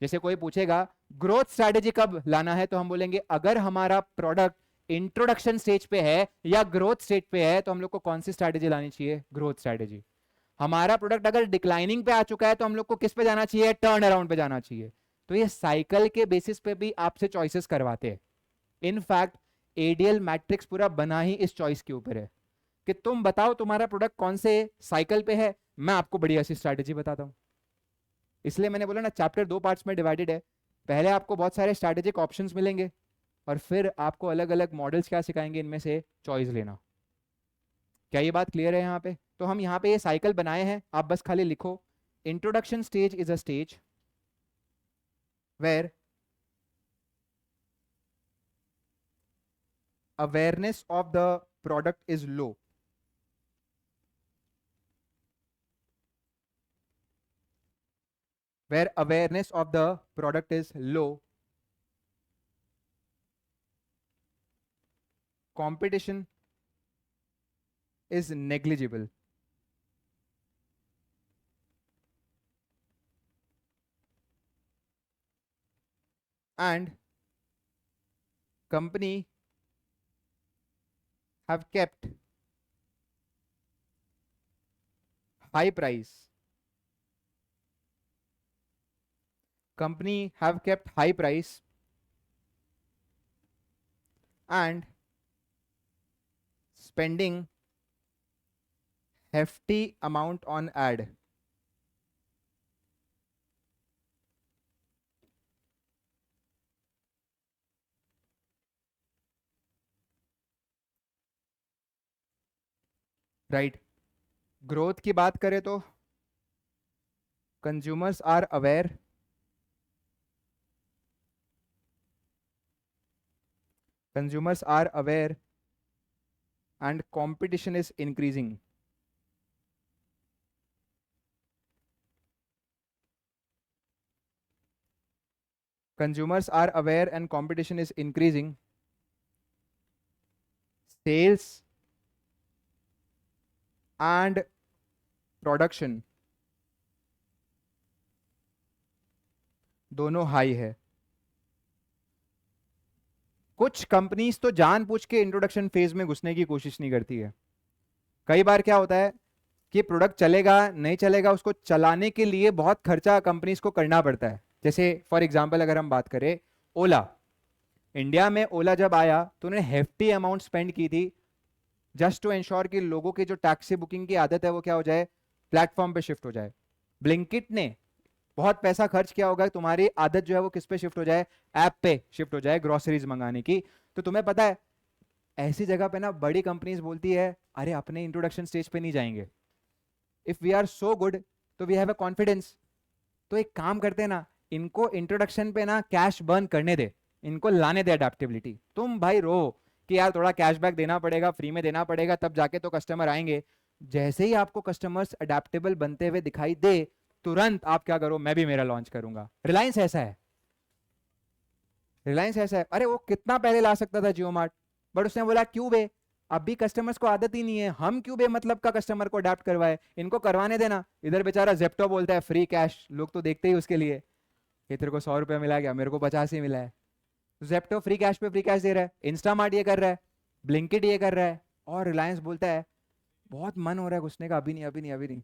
जैसे कोई पूछेगा ग्रोथ स्ट्रैटेजी कब लाना है, तो हम बोलेंगे अगर हमारा प्रोडक्ट इंट्रोडक्शन स्टेज पे है या ग्रोथ स्टेज पे है तो हम लोग को कौन सी स्ट्रैटेजी लानी चाहिए, ग्रोथ स्ट्रैटेजी। हमारा प्रोडक्ट अगर डिक्लाइनिंग पे आ चुका है तो हम लोग को किस पे जाना चाहिए, टर्न अराउंड पे जाना चाहिए। तो ये साइकिल के बेसिस पे भी आपसे चॉइसेस करवाते हैं। इनफैक्ट एडीएल मैट्रिक्स पूरा बना ही इस चॉइस के ऊपर है कि तुम बताओ तुम्हारा प्रोडक्ट कौन से साइकिल पे है, मैं आपको बढ़िया सी स्ट्रैटेजी बताता हूं। इसलिए मैंने बोला ना चैप्टर 2 पार्ट्स में डिवाइडेड है। पहले आपको बहुत सारे स्ट्रैटेजिक ऑप्शंस मिलेंगे, और फिर आपको अलग अलग मॉडल्स क्या सिखाएंगे, इनमें से चॉइस लेना। क्या ये बात क्लियर है यहाँ पे। तो हम यहाँ पे ये साइकिल बनाए हैं, आप बस खाली लिखो, introduction stage is a stage where awareness of the product is low, where awareness of the product is low, competition is negligible. And company have kept high price. Company have kept high price and spending hefty amount on ad. Right, growth की बात करें तो consumers are aware, consumers are aware and competition is increasing. Consumers are aware and competition is increasing. Sales and production दोनों high है. कुछ companies तो जानबूझ के इंट्रोडक्शन फेज में घुसने की कोशिश नहीं करती है. कई बार क्या होता है कि प्रोडक्ट चलेगा नहीं चलेगा, उसको चलाने के लिए बहुत खर्चा कंपनीज को करना पड़ता है. जैसे फॉर एग्जांपल अगर हम बात करें ओला, इंडिया में ओला जब आया तो उन्होंने हेफ्टी अमाउंट स्पेंड की थी जस्ट टू इंश्योर कि लोगों की जो टैक्सी बुकिंग की आदत है वो क्या हो जाए, प्लेटफॉर्म पे शिफ्ट हो जाए. ब्लिंकिट ने बहुत पैसा खर्च किया होगा तुम्हारी आदत जो है वो किस पे शिफ्ट हो जाए, ऐप पे शिफ्ट हो जाए ग्रोसरीज मंगाने की. तो तुम्हें पता है ऐसी जगह पे ना बड़ी कंपनीज बोलती है अरे अपने इंट्रोडक्शन स्टेज पे नहीं जाएंगे, if we are so good तो वी हैव अ कॉन्फिडेंस. तो एक काम करते हैं ना, इनको इंट्रोडक्शन पे ना कैश बर्न करने दे, इनको लाने दे अडेप्टेबिलिटी. तुम भाई रो कि यार थोड़ा कैशबैक देना पड़ेगा, फ्री में देना पड़ेगा, तब जाके तो कस्टमर आएंगे. जैसे ही आपको कस्टमर्स अडेप्टेबल बनते हुए दिखाई दे तुरंत आप क्या करो, मैं भी मेरा लॉन्च करूंगा. रिलायंस ऐसा है, रिलायंस ऐसा है. अरे वो कितना पहले ला सकता था जियो मार्ट, बट उसने बोला क्यों बे, अभी कस्टमर्स को आदत ही नहीं है, हम क्यों बे मतलब का कस्टमर को अडेप्ट करवाए, इनको करवाने देना. इधर बेचारा जेप्टो बोलता है फ्री कैश, लोग तो देखते ही उसके लिए, ये तेरे को 100 रुपया मिला, गया मेरे को 50 ही मिला है. जेप्टो फ्री कैश पे फ्री कैश दे रहा है, इंस्टामार्ट ये कर रहा है, ब्लिंकिट ये कर रहा है, और रिलायंस बोलता है बहुत मन हो रहा है घुसने का, अभी नहीं अभी नहीं अभी नहीं.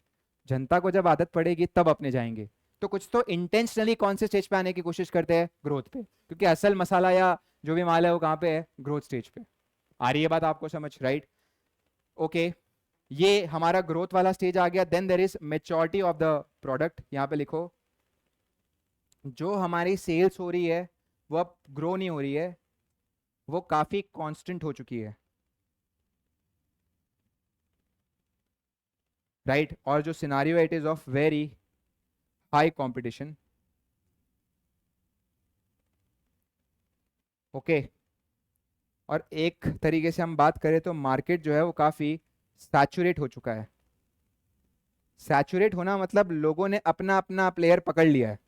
जनता को जब आदत पड़ेगी तब अपने जाएंगे. तो कुछ तो इंटेंशनली कौन से स्टेज पे आने की कोशिश करते हैं, ग्रोथ पे, क्योंकि असल मसाला या जो भी माल है वो कहाँ पे है, ग्रोथ स्टेज पे. आ रही है बात आपको समझ, राइट? ओके, ये हमारा ग्रोथ वाला स्टेज आ गया. Then there is maturity of the product. यहाँ पे लिखो जो हमारी सेल्स हो रही है वो अब ग्रो नहीं हो रही है, वो काफी कांस्टेंट हो चुकी है, राइट? और जो scenario it is of very high competition. Okay, और एक तरीके से हम बात करें तो मार्केट जो है वो काफी सैचुरेट हो चुका है. सैचुरेट होना मतलब लोगों ने अपना अपना प्लेयर पकड़ लिया है.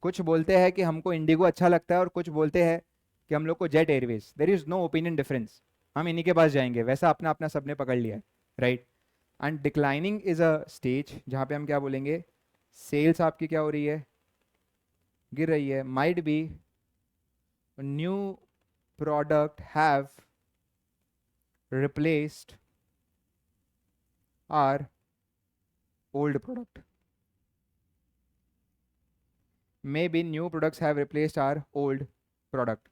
कुछ बोलते हैं कि हमको इंडिगो अच्छा लगता है और कुछ बोलते हैं कि हम लोग को Jet Airways. There is no opinion difference, हम इन्हीं के पास जाएंगे. वैसा अपना अपना सबने पकड़ लिया है, right? And declining is a stage जहां पे हम क्या बोलेंगे, सेल्स आपकी क्या हो रही है, गिर रही है. Might be new product have replaced our old product. Maybe new products have replaced our old product.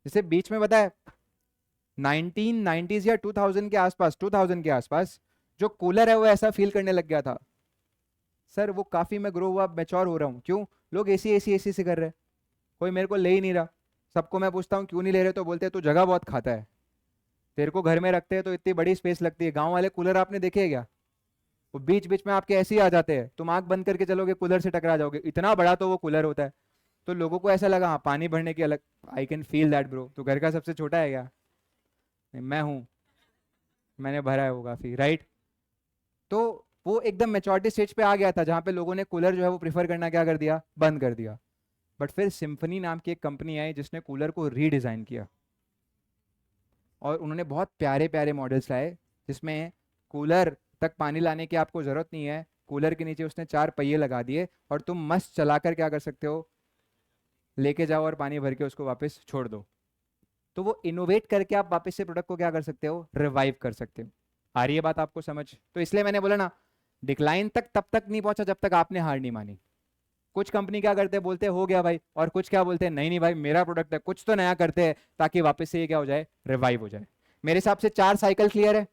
जैसे बीच में बताया 1990s या 2000 के आसपास, 2000 के आसपास जो कूलर है वो ऐसा फील करने लग गया था, सर वो काफी मैं ग्रो हुआ, मैच्योर हो रहा हूँ. क्यों? लोग एसी एसी एसी से कर रहे हैं, कोई मेरे को ले ही नहीं रहा. सबको मैं पूछता हूँ क्यों नहीं ले रहे, तो बोलते हैं तू जगह बहुत खाता है, तेरे को घर में रखते हैं तो इतनी बड़ी स्पेस लगती है. गांव वाले कूलर आपने देखे है क्या? वो बीच बीच में आपके ऐसे ही आ जाते हैं, तुम आंख बंद करके चलोगे कूलर से टकरा जाओगे, इतना बड़ा तो वो कूलर होता है. तो लोगों को ऐसा लगा हाँ पानी भरने की अलग, I can feel that bro. तो घर का सबसे छोटा है क्या? नहीं, मैं हूँ, मैंने भरा है वो काफी, राइट? तो वो एकदम मेच्योरिटी स्टेज पे आ गया था जहां पे लोगों ने कूलर जो है वो प्रीफर करना क्या कर दिया, बंद कर दिया. बट फिर सिम्फनी नाम की एक कंपनी आई जिसने कूलर को रीडिजाइन किया और उन्होंने बहुत प्यारे प्यारे मॉडल्स लाए जिसमें कूलर तक पानी लाने की आपको ज़रूरत नहीं है, कूलर के नीचे उसने 4 पहिए लगा दिए और तुम मस्त चलाकर क्या कर सकते हो, लेके जाओ और पानी भर के उसको वापस छोड़ दो। तो वो इनोवेट करके आप वापस से प्रोडक्ट को क्या कर सकते हो, रिवाइव कर सकते हो। आ रही है बात आपको समझ? तो इसलिए मैंने बोला ना, डिक्लाइन तक तब तक नहीं पहुंचा जब तक आपने हार नहीं मानी। कुछ कंपनी क्या करते हैं, बोलते हैं हो गया भाई, और कुछ क्या बोलते हैं, नहीं नहीं भाई मेरा प्रोडक्ट है, कुछ तो नया करते हैं ताकि वापस से ये क्या हो जाए, रिवाइव हो जाए। मेरे हिसाब से 4 साइकिल क्लियर है।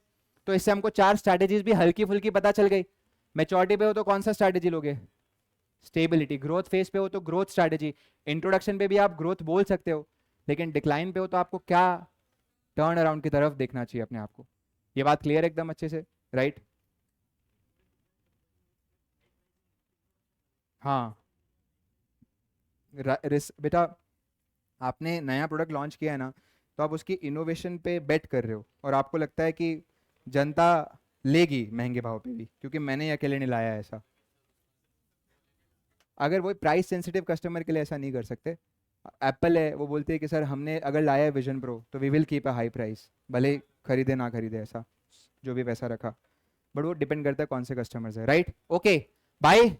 तो इससे हमको 4 स्ट्रैटेजीज भी हल्की फुल्की पता चल गई। मैच्योरिटी पे हो तो कौन सा स्ट्रैटेजी लोगे, स्टेबिलिटी। ग्रोथ फेज पे हो तो ग्रोथ स्ट्रैटेजी। इंट्रोडक्शन पे भी आप ग्रोथ बोल सकते हो, लेकिन डिक्लाइन पे हो तो आपको क्या, टर्न अराउंड की तरफ देखना चाहिए अपने आप को। ये बात क्लियर एकदम अच्छे से, राइट? हाँ। बेटा, आपने नया प्रोडक्ट लॉन्च किया है ना, तो आप उसकी इनोवेशन पे बेट कर रहे हो और आपको लगता है कि जनता लेगी महंगे भाव पे भी, क्योंकि मैंने ये अकेले नहीं लाया है ऐसा। अगर वो प्राइस सेंसिटिव कस्टमर के लिए ऐसा नहीं कर सकते। एप्पल है, वो बोलती है कि सर हमने अगर लाया है विजन प्रो तो we will keep a high price, भले ही खरीदे ना खरीदे, ऐसा जो भी पैसा रखा। बट वो डिपेंड करता है कौन से कस्टमर्स है, राइट? ओके भाई,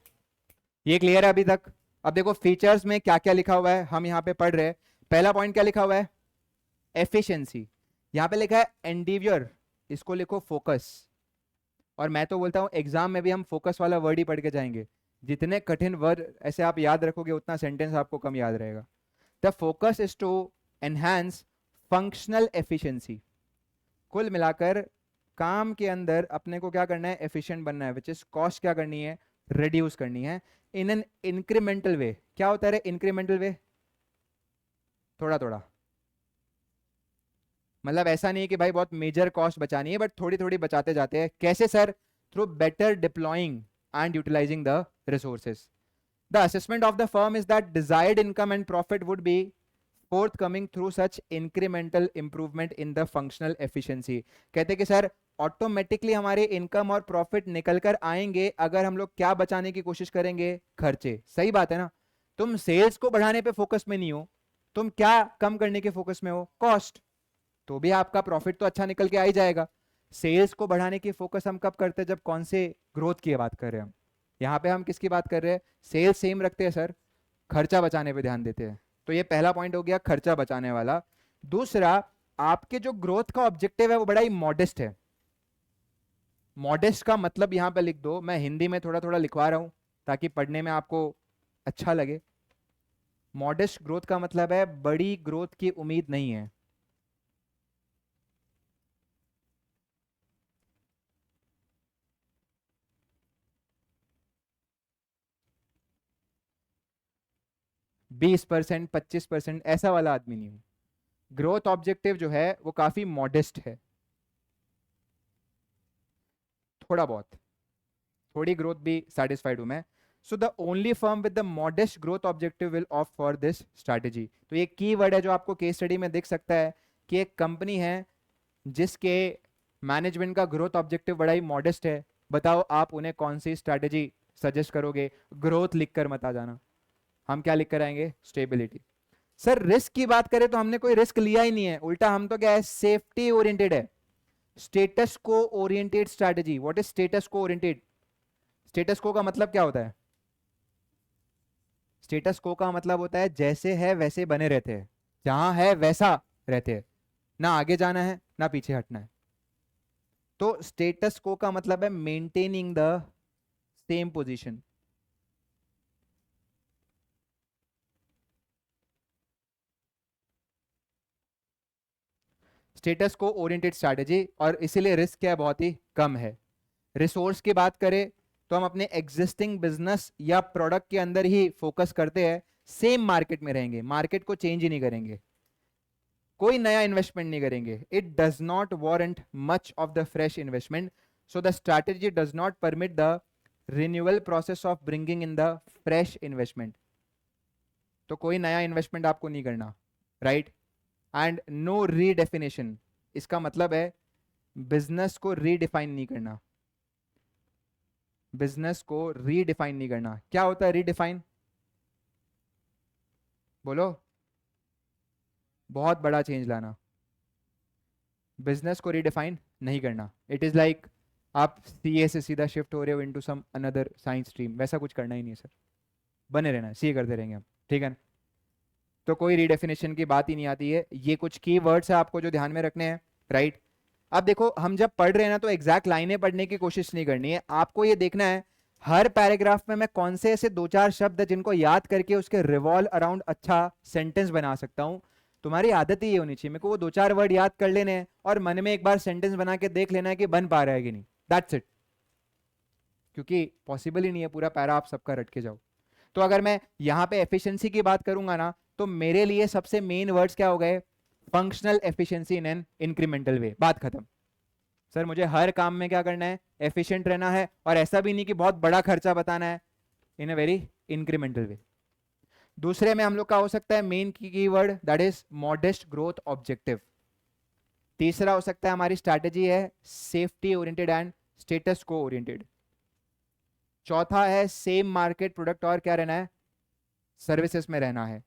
ये क्लियर है अभी तक? अब देखो फीचर्स में क्या क्या लिखा हुआ है, हम यहाँ पे पढ़ रहे हैं। पहला पॉइंट क्या लिखा हुआ है, एफिशिएंसी। यहाँ पे लिखा है एंडीवियर, इसको लिखो फोकस। और मैं तो बोलता हूँ एग्जाम में भी हम फोकस वाला वर्ड ही पढ़ के जाएंगे। जितने कठिन वर्ड ऐसे आप याद रखोगे उतना सेंटेंस आपको कम याद रहेगा। The focus is to enhance functional efficiency. कुल मिलाकर काम के अंदर अपने को क्या करना है, एफिशिएंट बनना है, विच इज कॉस्ट क्या करनी है, रिड्यूस करनी है इन एन इंक्रीमेंटल वे। क्या होता है इंक्रीमेंटल वे, थोड़ा थोड़ा, मतलब ऐसा नहीं है कि भाई बहुत मेजर कॉस्ट बचानी है, बट थोड़ी थोड़ी बचाते जाते हैं। कैसे sir? Through better deploying and utilising the resources. The assessment of the firm is that desired income and profit would be forthcoming through such incremental improvement in the functional efficiency। कहते हैं कि sir automatically हमारे income और profit निकल कर आएंगे अगर हम लोग क्या बचाने की कोशिश करेंगे, खर्चे। सही बात है ना? तुम सेल्स को बढ़ाने पे फोकस में नहीं हो, तुम क्या कम करने के फोकस में हो, कॉस्ट। तो भी आपका प्रॉफिट तो अच्छा निकल के आ ही जाएगा। सेल्स को बढ़ाने की फोकस हम कब करते हैं, जब कौन से ग्रोथ की बात कर रहे हैं हम। यहाँ पे हम किसकी बात कर रहे हैं, सेल्स सेम रखते हैं सर, खर्चा बचाने पे ध्यान देते हैं। तो ये पहला पॉइंट हो गया खर्चा बचाने वाला। दूसरा, आपके जो ग्रोथ का ऑब्जेक्टिव है वो बड़ा ही मॉडेस्ट है। मॉडेस्ट का मतलब यहां पे लिख दो, मैं हिंदी में थोड़ा थोड़ा लिखवा रहा हूं ताकि पढ़ने में आपको अच्छा लगे। मॉडेस्ट ग्रोथ का मतलब है बड़ी ग्रोथ की उम्मीद नहीं है। बीस परसेंट 25% ऐसा वाला आदमी नहीं हूं। ग्रोथ ऑब्जेक्टिव जो है वो काफी मॉडेस्ट है, थोड़ा बहुत, थोड़ी ग्रोथ भी सेटिस्फाइड हूं मैं। So the only firm with the modest growth objective will opt for this strategy. तो ये की वर्ड है जो आपको केस स्टडी में दिख सकता है कि एक कंपनी है जिसके मैनेजमेंट का ग्रोथ ऑब्जेक्टिव बड़ा ही मॉडेस्ट है। बताओ आप उन्हें कौन सी स्ट्रैटेजी सजेस्ट करोगे? ग्रोथ लिख कर मत आ जाना, हम क्या लिख कर आएंगे, स्टेबिलिटी। सर रिस्क की बात करें तो हमने कोई रिस्क लिया ही नहीं है, उल्टा हम तो क्या है, सेफ्टी ओरिएंटेड है। स्टेटस को oriented strategy. What is status को ओरिएंटेड? स्टेटस को का मतलब क्या होता है? स्टेटस को का मतलब होता है जैसे है वैसे बने रहते हैं, जहां है वैसा रहते हैं, ना आगे जाना है ना पीछे हटना है। तो स्टेटस को का मतलब है maintaining the same position. Status को ओरिएंटेड स्ट्रैटेजी, और इसीलिए रिस्क क्या है, बहुत ही कम है। रिसोर्स की बात करें तो हम अपने एग्जिस्टिंग बिजनेस या प्रोडक्ट के अंदर ही फोकस करते हैं, सेम मार्केट में रहेंगे, मार्केट को चेंज ही नहीं करेंगे, कोई नया इन्वेस्टमेंट नहीं करेंगे। It does not warrant much of the fresh investment, so the strategy does not permit the renewal process of bringing in the fresh investment. तो कोई नया इन्वेस्टमेंट आपको नहीं करना, राइट? एंड नो रीडेफिनेशन, इसका मतलब है बिजनेस को रीडिफाइन नहीं करना। बिजनेस को रीडिफाइन नहीं करना, क्या होता है रीडिफाइन? बोलो। बहुत बड़ा चेंज लाना। बिजनेस को रीडिफाइन नहीं करना। इट इज़ लाइक आप सीए से सीधा शिफ्ट हो रहे हो into some another science stream, वैसा कुछ करना ही नहीं है सर, बने रहना है, सीए करते रहेंगे हम, ठीक है ना। तो कोई रीडेफिनेशन की बात ही नहीं आती है। ये कुछ की वर्ड्स है आपको जो ध्यान में रखने हैं, राइट। अब देखो हम जब पढ़ रहे हैं ना तो एग्जैक्ट लाइनें पढ़ने की कोशिश नहीं करनी है, आपको ये देखना है हर पैराग्राफ में मैं कौन से ऐसे दो चार शब्द है जिनको याद करके उसके रिवॉल्व अराउंड अच्छा सेंटेंस बना सकता हूं। तुम्हारी आदत ही ये होनी चाहिए, मेरे को वो दो चार वर्ड याद कर लेने हैं और मन में एक बार सेंटेंस बना के देख लेना है कि बन पा रहा है कि नहीं, दैट्स इट। क्योंकि पॉसिबल ही नहीं है पूरा पैरा आप सबका रट के जाओ। तो अगर मैं यहां पे एफिशिएंसी की बात करूंगा ना, तो मेरे लिए सबसे मेन वर्ड्स क्या हो गए, functional efficiency in an incremental way, बात खत्म। सर मुझे हर काम में क्या करना है, एफिशिएंट रहना है, और ऐसा भी नहीं कि बहुत बड़ा खर्चा बताना है, इन अ वेरी इंक्रीमेंटल वे। दूसरे में हम लोग का हो सकता है main keyword that is modest growth objective. तीसरा हो सकता है हमारी स्ट्रैटेजी है सेफ्टी ओरिएंटेड एंड स्टेटस को ओरिएंटेड। चौथा है सेम मार्केट प्रोडक्ट और क्या रहना है, सर्विसेज में रहना है।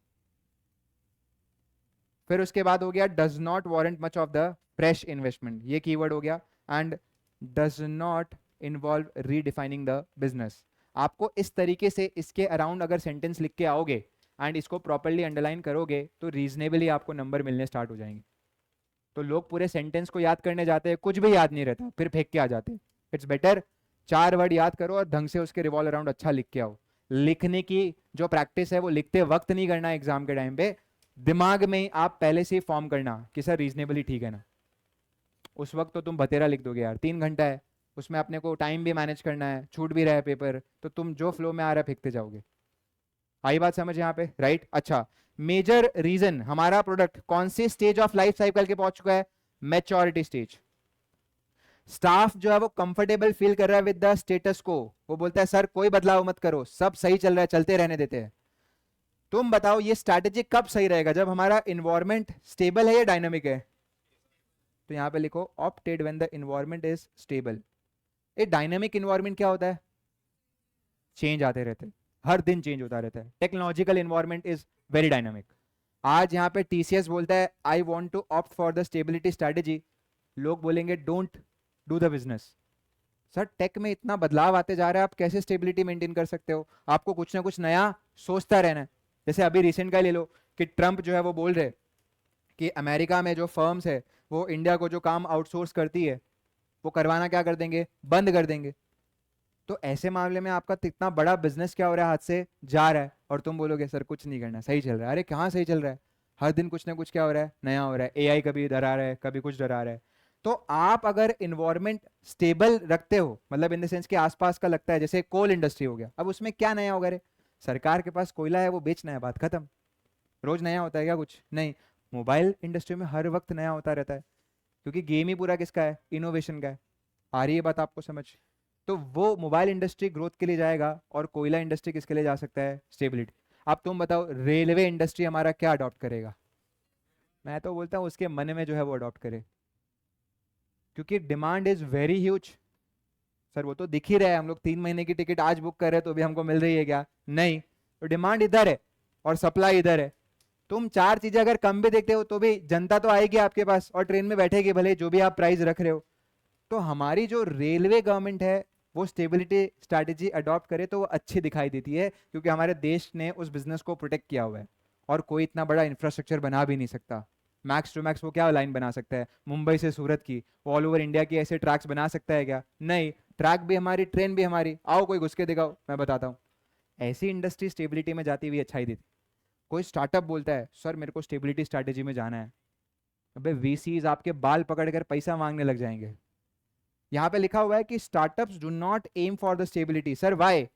फिर उसके बाद हो गया does not warrant much of the fresh investment, ये कीवर्ड हो गया। And does not involve redefining the business. आपको इस तरीके से इसके अराउंड अगर सेंटेंस लिख के आओगे एंड इसको प्रॉपरली अंडरलाइन करोगे तो रीजनेबली आपको नंबर मिलने स्टार्ट हो जाएंगे। तो लोग पूरे सेंटेंस को याद करने जाते हैं, कुछ भी याद नहीं रहता, फिर फेंक के आ जाते हैं। इट्स बेटर चार वर्ड याद करो और ढंग से उसके रिवॉल्व अराउंड अच्छा लिख के आओ। लिखने की जो प्रैक्टिस है वो लिखते वक्त नहीं करना एग्जाम के टाइम पे, दिमाग में आप पहले से ही फॉर्म करना कि सर रीजनेबली ठीक है ना। उस वक्त तो तुम बतेरा लिख दोगे यार, 3 घंटा है उसमें अपने को टाइम भी मैनेज करना है, छूट भी रहा है पेपर, तो तुम जो फ्लो में आ रहा है फेंकते जाओगे। आई बात समझ यहाँ पे, राइट। अच्छा, मेजर रीजन हमारा प्रोडक्ट कौन से स्टेज ऑफ लाइफ साइकिल के पहुंच चुका है, मैच्योरिटी स्टेज। स्टाफ जो है वो कंफर्टेबल फील कर रहा है विद द स्टेटस को, वो बोलता है सर कोई बदलाव मत करो, सब सही चल रहा है, चलते रहने देते हैं। तुम बताओ ये स्ट्रैटेजी कब सही रहेगा, जब हमारा इन्वायरमेंट स्टेबल है या डायनामिक है। तो यहां पे लिखो opted when the environment is stable. A dynamic environment क्या होता है, चेंज आते रहते हैं, हर दिन चेंज होता रहता है। Technological environment is very dynamic. आज यहाँ पे टीसीएस बोलता है I want to opt for the stability strategy, लोग बोलेंगे don't do the business. Sir tech में इतना बदलाव आते जा रहा है, आप कैसे स्टेबिलिटी मेंटेन कर सकते हो, आपको कुछ ना कुछ नया सोचता रहना है। जैसे अभी रिसेंट का ले लो कि ट्रंप जो है वो बोल रहे कि अमेरिका में जो फर्म्स है वो इंडिया को जो काम आउटसोर्स करती है वो करवाना क्या कर देंगे, बंद कर देंगे। तो ऐसे मामले में आपका इतना बड़ा बिजनेस क्या हो रहा है, हाथ से जा रहा है, और तुम बोलोगे सर कुछ नहीं करना, सही चल रहा है। अरे कहाँ सही चल रहा है, हर दिन कुछ ना कुछ क्या हो रहा है, नया हो रहा है। एआई कभी डरा रहा है, कभी कुछ डरा रहा है। तो आप अगर इन्वायरमेंट स्टेबल रखते हो, मतलब इन द सेंस के आसपास का लगता है, जैसे कोल इंडस्ट्री हो गया, अब उसमें क्या नया होगा, रे सरकार के पास कोयला है वो बेचना है, बात खत्म। रोज नया होता है क्या, कुछ नहीं। मोबाइल इंडस्ट्री में हर वक्त नया होता रहता है, क्योंकि गेम ही पूरा किसका है, इनोवेशन का है। आ रही है बात आपको समझ। तो वो मोबाइल इंडस्ट्री ग्रोथ के लिए जाएगा और कोयला इंडस्ट्री किसके लिए जा सकता है, स्टेबिलिटी। अब तुम बताओ रेलवे इंडस्ट्री हमारा क्या अडॉप्ट करेगा, मैं तो बोलता हूँ उसके मन में जो है वो अडॉप्ट करे, क्योंकि demand is very huge. Sir वो तो दिख ही रहा है, हम लोग 3 महीने की टिकट आज बुक कर रहे हैं तो भी हमको मिल रही है क्या, नहीं। तो डिमांड इधर है और सप्लाई इधर है। तुम चार चीजें अगर कम भी देखते हो तो भी जनता तो आएगी आपके पास और ट्रेन में बैठेगी, भले जो भी आप प्राइस रख रहे हो। तो हमारी जो रेलवे गवर्नमेंट है वो स्टेबिलिटी स्ट्रैटेजी अडॉप्ट करे तो वो अच्छी दिखाई देती है, क्योंकि हमारे देश ने उस बिजनेस को प्रोटेक्ट किया हुआ है और कोई इतना बड़ा इंफ्रास्ट्रक्चर बना भी नहीं सकता। मैक्स टू मैक्स वो क्या लाइन बना सकता है, मुंबई से सूरत की, वो ऑल ओवर इंडिया की ऐसे ट्रैक्स बना सकता है क्या, नहीं। ट्रैक भी हमारी, ट्रेन भी हमारी, आओ कोई घुस के दिखाओ, मैं बताता हूँ। ऐसी इंडस्ट्री स्टेबिलिटी में जाती हुई अच्छाई देती। कोई स्टार्टअप बोलता है सर मेरे को स्टेबिलिटी स्ट्रैटेजी में जाना है, अबे वीसीज आपके बाल पकड़कर पैसा मांगने लग जाएंगे। यहां पे लिखा हुआ है कि startups do not aim for the stability. Sir why,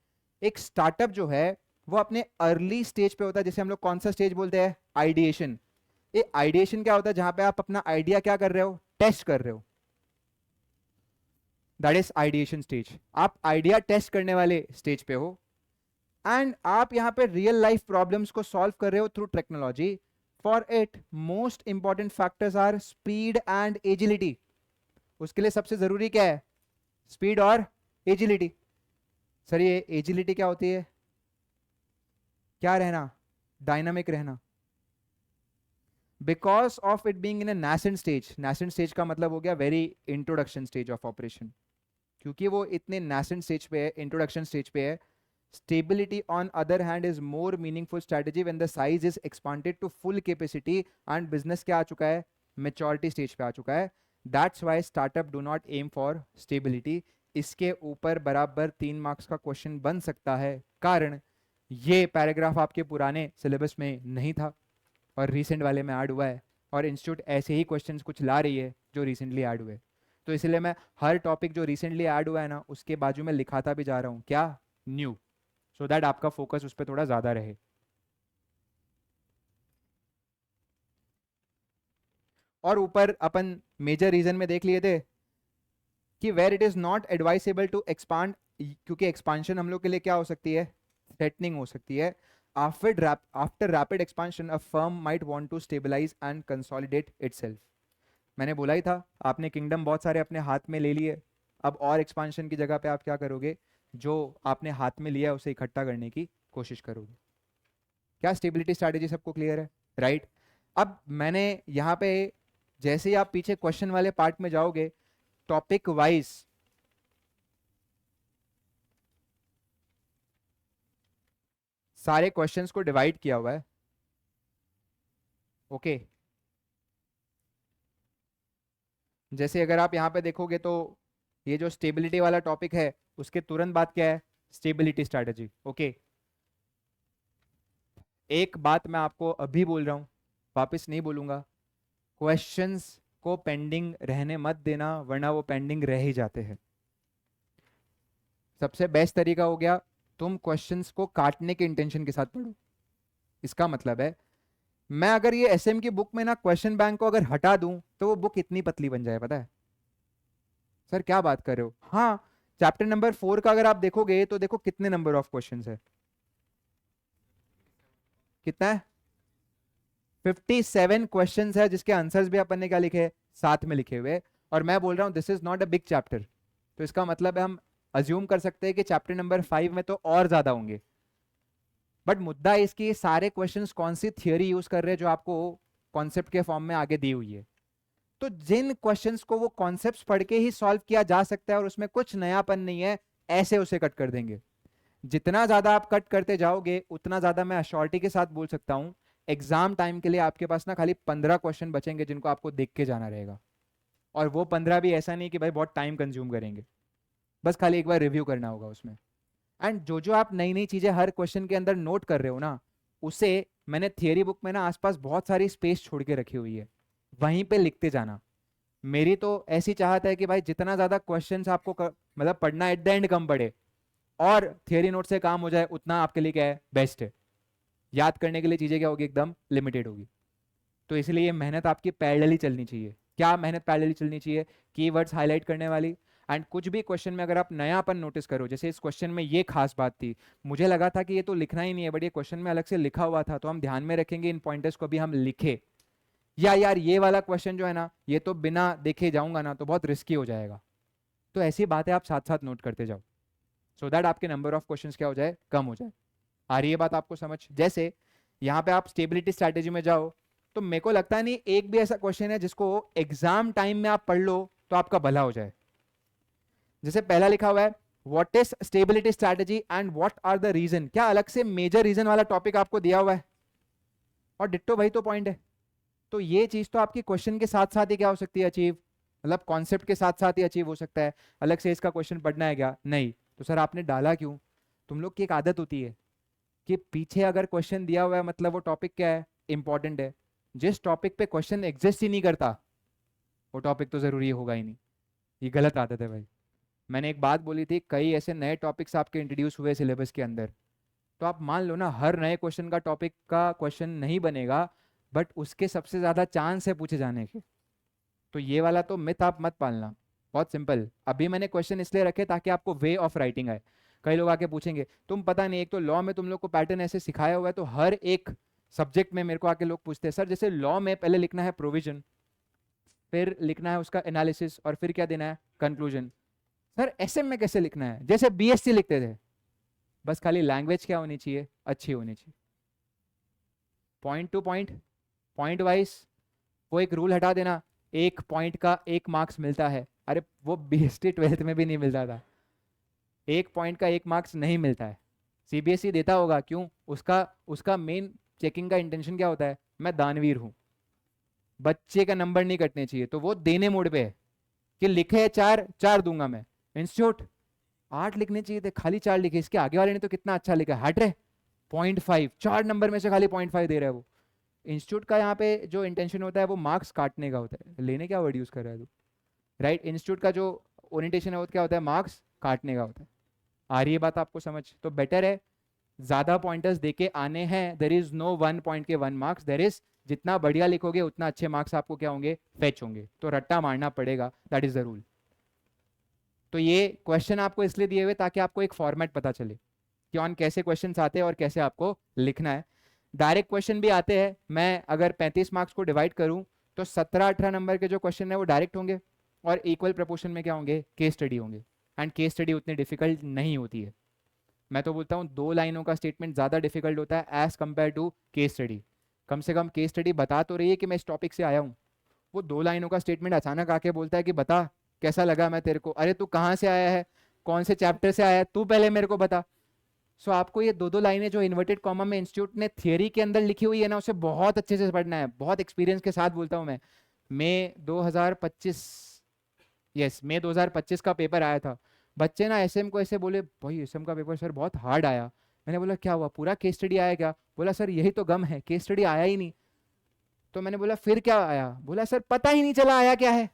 एक स्टार्टअप जो है वो अपने अर्ली स्टेज पे होता है, जैसे हम लोग कौन सा स्टेज बोलते हैं, आइडिएशन। ये आइडिएशन क्या होता है, जहां पे आप अपना आइडिया क्या कर रहे हो, टेस्ट कर रहे हो, दैट इज आइडिएशन स्टेज। आप आइडिया टेस्ट करने वाले स्टेज पे हो, एंड आप यहां पे रियल लाइफ प्रॉब्लम्स को सॉल्व कर रहे हो through technology. For it most important factors are speed and agility. उसके लिए सबसे जरूरी क्या है, स्पीड और एजिलिटी। सर ये एजिलिटी क्या होती है, क्या रहना, डायनामिक रहना। Because of it being in a nascent stage, nascent stage का मतलब हो गया very introduction stage of operation, क्योंकि वो इतने nascent स्टेज पे है, इंट्रोडक्शन स्टेज पे है. Stability on other hand is more meaningful strategy when the size is expanded to full capacity and business क्या आ चुका है, maturity stage पे आ चुका है. That's why startup do not aim for stability. इसके ऊपर बराबर 3 मार्क्स का क्वेश्चन बन सकता है, कारण ये पैराग्राफ आपके पुराने सिलेबस में नहीं था और रिसेंट वाले में ऐड हुआ है, और इंस्टीट्यूट ऐसे ही क्वेश्चंस कुछ ला रही है जो रिसेंटली ऐड हुए. तो इसलिए मैं हर टॉपिक जो रिसेंटली ऐड हुआ है ना, उसके बाजू में लिखाता भी जा रहा हूँ क्या, न्यू, सो दैट आपका फोकस उस पर थोड़ा ज्यादा रहे. और ऊपर अपन मेजर रीजन में देख लिए थे कि where it is not advisable to expand, क्योंकि एक्सपांशन हम लोग के लिए क्या हो सकती है, थ्रेटनिंग हो सकती है. After rapid expansion a firm might want to stabilize and consolidate itself. मैंने बोला ही था, आपने किंगडम बहुत सारे अपने हाथ में ले लिए, अब और एक्सपांशन की जगह पे आप क्या करोगे, जो आपने हाथ में लिया उसे इकट्ठा करने की कोशिश करोगे. क्या स्टेबिलिटी स्ट्रैटेजी सबको क्लियर है, राइट? अब मैंने यहाँ पे, जैसे ही आप पीछे क्वेश्चन वाले पार्ट में जाओगे, टॉपिक वाइज सारे क्वेश्चंस को डिवाइड किया हुआ है. ओके, जैसे अगर आप यहाँ पे देखोगे तो ये जो स्टेबिलिटी वाला टॉपिक है, उसके तुरंत बाद क्या है, स्टेबिलिटी स्ट्रैटेजी. ओके, एक बात मैं आपको अभी बोल रहा हूं, वापस नहीं बोलूंगा, क्वेश्चंस को पेंडिंग रहने मत देना, वरना वो पेंडिंग रह ही जाते हैं. सबसे बेस्ट तरीका हो गया, तुम क्वेश्चंस को काटने के इंटेंशन के साथ पढ़ो. इसका मतलब है, मैं अगर ये एसएम की बुक में ना क्वेश्चन बैंक को अगर हटा दूं, तो वो बुक इतनी पतली बन जाए, पता है सर क्या बात कर रहे हो. हाँ, चैप्टर नंबर 4 का अगर आप देखोगे तो देखो कितने नंबर ऑफ क्वेश्चंस है, कितना है, 57 क्वेश्चंस है, जिसके आंसर्स भी अपन ने क्या लिखे, साथ में लिखे हुए. और मैं बोल रहा हूं this is not a big chapter, तो इसका मतलब है हम अज्यूम कर सकते हैं कि चैप्टर नंबर 5 में तो और ज्यादा होंगे. बट मुद्दा इसकी सारे क्वेश्चंस कौन सी थियोरी यूज कर रहे हैं जो आपको कॉन्सेप्ट के फॉर्म में आगे दी हुई है. तो जिन क्वेश्चंस को वो कॉन्सेप्ट्स पढ़ के ही सॉल्व किया जा सकता है और उसमें कुछ नयापन नहीं है, ऐसे उसे कट कर देंगे. जितना ज्यादा आप कट करते जाओगे, उतना ज्यादा मैं अश्योरिटी के साथ बोल सकता हूं, एग्जाम टाइम के लिए आपके पास ना खाली 15 क्वेश्चन बचेंगे जिनको आपको देख के जाना रहेगा. और वो 15 भी ऐसा नहीं कि भाई बहुत टाइम कंज्यूम करेंगे, बस खाली एक बार रिव्यू करना होगा उसमें. एंड जो जो आप नई नई चीजें हर क्वेश्चन के अंदर नोट कर रहे हो ना, उसे मैंने थियरी बुक में ना आसपास बहुत सारी स्पेस छोड़ के रखी हुई है, वहीं पे लिखते जाना. मेरी तो ऐसी चाहत है कि भाई जितना ज्यादा क्वेश्चंस आपको मतलब पढ़ना एट द एंड कम पड़े और थियरी नोट से काम हो जाए, उतना आपके लिए क्या है, बेस्ट है. याद करने के लिए चीजें क्या होगी, एकदम लिमिटेड होगी. तो इसलिए ये मेहनत आपकी पैरेलली चलनी चाहिए. क्या मेहनत पैरेलली चलनी चाहिए, कीवर्ड्स हाईलाइट करने वाली. एंड कुछ भी क्वेश्चन में अगर आप नयापन नोटिस करो, जैसे इस क्वेश्चन में ये खास बात थी, मुझे लगा था कि ये तो लिखना ही नहीं है, बट ये क्वेश्चन में अलग से लिखा हुआ था, तो हम ध्यान में रखेंगे इन पॉइंटर्स को भी हम लिखे. या यार ये वाला क्वेश्चन जो है ना, ये तो बिना देखे जाऊंगा ना तो बहुत रिस्की हो जाएगा. तो ऐसी बातें आप साथ साथ नोट करते जाओ, सो दैट आपके नंबर ऑफ क्वेश्चंस क्या हो जाए, कम हो जाए. आ रही है बात आपको समझ. जैसे यहाँ पे आप स्टेबिलिटी स्ट्रैटेजी में जाओ, तो मेरे को लगता नहीं एक भी ऐसा क्वेश्चन है जिसको एग्जाम टाइम में आप पढ़ लो तो आपका भला हो जाए. जैसे पहला लिखा हुआ है, what is stability strategy and what are the reason, क्या अलग से मेजर रीजन वाला टॉपिक आपको दिया हुआ है, और डिट्टो वही तो पॉइंट है. तो ये चीज तो आपकी क्वेश्चन के साथ साथ ही क्या हो सकती है, अचीव, मतलब कॉन्सेप्ट के साथ साथ ही अचीव हो सकता है. अलग से इसका क्वेश्चन पढ़ना है क्या, नहीं. तो सर आपने डाला क्यों. तुम लोग की एक आदत होती है कि पीछे अगर क्वेश्चन दिया हुआ है मतलब वो टॉपिक क्या है, इंपॉर्टेंट है. जिस टॉपिक पे क्वेश्चन एग्जिस्ट ही नहीं करता, वो टॉपिक तो जरूरी होगा ही नहीं. ये गलत आदत है भाई. मैंने एक बात बोली थी, कई ऐसे नए टॉपिक्स आपके इंट्रोड्यूस हुए सिलेबस के अंदर, तो आप मान लो ना हर नए क्वेश्चन का टॉपिक का क्वेश्चन नहीं बनेगा, बट उसके सबसे ज्यादा चांस है पूछे जाने के. तो ये वाला तो मिथ आप मत पालना. बहुत सिंपल, अभी मैंने क्वेश्चन इसलिए रखे ताकि आपको वे ऑफ राइटिंग आए. कई लोग आके पूछेंगे, तुम पता नहीं, एक तो लॉ में तुम लोग को पैटर्न ऐसे सिखाया हुआ है, तो हर एक सब्जेक्ट में मेरे को आके लोग पूछते हैं, सर जैसे लॉ में पहले लिखना है प्रोविजन, फिर लिखना है उसका एनालिसिस, और फिर क्या देना है, कंक्लूजन. सर एसएम में कैसे लिखना है, जैसे बीएससी लिखते थे. बस खाली लैंग्वेज क्या होनी चाहिए, अच्छी होनी चाहिए. Point two point, point wise, वो एक रूल हटा देना, 1 पॉइंट का 1 मार्क्स मिलता है। अरे वो बीएसटी 12th में भी नहीं मिलता था, 1 पॉइंट का 1 मार्क्स नहीं मिलता है। सीबीएसई देता होगा, क्यों? उसका उसका मेन चेकिंग का इंटेंशन क्या होता है? मैं दानवीर हूँ, बच्चे का नंबर नहीं कटने चाहिए, तो वो देने मोड पे है कि लिखे है 4, 4 दूंगा मैं। इंस्टीट्यूट 8 लिखने चाहिए थे, खाली 4 लिखे, इसके आगे वाले ने तो कितना अच्छा लिखा है, हट रहे 0.5, 4 नंबर में से खाली 0.5 दे रहा है वो। इंस्टीट्यूट का यहाँ पे जो इंटेंशन होता है वो मार्क्स काटने का होता है, लेने क्या वर्ड यूज कर रहा है तू, राइट? इंस्टीट्यूट का जो ओरिएंटेशन है वो क्या होता है? मार्क्स काटने का होता है। आ रही है बात आपको समझ? तो बेटर है ज्यादा पॉइंटर्स देके आने हैं। देर इज नो 1 पॉइंट के 1 मार्क्स, देर इज जितना बढ़िया लिखोगे उतना अच्छे मार्क्स आपको क्या होंगे? फेच होंगे। तो रट्टा मारना पड़ेगा, दैट इज द रूल। तो ये क्वेश्चन आपको इसलिए दिए हुए ताकि आपको एक फॉर्मेट पता चले कि ऑन कैसे क्वेश्चंस आते हैं और कैसे आपको लिखना है। डायरेक्ट क्वेश्चन भी आते हैं। मैं अगर 35 मार्क्स को डिवाइड करूं तो 17-18 नंबर के जो क्वेश्चन है वो डायरेक्ट होंगे और इक्वल प्रपोर्शन में क्या होंगे? केस स्टडी होंगे। एंड केस स्टडी उतनी डिफिकल्ट नहीं होती है। मैं तो बोलता हूँ 2 लाइनों का स्टेटमेंट ज़्यादा डिफिकल्ट होता है as compare to case study. कम से कम केस स्टडी बता तो रही है कि मैं इस टॉपिक से आया हूँ। वो 2 लाइनों का स्टेटमेंट अचानक आके बोलता है कि बता कैसा लगा मैं तेरे को। अरे तू कहाँ से आया है, कौन से चैप्टर से आया है, तू पहले मेरे को बता। सो आपको ये 2-2 लाइनें जो इन्वर्टेड कॉमा में इंस्टीट्यूट ने थियरी के अंदर लिखी हुई है ना, उसे बहुत अच्छे से पढ़ना है। बहुत एक्सपीरियंस के साथ बोलता हूँ मैं। मई 2025, यस मई 2025 का पेपर आया था। बच्चे ना एसएम को ऐसे बोले, भाई एसएम का पेपर सर बहुत हार्ड आया। मैंने बोला क्या हुआ, पूरा केस स्टडी आया क्या? बोला सर यही तो गम है, केस स्टडी आया ही नहीं। तो मैंने बोला फिर क्या आया? बोला सर पता ही नहीं चला आया क्या है।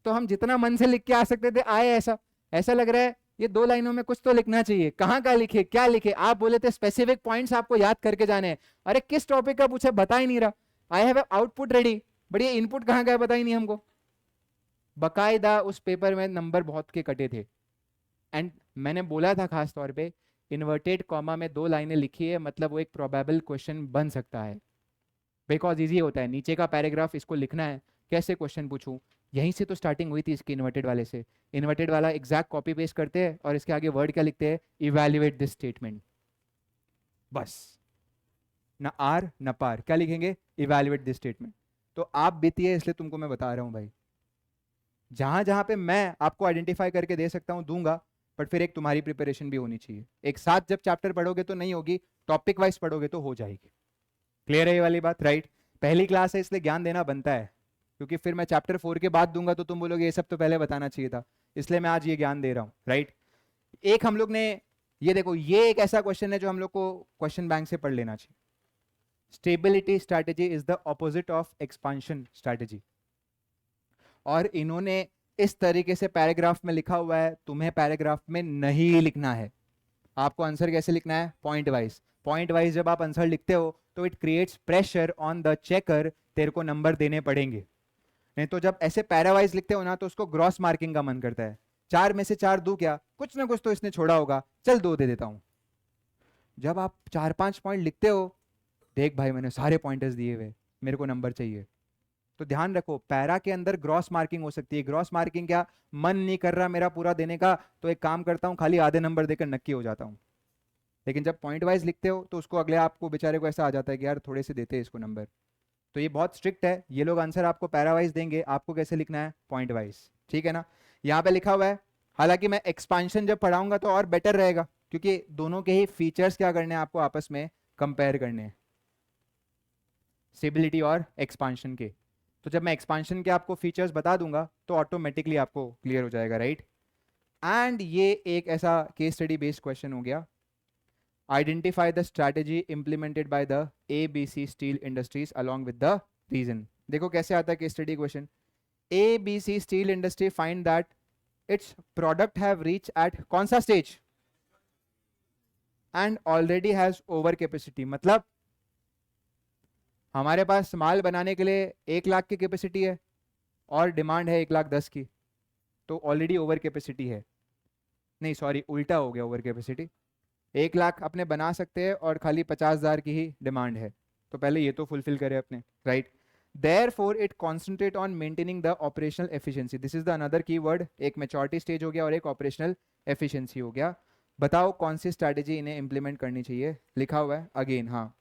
तो हम जितना मन से लिख के आ सकते थे आए ऐसा। ऐसा लग रहा है ये 2 लाइनों में कुछ तो लिखना चाहिए, कहाँ का लिखे, क्या लिखे? आप बोले थे स्पेसिफिक पॉइंट्स आपको याद करके जाने हैं। अरे किस टॉपिक का पूछे, बता ही नहीं रहा। I have output ready, but ये इनपुट कहाँ गया बता ही नहीं हमको। बकायदा उस पेपर में नंबर बहुत के कटे थे। एंड मैंने बोला था खास तौर पे इन्वर्टेड कॉमा में 2 लाइनें लिखी है, मतलब वो एक प्रोबेबल क्वेश्चन बन सकता है। बिकॉज इजी होता है, नीचे का पैराग्राफ इसको लिखना है, कैसे क्वेश्चन पूछूं। यहीं से तो स्टार्टिंग हुई थी इसकी, इन्वर्टेड वाले से। इन्वर्टेड वाला एग्जैक्ट कॉपी पेस्ट करते हैं और इसके आगे वर्ड क्या लिखते हैं? Evaluate this statement. बस, ना आर ना पार, क्या लिखेंगे? Evaluate this statement. तो आप बीती है इसलिए तुमको मैं बता रहा हूं भाई, जहां जहां पे मैं आपको आइडेंटिफाई करके दे सकता हूं दूंगा, बट फिर एक तुम्हारी प्रिपरेशन भी होनी चाहिए। एक साथ जब चैप्टर पढ़ोगे तो नहीं होगी, टॉपिक वाइज पढ़ोगे तो हो जाएगी। क्लियर है ये वाली बात, राइट? पहली क्लास है इसलिए ज्ञान देना बनता है, क्योंकि फिर मैं चैप्टर 4 के बाद दूंगा तो तुम बोलोगे ये सब तो पहले बताना चाहिए था, इसलिए मैं आज ये ज्ञान दे रहा हूं, राइट? एक हम लोग ने, ये देखो ये एक ऐसा क्वेश्चन है जो हम लोग को क्वेश्चन बैंक से पढ़ लेना चाहिए। Stability strategy is the opposite of expansion strategy. और इन्होंने इस तरीके से पैराग्राफ में लिखा हुआ है, तुम्हें पैराग्राफ में नहीं लिखना है। आपको आंसर कैसे लिखना है? Point wise. पॉइंट वाइज जब आप आंसर लिखते हो तो it creates pressure on the checker, तेरे को नंबर देने पड़ेंगे। नहीं तो जब ऐसे पैरावाइज लिखते हो ना तो उसको ग्रॉस मार्किंग का मन करता है, 4 में से 4 दूं क्या, कुछ ना कुछ तो इसने छोड़ा होगा, चल 2 दे देता हूं। जब आप 4-5 पॉइंट लिखते हो, देख भाई मैंने सारे पॉइंटर्स दिए हुए, मेरे को नंबर चाहिए। तो ध्यान रखो पैरा के अंदर ग्रॉस मार्किंग हो सकती है। ग्रॉस मार्किंग क्या, मन नहीं कर रहा मेरा पूरा देने का, तो एक काम करता हूं खाली आधे नंबर देकर नक्की हो जाता हूं। लेकिन जब पॉइंट वाइज लिखते हो तो उसको अगले आपको बेचारे को ऐसा आ जाता है कि यार थोड़े से देते हैं इसको नंबर। तो ये बहुत स्ट्रिक्ट है, ये लोग आंसर आपको पैरा वाइज देंगे, आपको कैसे लिखना है? पॉइंट वाइज, ठीक है ना? यहाँ पे लिखा हुआ है। हालांकि मैं एक्सपांशन जब पढ़ाऊंगा तो और बेटर रहेगा, क्योंकि दोनों के ही फीचर्स क्या करने हैं आपको आपस में कंपेयर करने हैं, स्टेबिलिटी और एक्सपांशन के। तो जब मैं एक्सपांशन के आपको फीचर्स बता दूंगा तो ऑटोमेटिकली आपको क्लियर हो जाएगा, राइट? एंड ये एक ऐसा केस स्टडी बेस्ड क्वेश्चन हो गया। Identify the strategy implemented by the ABC steel industries along with the reason. देखो कैसे आता है case study question. ABC steel industry find that its product have reach at कौन सा stage? And already has over capacity. मतलब हमारे पास माल बनाने के लिए 1 लाख की कैपेसिटी है और डिमांड है 1,10,000 की, तो ऑलरेडी ओवर कैपेसिटी है। नहीं सॉरी, उल्टा हो गया, ओवर कैपेसिटी। 1 लाख अपने बना सकते हैं और खाली 50,000 की ही डिमांड है, तो पहले ये तो फुलफिल करे अपने, right? Therefore it concentrate on maintaining the operational efficiency. This is the another keyword। एक maturity stage हो गया और एक operational efficiency हो गया। बताओ कौन सी स्ट्रैटेजी इन्हें इंप्लीमेंट करनी चाहिए? लिखा हुआ है अगेन, हाँ,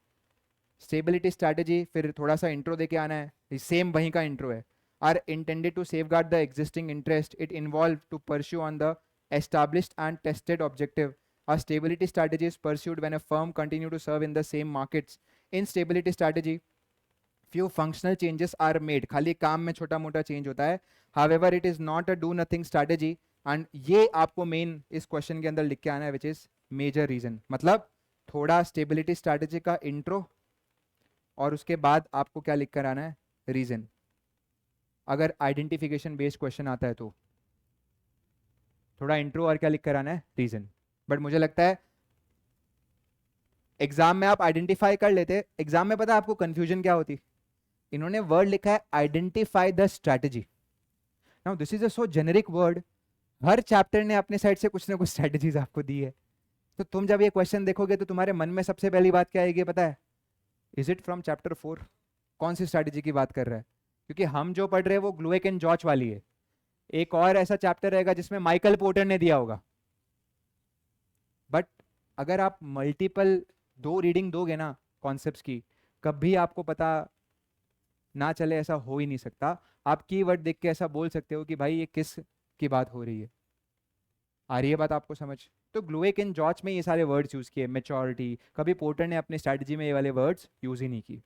स्टेबिलिटी स्ट्रैटेजी, फिर थोड़ा सा इंट्रो देके आना है, सेम वहीं का इंट्रो है। Are intended to safeguard the existing interest, it involve to pursue on the established and tested objective. A stability strategy is pursued when a firm continue to serve in the same markets. In stability strategy, few functional changes are made. खाली काम में छोटा मोटा change होता है. However, it is not a do nothing strategy. And ये आपको main इस क्वेश्चन के अंदर लिख के आना है, which is major reason. मतलब थोड़ा स्टेबिलिटी स्ट्रैटेजी का इंट्रो और उसके बाद आपको क्या लिख कर आना है, रीजन, अगर आइडेंटिफिकेशन बेस्ड क्वेश्चन आता है तो थोड़ा इंट्रो और क्या लिख कर आना है, रीजन. बट मुझे लगता है एग्जाम में आप आइडेंटिफाई कर लेते. एग्जाम में पता है आपको कंफ्यूजन क्या होती, इन्होंने वर्ड लिखा है identify the strategy. Now this is a so generic word, her chapter ने अपने साइड से कुछ ना कुछ स्ट्रैटेजीज आपको दी है. तो तुम जब ये क्वेश्चन देखोगे तो तुम्हारे मन में सबसे पहली बात क्या आएगी पता है, इज इट फ्रॉम चैप्टर 4, कौन सी स्ट्रैटेजी की बात कर रहा है. क्योंकि हम जो पढ़ रहे हैं वो ग्लूएक एंड जॉर्ज वाली है. एक और ऐसा चैप्टर रहेगा जिसमें माइकल पोर्टर ने दिया होगा. बट अगर आप मल्टीपल 2 रीडिंग दोगे ना कॉन्सेप्ट्स की, कभी आपको पता ना चले, ऐसा हो ही नहीं सकता. आप कीवर्ड देख के ऐसा बोल सकते हो कि भाई ये किस की बात हो रही है. आ रही है बात आपको समझ. तो ग्लूएक एंड जॉर्ज में ये सारे वर्ड्स यूज किए, मेच्योरिटी, कभी पोर्टर ने अपनी स्ट्रैटेजी में ये वाले वर्ड्स यूज ही नहीं किए.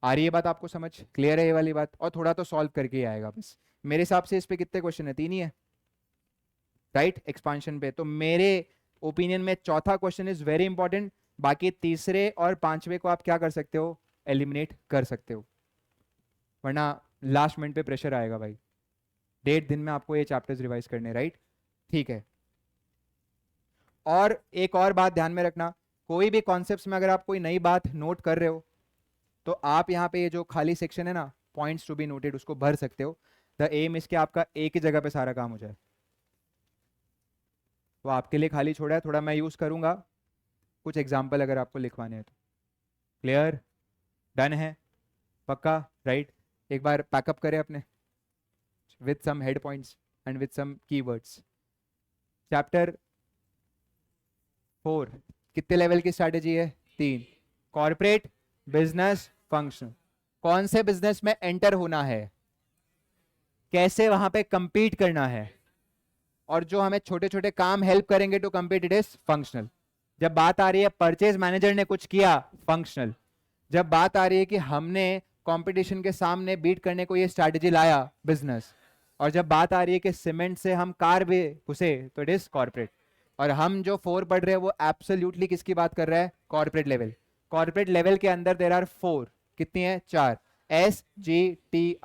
आ रही है बात आपको समझ, क्लियर है ये वाली बात. और थोड़ा तो सॉल्व करके ही आएगा बस. मेरे हिसाब से इस पे कितने क्वेश्चन है, 3 ही है राइट, एक्सपांशन पे. तो मेरे ओपिनियन में चौथा क्वेश्चन इज वेरी इंपॉर्टेंट. बाकी तीसरे और पांचवे को आप क्या कर सकते हो, एलिमिनेट कर सकते हो, वरना लास्ट मिनट पे प्रेशर आएगा भाई. 1.5 दिन में आपको ये चैप्टर्स रिवाइज करने, राइट. ठीक है. और एक और बात ध्यान में रखना, कोई भी कॉन्सेप्ट्स में अगर आप कोई नई बात नोट कर रहे हो तो आप यहाँ पे ये जो खाली सेक्शन है ना, पॉइंट्स टू बी नोटेड, उसको भर सकते हो. द एम इसके आपका एक ही जगह पे सारा काम हो जाए. तो आपके लिए खाली छोड़ा है, थोड़ा मैं यूज करूंगा, कुछ एग्जाम्पल अगर आपको लिखवाने हैं तो. क्लियर, डन है, पक्का, राइट. एक बार पैकअप करें अपने with some head points and with some keywords. Chapter 4 कितने लेवल की स्ट्रैटेजी है, 3. Corporate, business, function. कौन से बिजनेस में एंटर होना है, कैसे वहां पे कंपीट करना है, और जो हमें छोटे छोटे काम हेल्प करेंगे to compete, it is functional. जब बात आ रही है परचेज मैनेजर ने कुछ किया, फंक्शनल. जब बात आ रही है कि हमने कंपटीशन के सामने बीट करने को ये स्ट्रैटेजी लाया, बिजनेस. और जब बात आ रही है कि सीमेंट से हम कार भी घुसे, तो इट इज कॉर्पोरेट. और हम जो 4 पढ़ रहे हैं वो एब्सोल्युटली किसकी बात कर रहा है, कॉर्पोरेट लेवल. कॉर्पोरेट लेवल के अंदर देयर आर 4, कितनी है, 4. SGTC,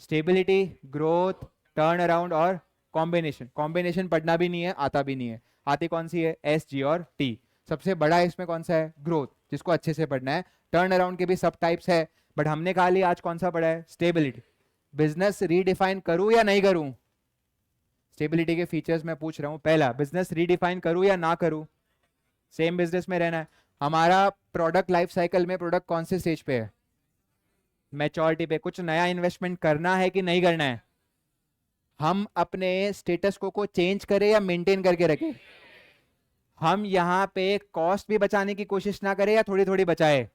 stability, growth, turn around और कॉम्बिनेशन. कॉम्बिनेशन पढ़ना भी नहीं है, आता भी नहीं है. आती कौन सी है, SG और T. सबसे बड़ा इसमें कौन सा है, ग्रोथ, जिसको अच्छे से पढ़ना है. टर्न अराउंड के भी सब टाइप्स है, बट हमने कहा लिया आज कौन सा पढ़ा है, स्टेबिलिटी. बिजनेस रीडिफाइन करूं या नहीं करूं, स्टेबिलिटी के फीचर्स मैं पूछ रहा हूं. पहला, बिजनेस रीडिफाइन करूं या ना करूं, सेम बिजनेस में रहना है. हमारा प्रोडक्ट लाइफ साइकिल में प्रोडक्ट कौन से स्टेज पे है, मैच्योरिटी पे. कुछ नया इन्वेस्टमेंट करना है कि नहीं करना है, हम अपने स्टेटस को चेंज करें या मेंटेन करके रखें. हम यहाँ पे कॉस्ट भी बचाने की कोशिश ना करें या थोड़ी थोड़ी बचाए.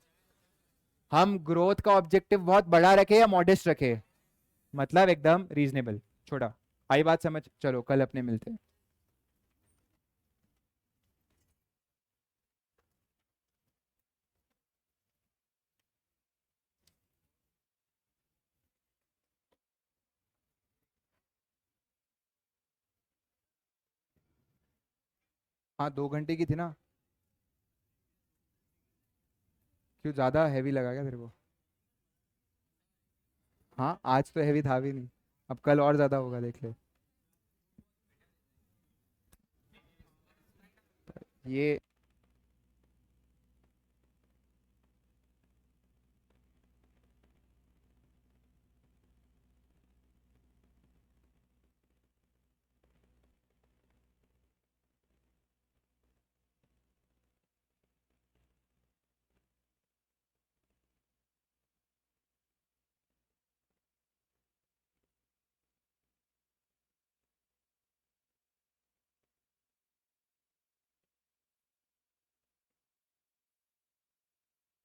हम ग्रोथ का ऑब्जेक्टिव बहुत बड़ा रखे या मॉडेस्ट रखे, मतलब एकदम रीजनेबल, छोटा. आई बात समझ. चलो कल अपने मिलते हैं. हाँ 2 घंटे की थी ना. क्यों, ज्यादा हैवी लगा क्या तेरे को. हाँ आज तो हैवी था भी नहीं, अब कल और ज्यादा होगा, देख ले. ये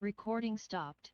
Recording stopped.